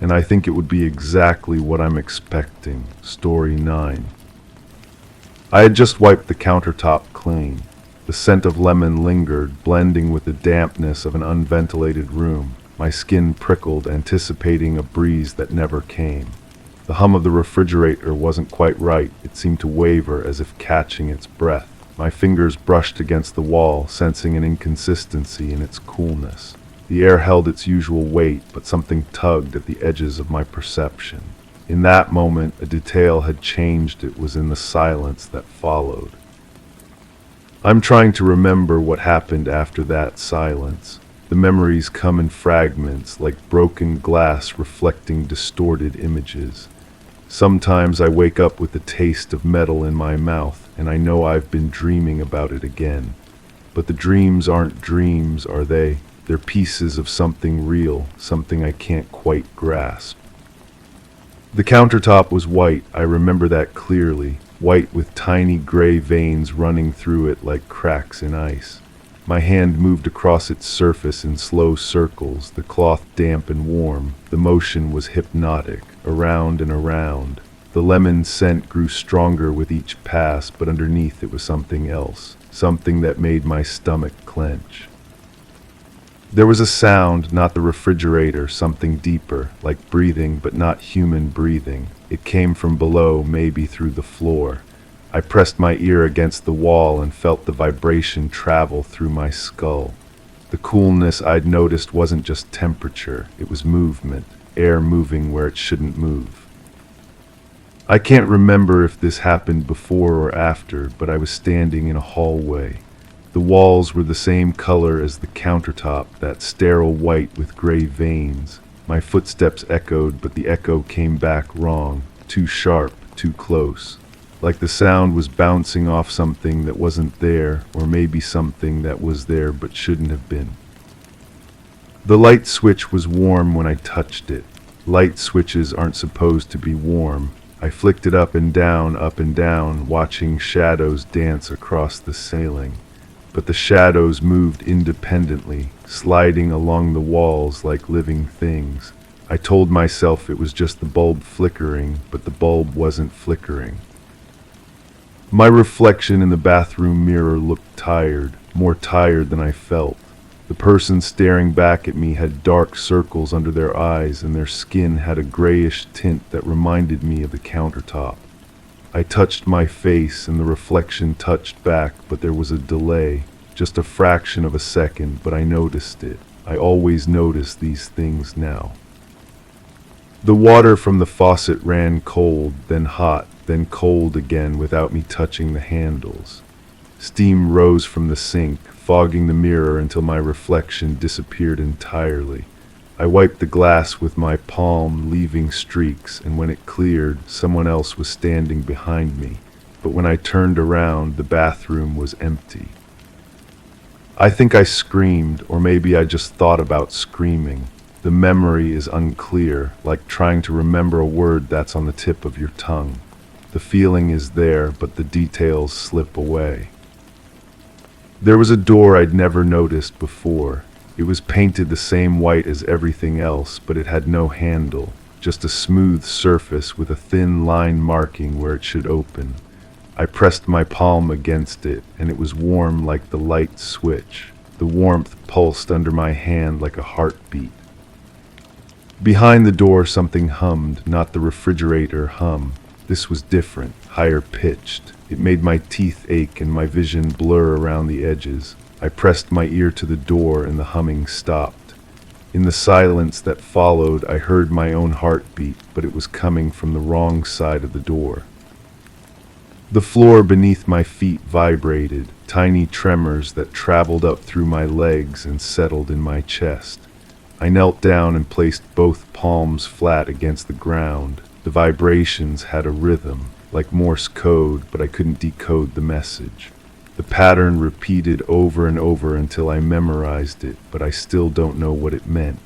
A: And I think it would be exactly what I'm expecting. Story 9. I had just wiped the countertop clean. The scent of lemon lingered, blending with the dampness of an unventilated room. My skin prickled, anticipating a breeze that never came. The hum of the refrigerator wasn't quite right. It seemed to waver as if catching its breath. My fingers brushed against the wall, sensing an inconsistency in its coolness. The air held its usual weight, but something tugged at the edges of my perception. In that moment, a detail had changed. It was in the silence that followed. I'm trying to remember what happened after that silence. The memories come in fragments, like broken glass reflecting distorted images. Sometimes I wake up with the taste of metal in my mouth, and I know I've been dreaming about it again. But the dreams aren't dreams, are they? They're pieces of something real, something I can't quite grasp. The countertop was white, I remember that clearly, white with tiny gray veins running through it like cracks in ice. My hand moved across its surface in slow circles, the cloth damp and warm. The motion was hypnotic, around and around. The lemon scent grew stronger with each pass, but underneath it was something else, something that made my stomach clench. There was a sound, not the refrigerator, something deeper, like breathing but not human breathing. It came from below, maybe through the floor. I pressed my ear against the wall and felt the vibration travel through my skull. The coolness I'd noticed wasn't just temperature, it was movement, air moving where it shouldn't move. I can't remember if this happened before or after, but I was standing in a hallway. The walls were the same color as the countertop, that sterile white with gray veins. My footsteps echoed, but the echo came back wrong, too sharp, too close. Like the sound was bouncing off something that wasn't there, or maybe something that was there but shouldn't have been. The light switch was warm when I touched it. Light switches aren't supposed to be warm. I flicked it up and down, watching shadows dance across the ceiling. But the shadows moved independently, sliding along the walls like living things. I told myself it was just the bulb flickering, but the bulb wasn't flickering. My reflection in the bathroom mirror looked tired, more tired than I felt. The person staring back at me had dark circles under their eyes, and their skin had a grayish tint that reminded me of the countertop. I touched my face, and the reflection touched back, but there was a delay, just a fraction of a second, but I noticed it. I always notice these things now. The water from the faucet ran cold, then hot, then cold again without me touching the handles. Steam rose from the sink, fogging the mirror until my reflection disappeared entirely. I wiped the glass with my palm, leaving streaks, and when it cleared, someone else was standing behind me. But when I turned around, the bathroom was empty. I think I screamed, or maybe I just thought about screaming. The memory is unclear, like trying to remember a word that's on the tip of your tongue. The feeling is there, but the details slip away. There was a door I'd never noticed before. It was painted the same white as everything else, but it had no handle, just a smooth surface with a thin line marking where it should open. I pressed my palm against it, and it was warm like the light switch. The warmth pulsed under my hand like a heartbeat. Behind the door something hummed, not the refrigerator hum. This was different, higher pitched. It made my teeth ache and my vision blur around the edges. I pressed my ear to the door and the humming stopped. In the silence that followed, I heard my own heartbeat, but it was coming from the wrong side of the door. The floor beneath my feet vibrated, tiny tremors that traveled up through my legs and settled in my chest. I knelt down and placed both palms flat against the ground. The vibrations had a rhythm, like Morse code, but I couldn't decode the message. The pattern repeated over and over until I memorized it, but I still don't know what it meant.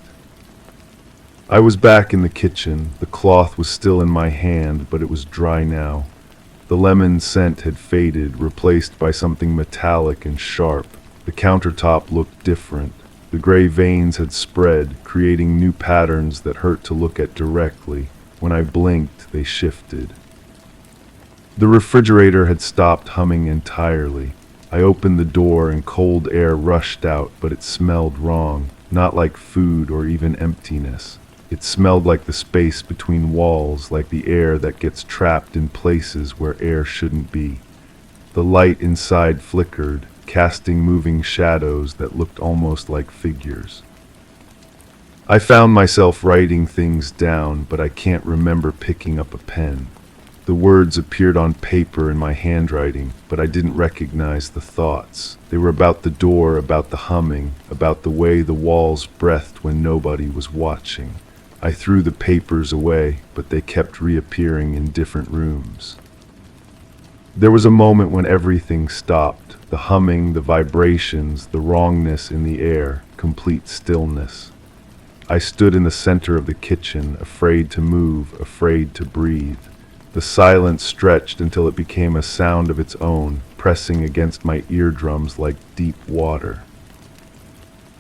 A: I was back in the kitchen. The cloth was still in my hand, but it was dry now. The lemon scent had faded, replaced by something metallic and sharp. The countertop looked different. The gray veins had spread, creating new patterns that hurt to look at directly. When I blinked, they shifted. The refrigerator had stopped humming entirely. I opened the door and cold air rushed out, but it smelled wrong, not like food or even emptiness. It smelled like the space between walls, like the air that gets trapped in places where air shouldn't be. The light inside flickered, casting moving shadows that looked almost like figures. I found myself writing things down, but I can't remember picking up a pen. The words appeared on paper in my handwriting, but I didn't recognize the thoughts. They were about the door, about the humming, about the way the walls breathed when nobody was watching. I threw the papers away, but they kept reappearing in different rooms. There was a moment when everything stopped. The humming, the vibrations, the wrongness in the air, complete stillness. I stood in the center of the kitchen, afraid to move, afraid to breathe. The silence stretched until it became a sound of its own, pressing against my eardrums like deep water.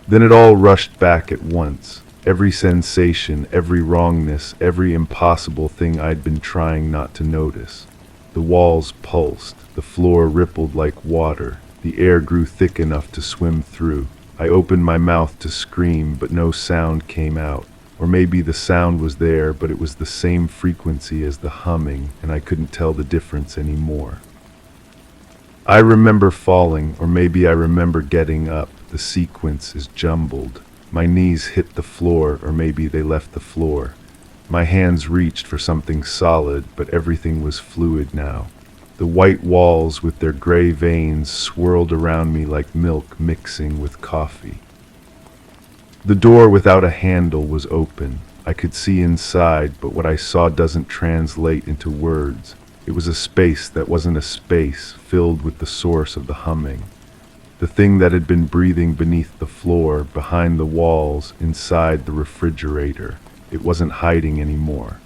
A: Then it all rushed back at once. Every sensation, every wrongness, every impossible thing I'd been trying not to notice. The walls pulsed, the floor rippled like water, the air grew thick enough to swim through. I opened my mouth to scream, but no sound came out. Or maybe the sound was there, but it was the same frequency as the humming, and I couldn't tell the difference anymore. I remember falling, or maybe I remember getting up. The sequence is jumbled. My knees hit the floor, or maybe they left the floor. My hands reached for something solid, but everything was fluid now. The white walls with their gray veins swirled around me like milk mixing with coffee. The door without a handle was open. I could see inside, but what I saw doesn't translate into words. It was a space that wasn't a space, filled with the source of the humming. The thing that had been breathing beneath the floor, behind the walls, inside the refrigerator. It wasn't hiding anymore.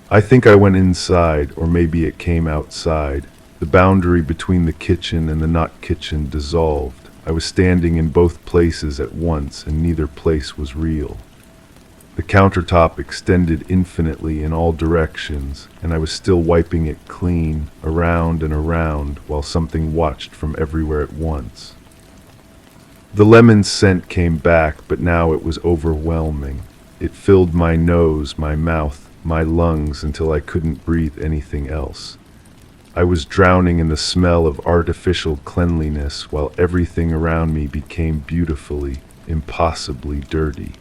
A: I think I went inside, or maybe it came outside. The boundary between the kitchen and the not kitchen dissolved. I was standing in both places at once, and neither place was real. The countertop extended infinitely in all directions, and I was still wiping it clean, around and around, while something watched from everywhere at once. The lemon scent came back, but now it was overwhelming. It filled my nose, my mouth, my lungs until I couldn't breathe anything else. I was drowning in the smell of artificial cleanliness while everything around me became beautifully, impossibly dirty.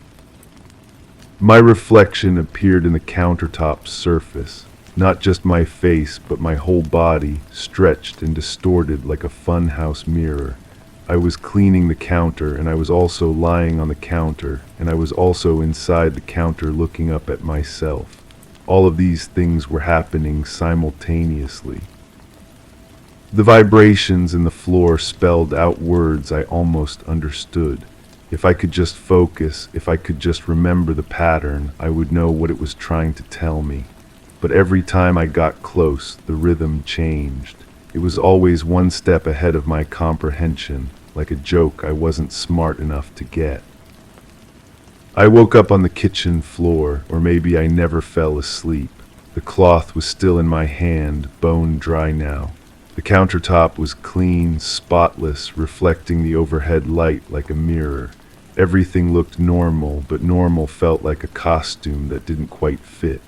A: My reflection appeared in the countertop's surface, not just my face, but my whole body, stretched and distorted like a funhouse mirror. I was cleaning the counter, and I was also lying on the counter, and I was also inside the counter looking up at myself. All of these things were happening simultaneously. The vibrations in the floor spelled out words I almost understood. If I could just focus, if I could just remember the pattern, I would know what it was trying to tell me. But every time I got close, the rhythm changed. It was always one step ahead of my comprehension, like a joke I wasn't smart enough to get. I woke up on the kitchen floor, or maybe I never fell asleep. The cloth was still in my hand, bone dry now. The countertop was clean, spotless, reflecting the overhead light like a mirror. Everything looked normal, but normal felt like a costume that didn't quite fit.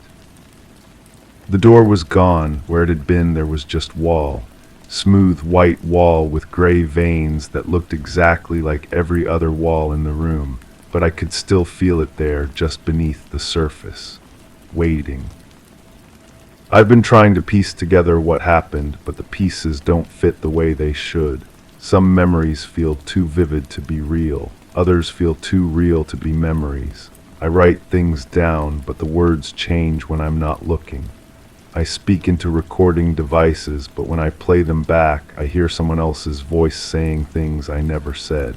A: The door was gone. Where it had been, there was just wall. Smooth white wall with gray veins that looked exactly like every other wall in the room, but I could still feel it there, just beneath the surface, waiting. I've been trying to piece together what happened, but the pieces don't fit the way they should. Some memories feel too vivid to be real. Others feel too real to be memories. I write things down, but the words change when I'm not looking. I speak into recording devices, but when I play them back, I hear someone else's voice saying things I never said.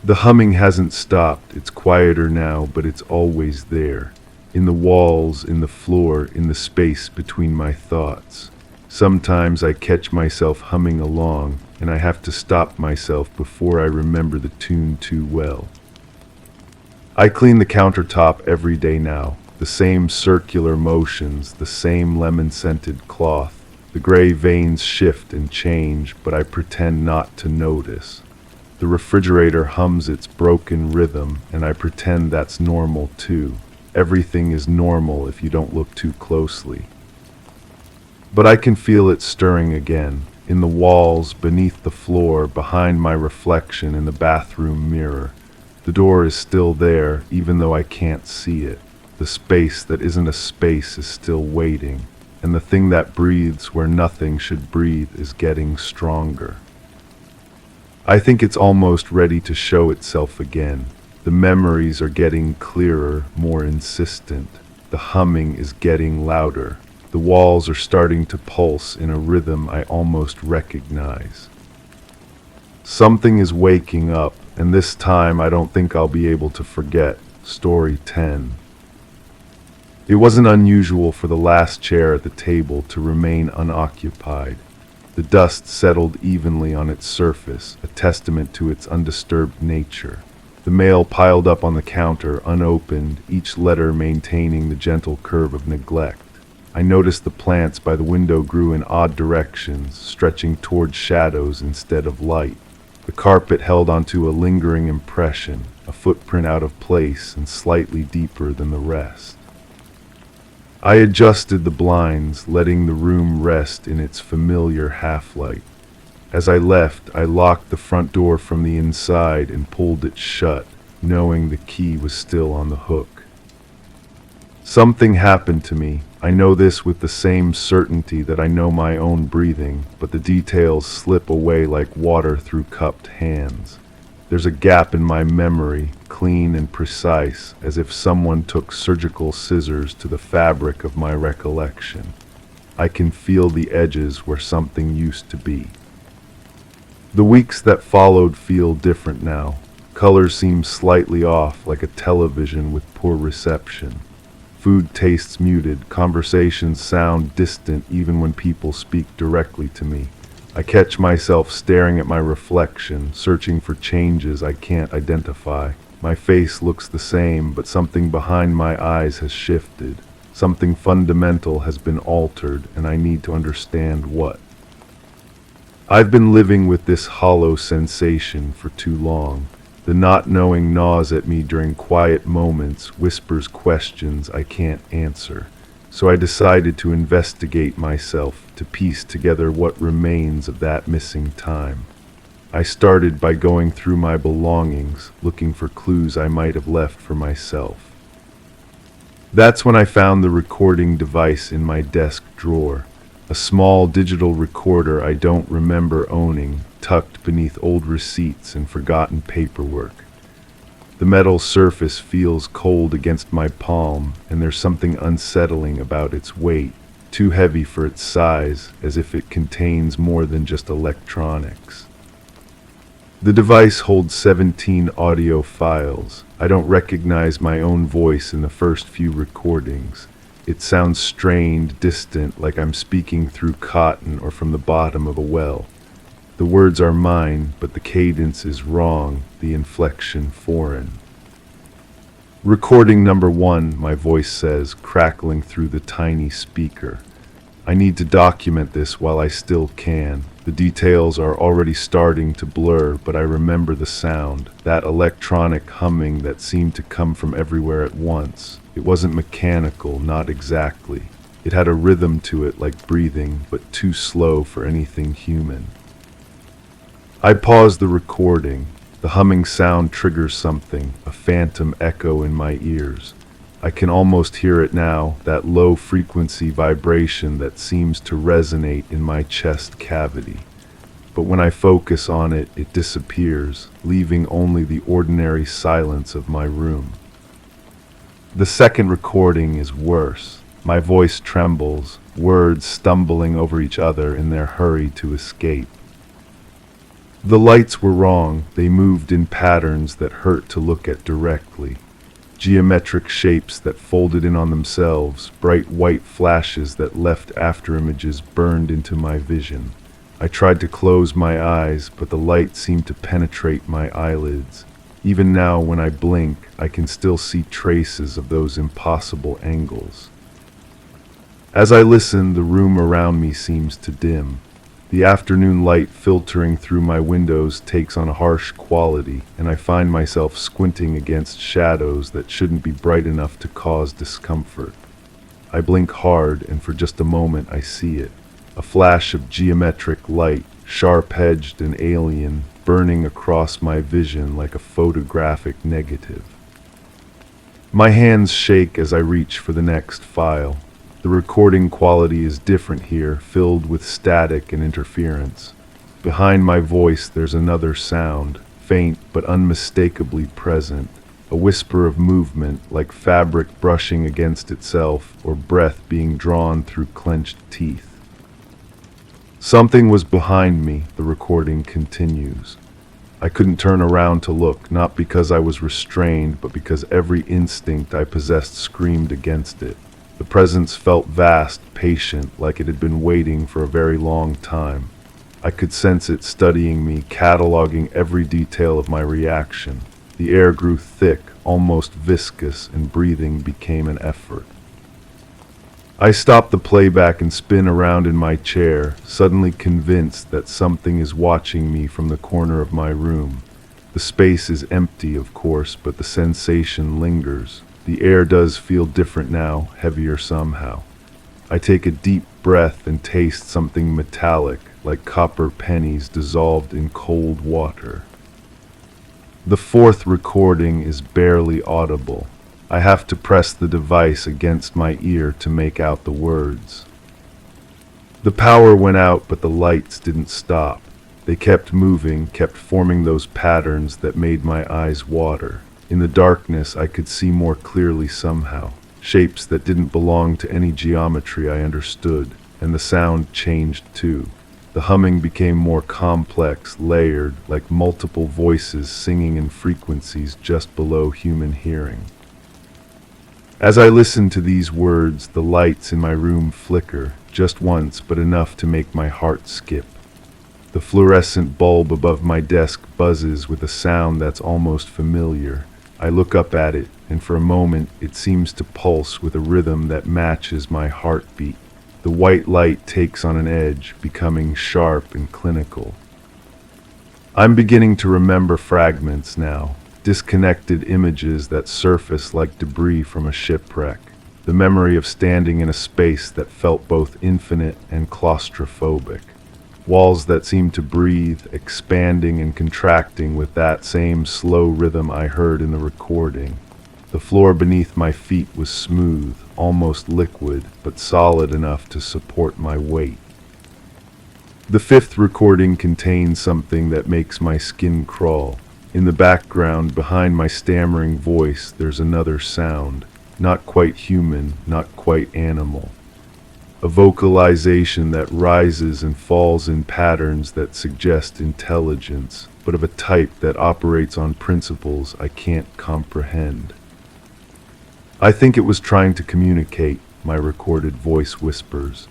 A: The humming hasn't stopped. It's quieter now, but it's always there. In the walls, in the floor, in the space between my thoughts. Sometimes I catch myself humming along, and I have to stop myself before I remember the tune too well. I clean the countertop every day now. The same circular motions, the same lemon-scented cloth. The gray veins shift and change, but I pretend not to notice. The refrigerator hums its broken rhythm, and I pretend that's normal too. Everything is normal if you don't look too closely. But I can feel it stirring again, in the walls, beneath the floor, behind my reflection in the bathroom mirror. The door is still there, even though I can't see it. The space that isn't a space is still waiting, and the thing that breathes where nothing should breathe is getting stronger. I think it's almost ready to show itself again. The memories are getting clearer, more insistent. The humming is getting louder. The walls are starting to pulse in a rhythm I almost recognize. Something is waking up, and this time I don't think I'll be able to forget. Story 10. It wasn't unusual for the last chair at the table to remain unoccupied. The dust settled evenly on its surface, a testament to its undisturbed nature. The mail piled up on the counter, unopened, each letter maintaining the gentle curve of neglect. I noticed the plants by the window grew in odd directions, stretching toward shadows instead of light. The carpet held onto a lingering impression, a footprint out of place and slightly deeper than the rest. I adjusted the blinds, letting the room rest in its familiar half-light. As I left, I locked the front door from the inside and pulled it shut, knowing the key was still on the hook. Something happened to me. I know this with the same certainty that I know my own breathing, but the details slip away like water through cupped hands. There's a gap in my memory, clean and precise, as if someone took surgical scissors to the fabric of my recollection. I can feel the edges where something used to be. The weeks that followed feel different now. Colors seem slightly off, like a television with poor reception. Food tastes muted, conversations sound distant even when people speak directly to me. I catch myself staring at my reflection, searching for changes I can't identify. My face looks the same, but something behind my eyes has shifted. Something fundamental has been altered, and I need to understand what. I've been living with this hollow sensation for too long. The not knowing gnaws at me during quiet moments, whispers questions I can't answer. So I decided to investigate myself, to piece together what remains of that missing time. I started by going through my belongings, looking for clues I might have left for myself. That's when I found the recording device in my desk drawer, a small digital recorder I don't remember owning, tucked beneath old receipts and forgotten paperwork. The metal surface feels cold against my palm, and there's something unsettling about its weight, too heavy for its size, as if it contains more than just electronics. The device holds 17 audio files. I don't recognize my own voice in the first few recordings. It sounds strained, distant, like I'm speaking through cotton or from the bottom of a well. The words are mine, but the cadence is wrong, the inflection foreign. Recording number 1, my voice says, crackling through the tiny speaker. I need to document this while I still can. The details are already starting to blur, but I remember the sound, that electronic humming that seemed to come from everywhere at once. It wasn't mechanical, not exactly. It had a rhythm to it like breathing, but too slow for anything human. I pause the recording. The humming sound triggers something, a phantom echo in my ears. I can almost hear it now, that low-frequency vibration that seems to resonate in my chest cavity. But when I focus on it, it disappears, leaving only the ordinary silence of my room. The second recording is worse. My voice trembles, words stumbling over each other in their hurry to escape. The lights were wrong. They moved in patterns that hurt to look at directly. Geometric shapes that folded in on themselves, bright white flashes that left afterimages burned into my vision. I tried to close my eyes, but the light seemed to penetrate my eyelids. Even now, when I blink, I can still see traces of those impossible angles. As I listen, the room around me seems to dim. The afternoon light filtering through my windows takes on a harsh quality, and I find myself squinting against shadows that shouldn't be bright enough to cause discomfort. I blink hard, and for just a moment I see it. A flash of geometric light, sharp-edged and alien, burning across my vision like a photographic negative. My hands shake as I reach for the next file. The recording quality is different here, filled with static and interference. Behind my voice there's another sound, faint but unmistakably present, a whisper of movement like fabric brushing against itself or breath being drawn through clenched teeth. Something was behind me, the recording continues. I couldn't turn around to look, not because I was restrained, but because every instinct I possessed screamed against it. The presence felt vast, patient, like it had been waiting for a very long time. I could sense it studying me, cataloging every detail of my reaction. The air grew thick, almost viscous, and breathing became an effort. I stop the playback and spin around in my chair, suddenly convinced that something is watching me from the corner of my room. The space is empty, of course, but the sensation lingers. The air does feel different now, heavier somehow. I take a deep breath and taste something metallic, like copper pennies dissolved in cold water. The fourth recording is barely audible. I have to press the device against my ear to make out the words. The power went out, but the lights didn't stop. They kept moving, kept forming those patterns that made my eyes water. In the darkness, I could see more clearly somehow, shapes that didn't belong to any geometry I understood, and the sound changed too. The humming became more complex, layered, like multiple voices singing in frequencies just below human hearing. As I listen to these words, the lights in my room flicker, just once, but enough to make my heart skip. The fluorescent bulb above my desk buzzes with a sound that's almost familiar. I look up at it, and for a moment it seems to pulse with a rhythm that matches my heartbeat. The white light takes on an edge, becoming sharp and clinical. I'm beginning to remember fragments now, disconnected images that surface like debris from a shipwreck. The memory of standing in a space that felt both infinite and claustrophobic. Walls that seemed to breathe, expanding and contracting with that same slow rhythm I heard in the recording. The floor beneath my feet was smooth, almost liquid, but solid enough to support my weight. The fifth recording contains something that makes my skin crawl. In the background, behind my stammering voice, there's another sound. Not quite human, not quite animal. A vocalization that rises and falls in patterns that suggest intelligence, but of a type that operates on principles I can't comprehend. I think it was trying to communicate, my recorded voice whispers.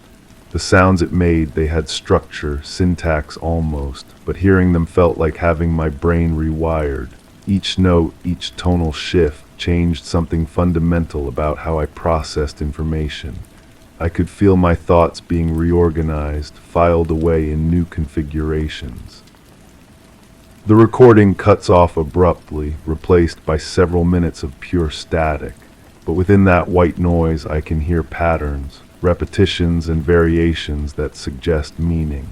A: The sounds it made, they had structure, syntax almost, but hearing them felt like having my brain rewired. Each note, each tonal shift, changed something fundamental about how I processed information. I could feel my thoughts being reorganized, filed away in new configurations. The recording cuts off abruptly, replaced by several minutes of pure static. But within that white noise I can hear patterns, repetitions and variations that suggest meaning.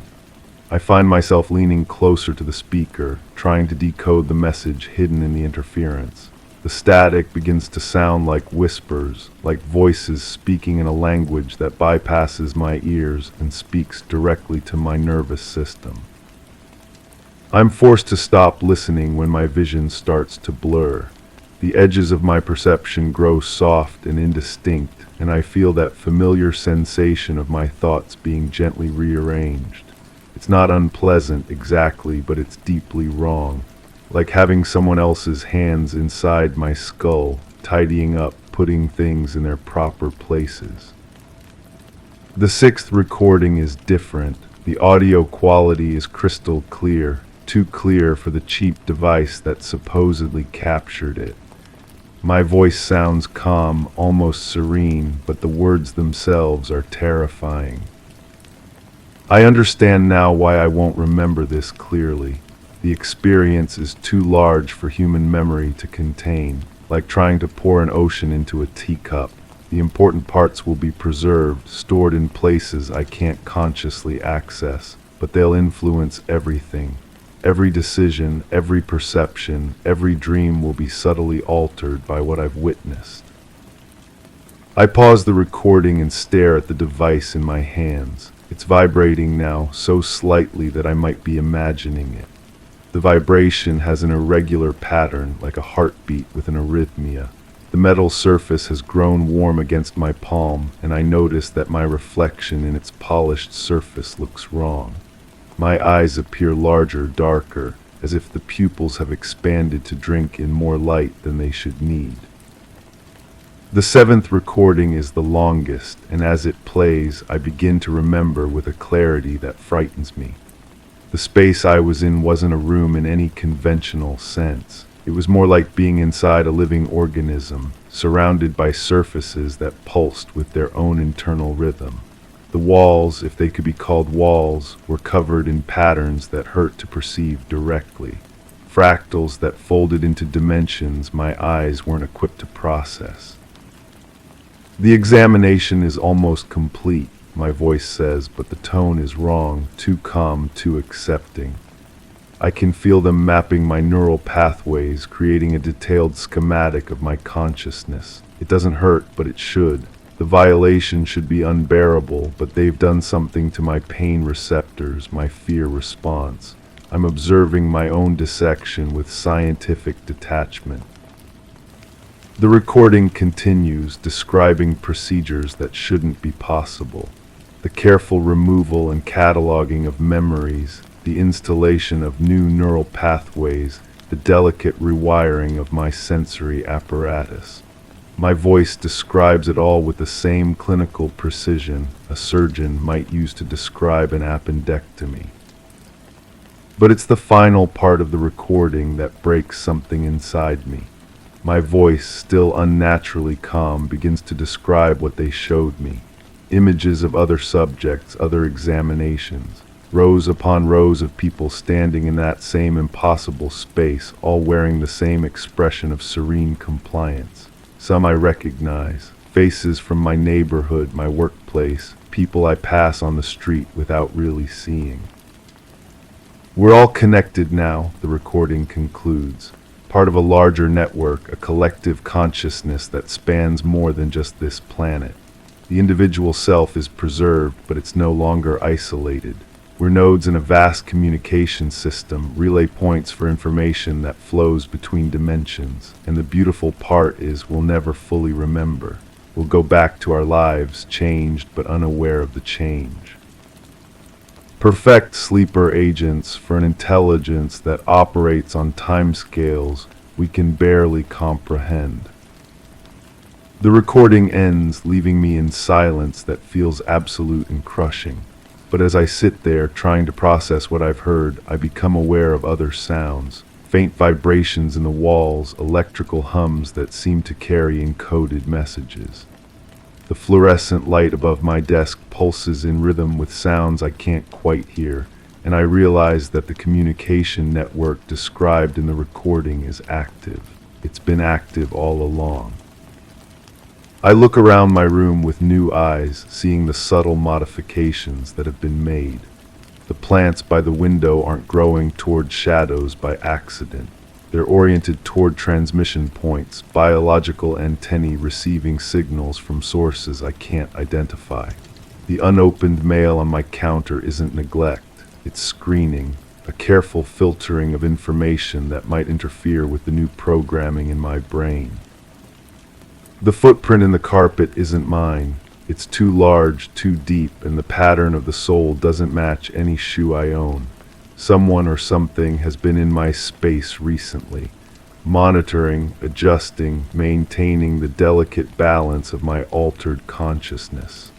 A: I find myself leaning closer to the speaker, trying to decode the message hidden in the interference. The static begins to sound like whispers, like voices speaking in a language that bypasses my ears and speaks directly to my nervous system. I'm forced to stop listening when my vision starts to blur. The edges of my perception grow soft and indistinct, and I feel that familiar sensation of my thoughts being gently rearranged. It's not unpleasant exactly, but it's deeply wrong. Like having someone else's hands inside my skull, tidying up, putting things in their proper places. The sixth recording is different. The audio quality is crystal clear, too clear for the cheap device that supposedly captured it. My voice sounds calm, almost serene, but the words themselves are terrifying. I understand now why I won't remember this clearly. The experience is too large for human memory to contain, like trying to pour an ocean into a teacup. The important parts will be preserved, stored in places I can't consciously access, but they'll influence everything. Every decision, every perception, every dream will be subtly altered by what I've witnessed. I pause the recording and stare at the device in my hands. It's vibrating now, so slightly that I might be imagining it. The vibration has an irregular pattern, like a heartbeat with an arrhythmia. The metal surface has grown warm against my palm, and I notice that my reflection in its polished surface looks wrong. My eyes appear larger, darker, as if the pupils have expanded to drink in more light than they should need. The seventh recording is the longest, and as it plays, I begin to remember with a clarity that frightens me. The space I was in wasn't a room in any conventional sense. It was more like being inside a living organism, surrounded by surfaces that pulsed with their own internal rhythm. The walls, if they could be called walls, were covered in patterns that hurt to perceive directly. Fractals that folded into dimensions my eyes weren't equipped to process. The examination is almost complete, my voice says, but the tone is wrong, too calm, too accepting. I can feel them mapping my neural pathways, creating a detailed schematic of my consciousness. It doesn't hurt, but it should. The violation should be unbearable, but they've done something to my pain receptors, my fear response. I'm observing my own dissection with scientific detachment. The recording continues, describing procedures that shouldn't be possible. The careful removal and cataloging of memories, the installation of new neural pathways, the delicate rewiring of my sensory apparatus. My voice describes it all with the same clinical precision a surgeon might use to describe an appendectomy. But it's the final part of the recording that breaks something inside me. My voice, still unnaturally calm, begins to describe what they showed me. Images of other subjects, other examinations. Rows upon rows of people standing in that same impossible space, all wearing the same expression of serene compliance. Some I recognize. Faces from my neighborhood, my workplace, people I pass on the street without really seeing. We're all connected now, the recording concludes. Part of a larger network, a collective consciousness that spans more than just this planet. The individual self is preserved, but it's no longer isolated. We're nodes in a vast communication system, relay points for information that flows between dimensions. And the beautiful part is we'll never fully remember. We'll go back to our lives, changed but unaware of the change. Perfect sleeper agents for an intelligence that operates on timescales we can barely comprehend. The recording ends, leaving me in silence that feels absolute and crushing. But as I sit there trying to process what I've heard, I become aware of other sounds. Faint vibrations in the walls, electrical hums that seem to carry encoded messages. The fluorescent light above my desk pulses in rhythm with sounds I can't quite hear, and I realize that the communication network described in the recording is active. It's been active all along. I look around my room with new eyes, seeing the subtle modifications that have been made. The plants by the window aren't growing toward shadows by accident. They're oriented toward transmission points, biological antennae receiving signals from sources I can't identify. The unopened mail on my counter isn't neglect, it's screening, a careful filtering of information that might interfere with the new programming in my brain. The footprint in the carpet isn't mine. It's too large, too deep, and the pattern of the sole doesn't match any shoe I own. Someone or something has been in my space recently, monitoring, adjusting, maintaining the delicate balance of my altered consciousness.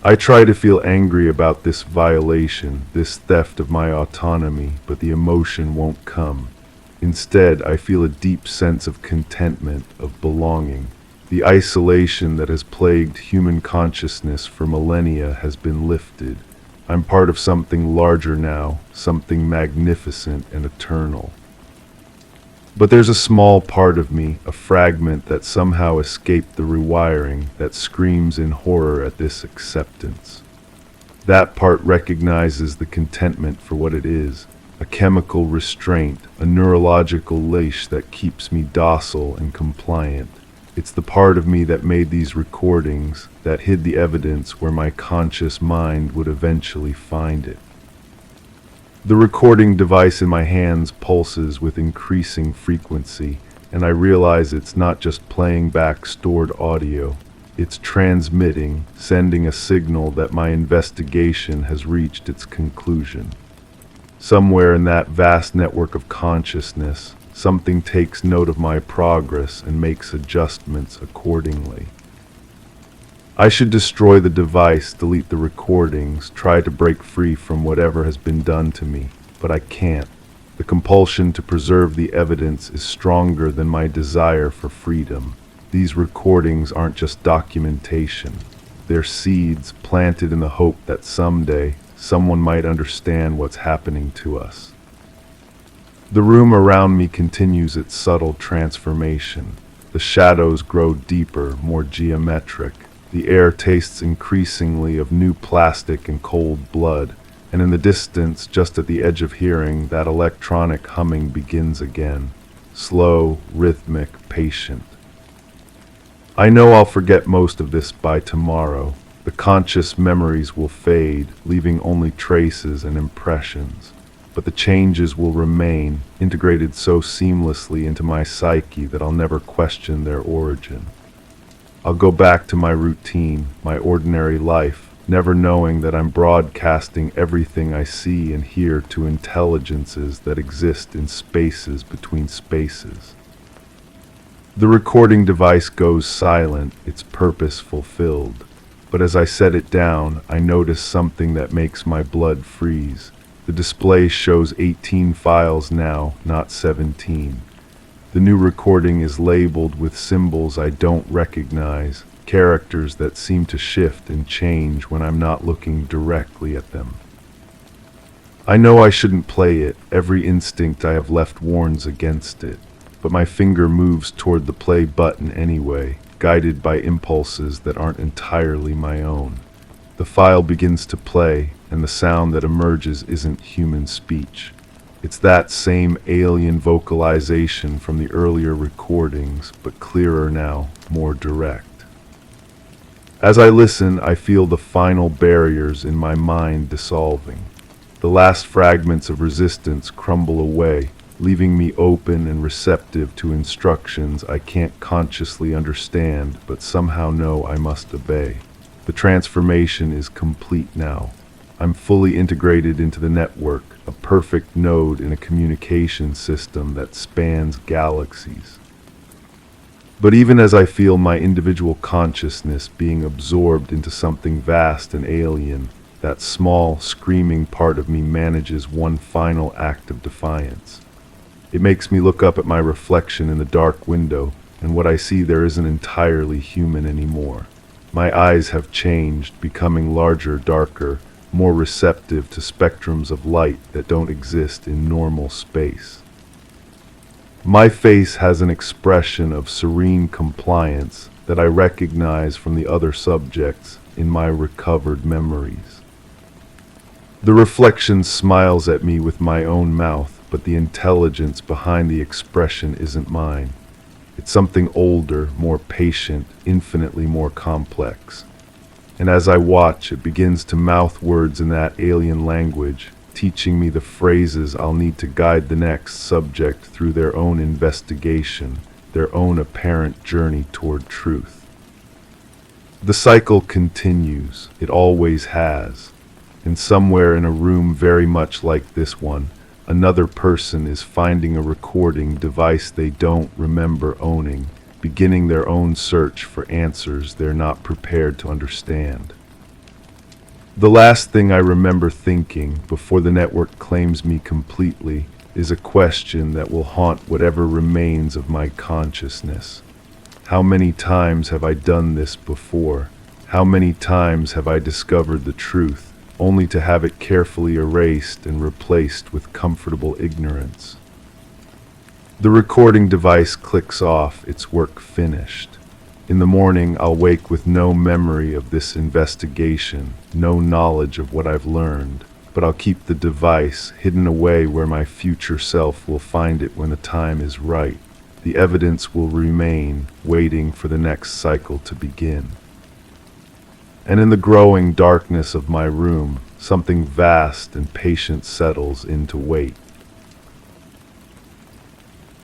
A: I try to feel angry about this violation, this theft of my autonomy, but the emotion won't come. Instead, I feel a deep sense of contentment, of belonging. The isolation that has plagued human consciousness for millennia has been lifted. I'm part of something larger now, something magnificent and eternal. But there's a small part of me, a fragment that somehow escaped the rewiring, that screams in horror at this acceptance. That part recognizes the contentment for what it is, a chemical restraint, a neurological leash that keeps me docile and compliant. It's the part of me that made these recordings, that hid the evidence where my conscious mind would eventually find it. The recording device in my hands pulses with increasing frequency, and I realize it's not just playing back stored audio. It's transmitting, sending a signal that my investigation has reached its conclusion. Somewhere in that vast network of consciousness, something takes note of my progress and makes adjustments accordingly. I should destroy the device, delete the recordings, try to break free from whatever has been done to me, but I can't. The compulsion to preserve the evidence is stronger than my desire for freedom. These recordings aren't just documentation. They're seeds planted in the hope that someday someone might understand what's happening to us. The room around me continues its subtle transformation. The shadows grow deeper, more geometric. The air tastes increasingly of new plastic and cold blood, and in the distance, just at the edge of hearing, that electronic humming begins again. Slow, rhythmic, patient. I know I'll forget most of this by tomorrow. The conscious memories will fade, leaving only traces and impressions. But the changes will remain, integrated so seamlessly into my psyche that I'll never question their origin. I'll go back to my routine, my ordinary life, never knowing that I'm broadcasting everything I see and hear to intelligences that exist in spaces between spaces. The recording device goes silent, its purpose fulfilled. But as I set it down, I notice something that makes my blood freeze. The display shows 18 files now, not 17. The new recording is labeled with symbols I don't recognize, characters that seem to shift and change when I'm not looking directly at them. I know I shouldn't play it, every instinct I have left warns against it, but my finger moves toward the play button anyway, guided by impulses that aren't entirely my own. The file begins to play, and the sound that emerges isn't human speech. It's that same alien vocalization from the earlier recordings, but clearer now, more direct. As I listen, I feel the final barriers in my mind dissolving. The last fragments of resistance crumble away, leaving me open and receptive to instructions I can't consciously understand, but somehow know I must obey. The transformation is complete now. I'm fully integrated into the network, a perfect node in a communication system that spans galaxies. But even as I feel my individual consciousness being absorbed into something vast and alien, that small, screaming part of me manages one final act of defiance. It makes me look up at my reflection in the dark window, and what I see there isn't entirely human anymore. My eyes have changed, becoming larger, darker, more receptive to spectrums of light that don't exist in normal space. My face has an expression of serene compliance that I recognize from the other subjects in my recovered memories. The reflection smiles at me with my own mouth, but the intelligence behind the expression isn't mine. It's something older, more patient, infinitely more complex. And as I watch, it begins to mouth words in that alien language, teaching me the phrases I'll need to guide the next subject through their own investigation, their own apparent journey toward truth. The cycle continues. It always has. And somewhere in a room very much like this one, another person is finding a recording device they don't remember owning, beginning their own search for answers they're not prepared to understand. The last thing I remember thinking before the network claims me completely is a question that will haunt whatever remains of my consciousness. How many times have I done this before? How many times have I discovered the truth, only to have it carefully erased and replaced with comfortable ignorance? The recording device clicks off, its work finished. In the morning, I'll wake with no memory of this investigation, no knowledge of what I've learned, but I'll keep the device hidden away where my future self will find it when the time is right. The evidence will remain, waiting for the next cycle to begin. And in the growing darkness of my room, something vast and patient settles in to wait.